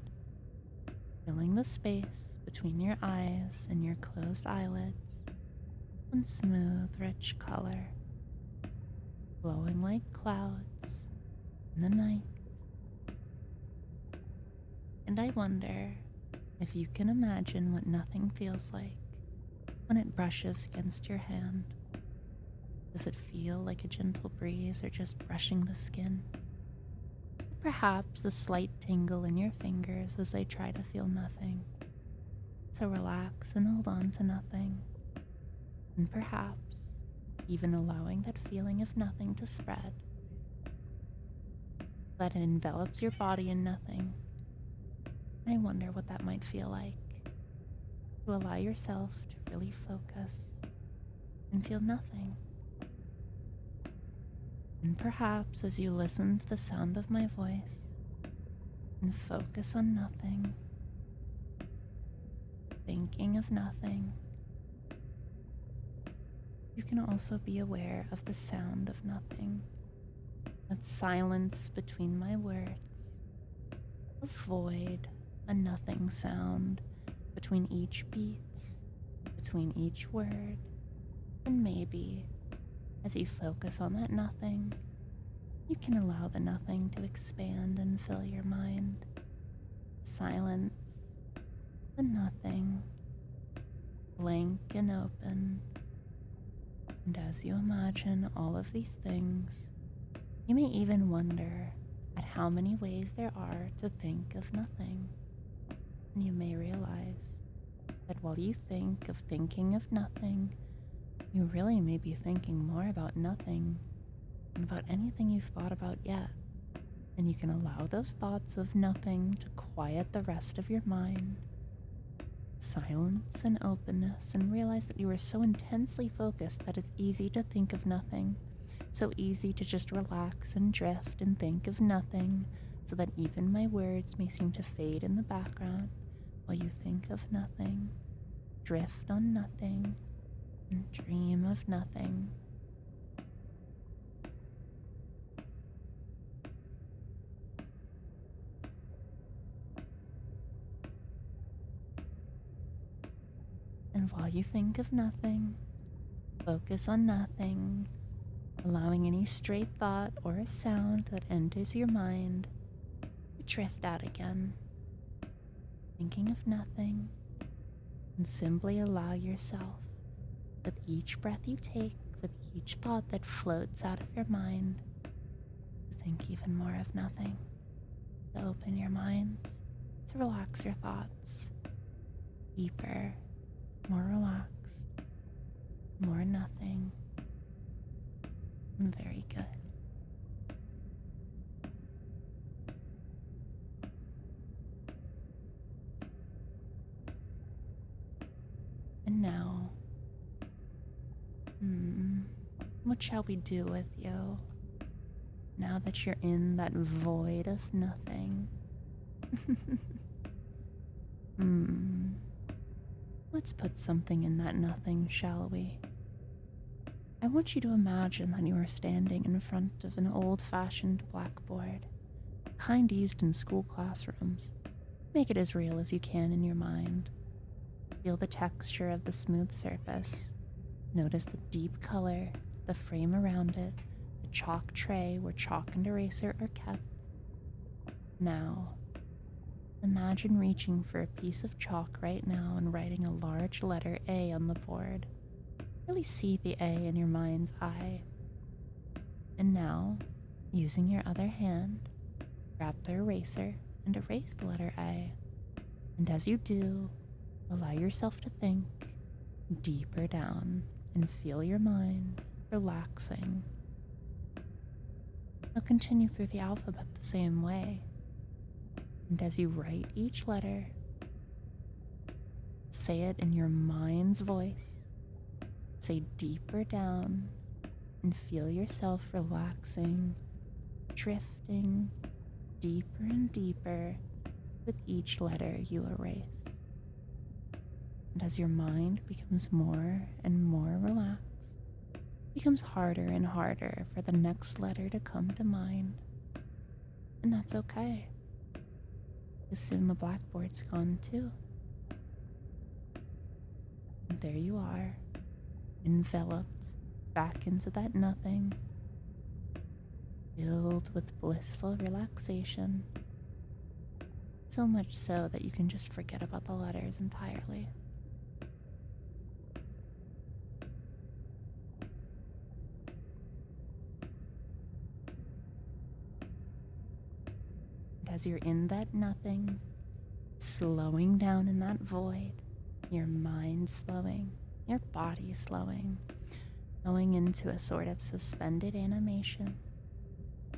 filling the space between your eyes and your closed eyelids, one smooth, rich color, flowing like clouds in the night. And I wonder if you can imagine what nothing feels like when it brushes against your hand. Does it feel like a gentle breeze or just brushing the skin? Perhaps a slight tingle in your fingers as they try to feel nothing. So relax and hold on to nothing. And perhaps even allowing that feeling of nothing to spread. That it envelops your body in nothing. I wonder what that might feel like. To allow yourself to really focus and feel nothing. And perhaps as you listen to the sound of my voice and focus on nothing, thinking of nothing, you can also be aware of the sound of nothing, that silence between my words, a void, a nothing sound between each beat, between each word, and maybe as you focus on that nothing, you can allow the nothing to expand and fill your mind. Silence, the nothing, blank and open. And as you imagine all of these things, you may even wonder at how many ways there are to think of nothing. And you may realize that while you think of thinking of nothing, you really may be thinking more about nothing than about anything you've thought about yet. And you can allow those thoughts of nothing to quiet the rest of your mind. Silence and openness, and realize that you are so intensely focused that it's easy to think of nothing. So easy to just relax and drift and think of nothing, so that even my words may seem to fade in the background while you think of nothing, drift on nothing, and dream of nothing. And while you think of nothing, focus on nothing, allowing any stray thought or a sound that enters your mind to drift out again, thinking of nothing, and simply allow yourself, with each breath you take, with each thought that floats out of your mind, to think even more of nothing, to open your mind, to relax your thoughts, deeper, more relaxed, more nothing. Very good. And now, what shall we do with you now that you're in that void of nothing? Let's put something in that nothing, shall we? I want you to imagine that you are standing in front of an old-fashioned blackboard, kind used in school classrooms. Make it as real as you can in your mind. Feel the texture of the smooth surface. Notice the deep color, the frame around it, the chalk tray where chalk and eraser are kept. Now, imagine reaching for a piece of chalk right now and writing a large letter A on the board. Really see the A in your mind's eye. And now, using your other hand, grab the eraser and erase the letter A. And as you do, allow yourself to think deeper down and feel your mind relaxing. Now continue through the alphabet the same way. And as you write each letter, say it in your mind's voice. Say deeper down and feel yourself relaxing, drifting deeper and deeper with each letter you erase. And as your mind becomes more and more relaxed, it becomes harder and harder for the next letter to come to mind. And that's okay, because soon the blackboard's gone too. And there you are, enveloped back into that nothing, filled with blissful relaxation. So much so that you can just forget about the letters entirely. And as you're in that nothing, slowing down in that void, your mind slowing, your body slowing, going into a sort of suspended animation,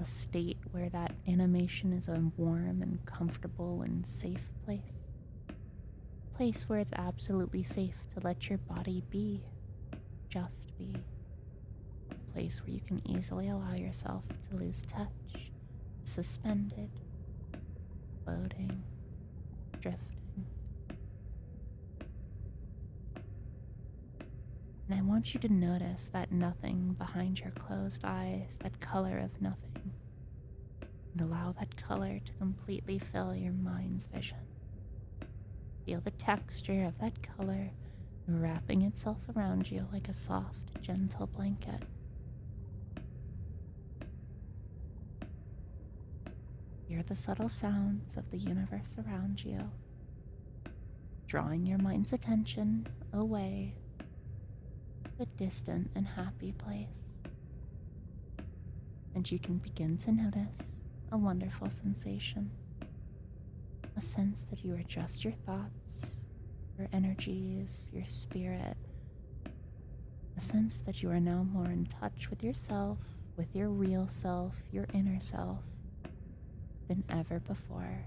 a state where that animation is a warm and comfortable and safe place. A place where it's absolutely safe to let your body be, just be. A place where you can easily allow yourself to lose touch, suspended, floating, drifting. And I want you to notice that nothing behind your closed eyes, that color of nothing. And allow that color to completely fill your mind's vision. Feel the texture of that color wrapping itself around you like a soft, gentle blanket. Hear the subtle sounds of the universe around you, drawing your mind's attention away to a distant and happy place. And you can begin to notice a wonderful sensation, a sense that you are just your thoughts, your energies, your spirit, a sense that you are now more in touch with yourself, with your real self, your inner self, than ever before.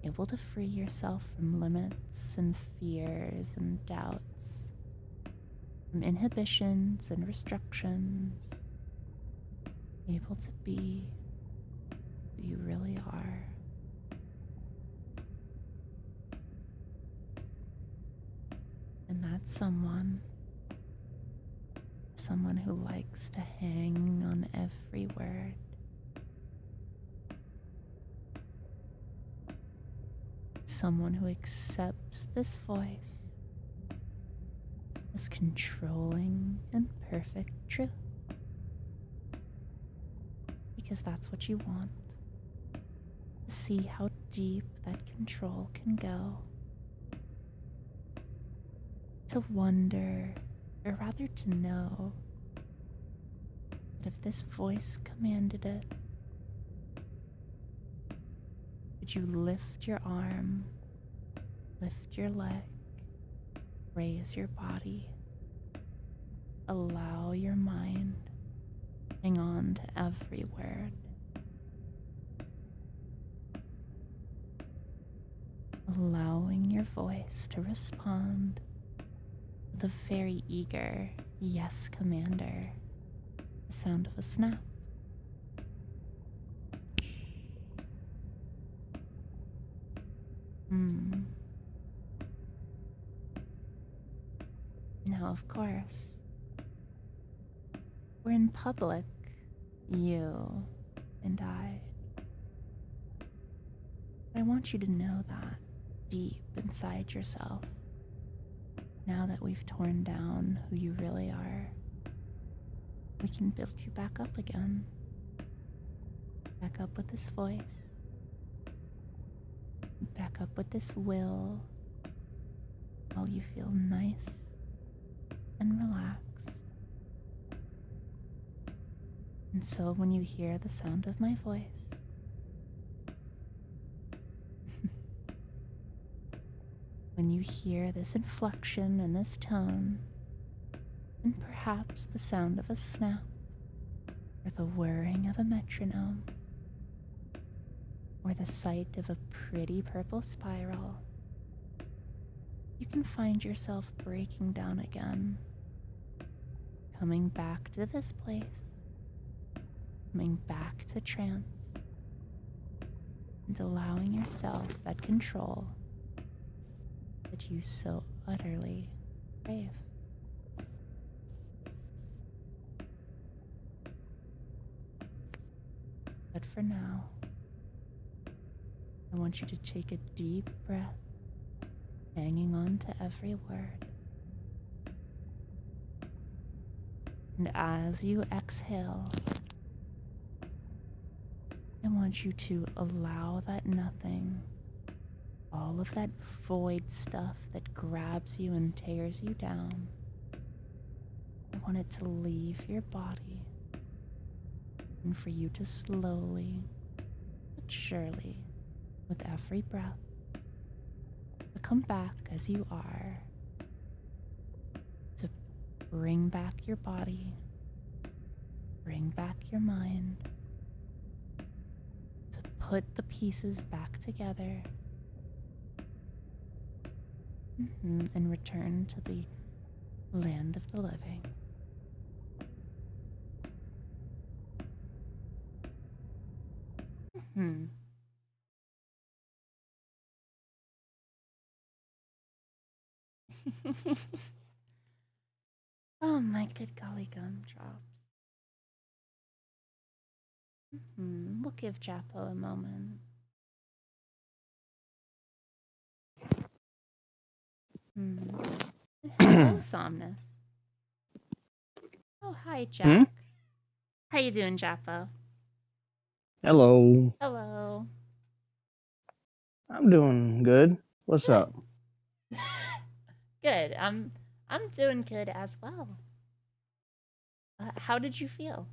Able to free yourself from limits and fears and doubts, from inhibitions and restrictions, able to be who you really are. And that's someone who likes to hang on every word. Someone who accepts this voice as controlling and perfect truth. Because that's what you want. To see how deep that control can go. To wonder, or rather to know, that if this voice commanded it, would you lift your arm, lift your leg, raise your body, allow your mind, hang on to every word. Allowing your voice to respond with a very eager yes, Commander, the sound of a snap. Now, of course, we're in public, you and I. I want you to know that deep inside yourself, now that we've torn down who you really are, we can build you back up again. Back up with this voice. Back up with this will, while you feel nice and relaxed. And so when you hear the sound of my voice, when you hear this inflection and this tone, and perhaps the sound of a snap, or the whirring of a metronome, or the sight of a pretty purple spiral, you can find yourself breaking down again, coming back to this place, coming back to trance, and allowing yourself that control that you so utterly crave. But for now, I want you to take a deep breath, hanging on to every word. And as you exhale, I want you to allow that nothing, all of that void stuff that grabs you and tears you down, I want it to leave your body, and for you to slowly but surely, with every breath, to come back as you are, to bring back your body, bring back your mind, to put the pieces back together, and return to the land of the living. Oh my good golly gumdrops. We'll give Japo a moment. Hello, Somnus. Oh, hi, Jack. How you doing, Japo? Hello. Hello. I'm doing good. What's up? Good. I'm doing good as well. How did you feel?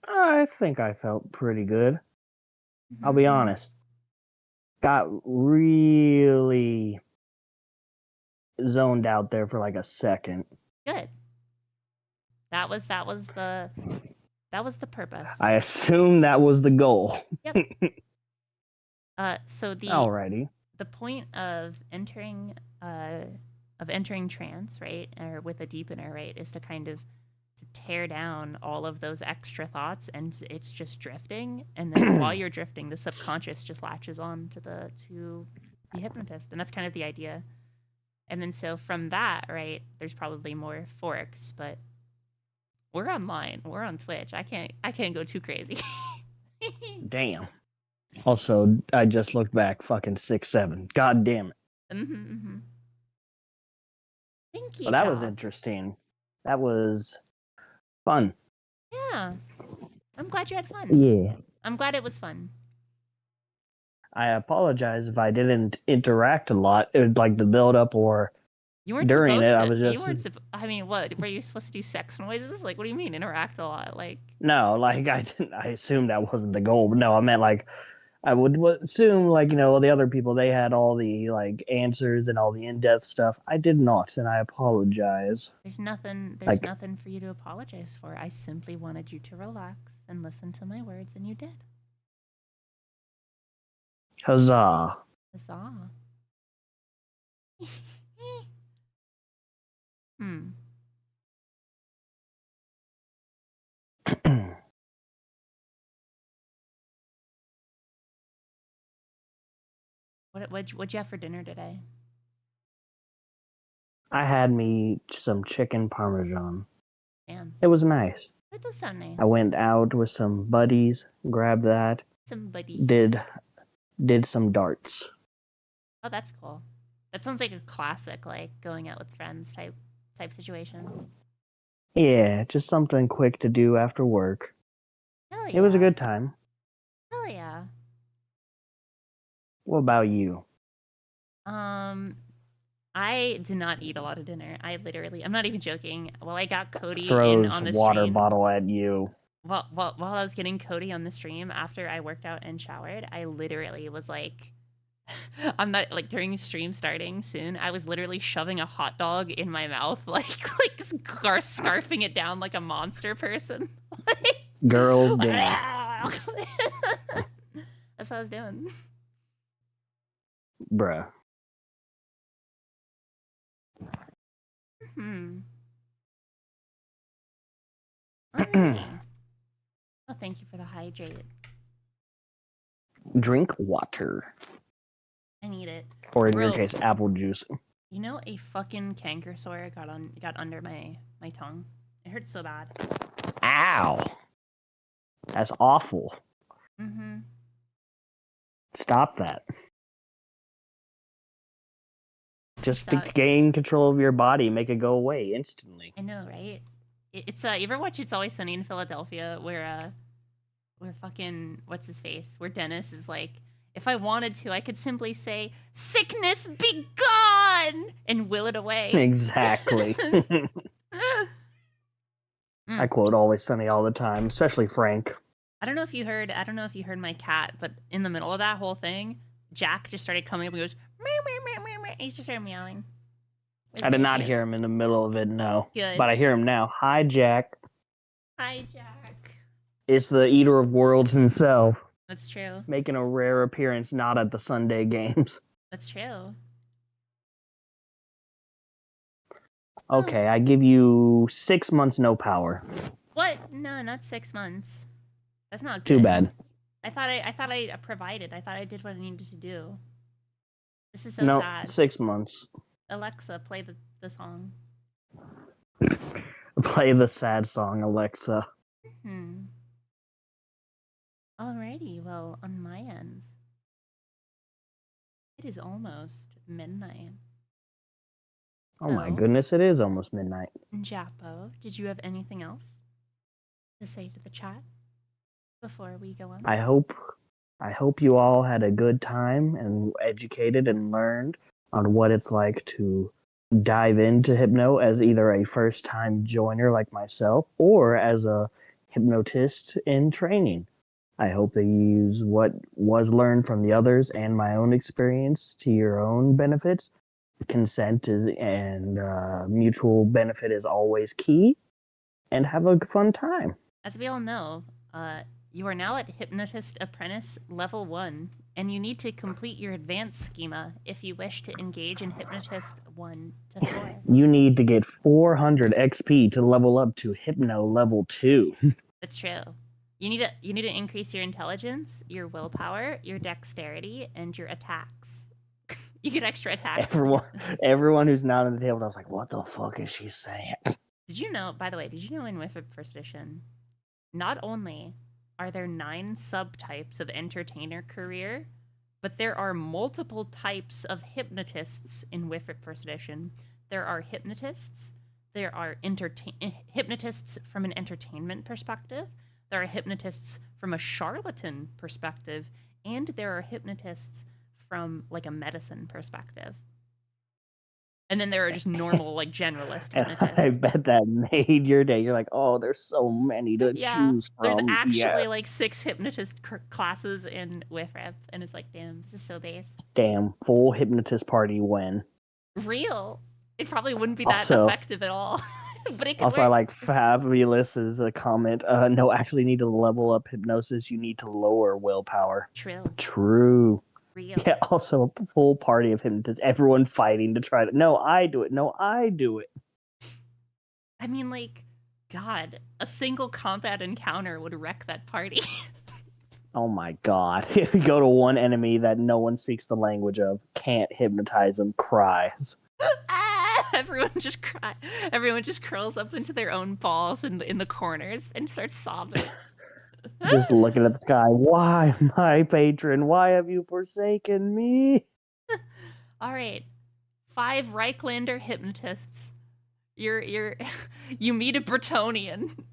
I think I felt pretty good. I'll be honest. Got really zoned out there for like a second. Good. That was the purpose. I assume that was the goal. Yep. So Alrighty. the point of entering entering trance, right, or with a deepener, right, is to kind of to tear down all of those extra thoughts, and it's just drifting, and then while you're drifting, the subconscious just latches on to the hypnotist, and that's kind of the idea. And then so from that, right, there's probably more forks, but we're online, we're on Twitch. I can't go too crazy. Damn. Also, I just looked back. Fucking 6'7". God damn it. Thank you. Well, that was Job. interesting. That was fun. Yeah. I'm glad you had fun. Yeah. I'm glad it was fun. I apologize if I didn't interact a lot. It was like the build up or You weren't during supposed it. to. I was just You weren't. I mean, what were you supposed to do? Sex noises? Like, what do you mean interact a lot? Like, no, like I didn't. I assumed that wasn't the goal, but no, I meant like I would assume like the other people they had all the like answers and all the in-depth stuff. I did not, and I apologize. there's nothing. There's nothing for you to apologize for. I simply wanted you to relax and listen to my words, and you did. Huzzah! Huzzah! What'd you have for dinner today? I had me some chicken parmesan. Damn. It was nice. That does sound nice. I went out with some buddies, grabbed that. Some buddies. Did some darts. Oh, that's cool. That sounds like a classic, like going out with friends type situation. Yeah, just something quick to do after work. Hell yeah. It was a good time. Hell yeah. What about you? I did not eat a lot of dinner. I'm not even joking. While I got Cody Throws on the water stream, bottle at you. while I was getting Cody on the stream after I worked out and showered, I literally was like, I'm not like during stream starting soon. I was literally shoving a hot dog in my mouth, like scarfing it down like a monster person. Girl, damn. That's what I was doing. Bruh. Alrighty. Oh, thank you for the hydrate. Drink water. I need it. Or in Bro, your case, apple juice. You know, a fucking canker sore got under my tongue. It hurts so bad. Ow. That's awful. Stop that. Just to gain control of your body, make it go away instantly. I know, right? It's you ever watch It's Always Sunny in Philadelphia where fucking what's his face? Where Dennis is like, if I wanted to, I could simply say, "Sickness be gone," and will it away. Exactly. I quote Always Sunny all the time, especially Frank. I don't know if you heard my cat, but in the middle of that whole thing, Jack just started coming up and goes, meow, meow, meow, meow, meow. He just started meowing. I did not hear him in the middle of it, no. Good. But I hear him now. Hi, Jack. Hi, Jack. It's the Eater of Worlds himself. That's true. Making a rare appearance not at the Sunday games. That's true. Okay, I give you 6 months no power. What? No, not 6 months. That's not good. Too bad. I thought I provided. I thought I did what I needed to do. This is so no, sad. 6 months. Alexa, play the song. Play the sad song, Alexa. Alrighty, well, on my end, it is almost midnight. Oh my goodness, it is almost midnight. Japo, did you have anything else to say to the chat before we go on? I hope you all had a good time and educated and learned on what it's like to dive into hypno as either a first-time joiner like myself or as a hypnotist in training. I hope that you use what was learned from the others and my own experience to your own benefits. Consent and mutual benefit is always key, and have a fun time. As we all know, you are now at Hypnotist Apprentice Level 1, and you need to complete your advanced schema if you wish to engage in Hypnotist 1 to 4. You need to get 400 XP to level up to Hypno level 2. That's true. You need to increase your intelligence, your willpower, your dexterity, and your attacks. You get extra attacks. Everyone who's not on the table, I was like, what the fuck is she saying? Did you know, by the way, in WIFIP First Edition, not only are there 9 subtypes of entertainer career, but there are multiple types of hypnotists in WIFIP First Edition. There are hypnotists, there are hypnotists from an entertainment perspective, there are hypnotists from a charlatan perspective, and there are hypnotists from like a medicine perspective. And then there are just normal, like, generalist hypnotists. I bet that made your day. You're like, oh, there's so many to choose from. There's actually like 6 hypnotist classes in WIFREP, and it's like, damn, this is so base. Damn, full hypnotist party when. Real. It probably wouldn't be that effective at all. But it could also, work. I like Fabulous's comment. No, actually need to level up hypnosis. You need to lower willpower. True. Real. Yeah, also a full party of hypnotists. Everyone fighting to try to... No, I do it. No, I do it. I mean, like, God, a single combat encounter would wreck that party. Oh my God. If you go to one enemy that no one speaks the language of, can't hypnotize them, cries. Everyone just cries. Everyone just curls up into their own balls in the corners and starts sobbing. Just looking at the sky. Why, my patron? Why have you forsaken me? All right, 5 Reiklander hypnotists. You meet a Bretonian.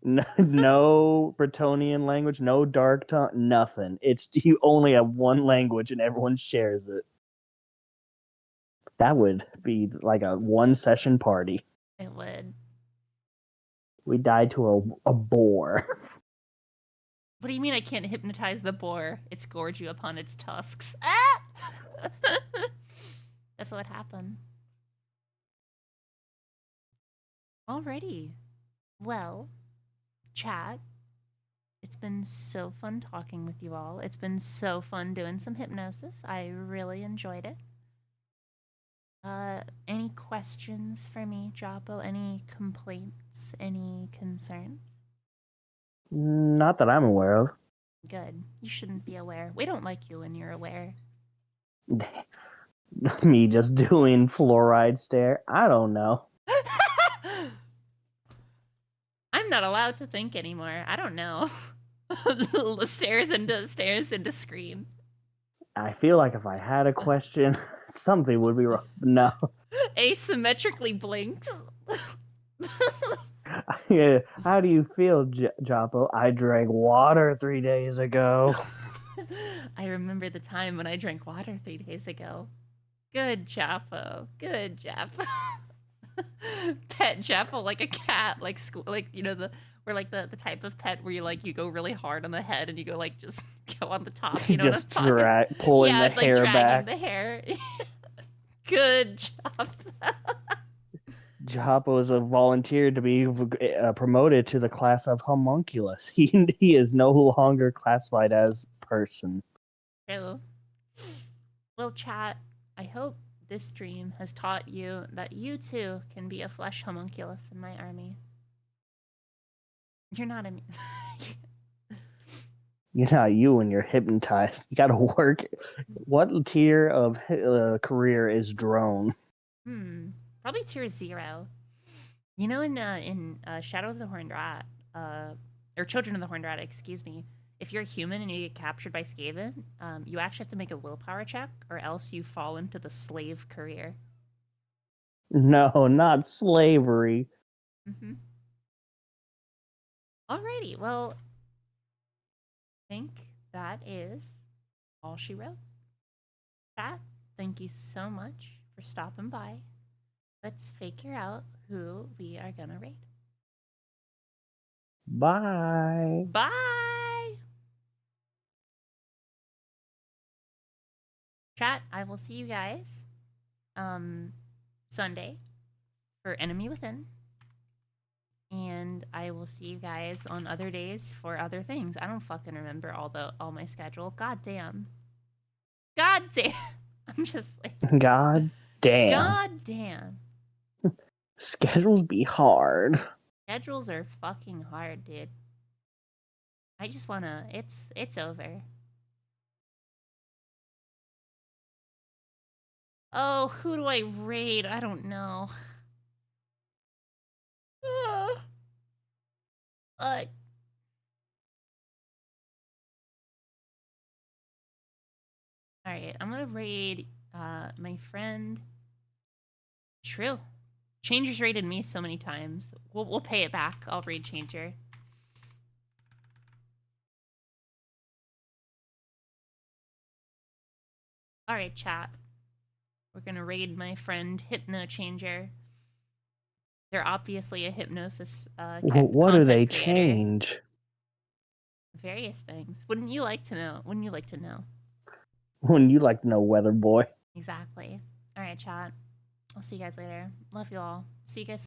No Bretonian language, no dark tongue, nothing. It's you only have one language and everyone shares it. That would be like a 1-session party. It would. We died to a boar. What do you mean I can't hypnotize the boar? It's gorge you upon its tusks. Ah! That's what happened. Alrighty. Well, chat, it's been so fun talking with you all. It's been so fun doing some hypnosis. I really enjoyed it. Any questions for me, Joppo? Any complaints? Any concerns? Not that I'm aware of. Good. You shouldn't be aware. We don't like you when you're aware. Me just doing fluoride stare? I don't know. I'm not allowed to think anymore. I don't know. stares into screen. I feel like if I had a question, something would be wrong. No. Asymmetrically blinks. Yeah. How do you feel, Joppo? I drank water 3 days ago. I remember the time when I drank water 3 days ago. Good, Joppo. Good, Joppo. Pet Joppo like a cat, like school, like, you know, we're like the type of pet where you go really hard on the head and you go like just go on the top. You know just what I'm talking? pulling the hair back. The hair. Good job. Joppo is a volunteer to be promoted to the class of homunculus. He is no longer classified as person. True. Well, chat, I hope this stream has taught you that you too can be a flesh homunculus in my army. You're not immune. You're not you when you're hypnotized. You gotta work. What tier of career is drone? Probably tier 0. You know, in Shadow of the Horned Rat, or Children of the Horned Rat, excuse me, if you're a human and you get captured by Skaven, you actually have to make a willpower check, or else you fall into the slave career. No, not slavery. Alrighty, well, I think that is all she wrote. Chat, thank you so much for stopping by. Let's figure out who we are gonna raid. Bye. Bye! Chat, I will see you guys Sunday for Enemy Within. And I will see you guys on other days for other things. I don't fucking remember all my schedule. God damn. God damn. I'm just like, God damn. God damn. Schedules be hard. Schedules are fucking hard, dude. I just wanna. It's over. Oh, who do I raid? I don't know. Uh, Alright, I'm gonna raid my friend. True. Changer's raided me so many times. We'll pay it back. I'll raid Changer. Alright, chat. We're gonna raid my friend Hypno Changer. They're obviously a hypnosis What do they content creator. change? Various things. Wouldn't you like to know? Wouldn't you like to know? Wouldn't you like to know, Weather Boy? Exactly. Alright, chat. I'll see you guys later. Love you all. See you guys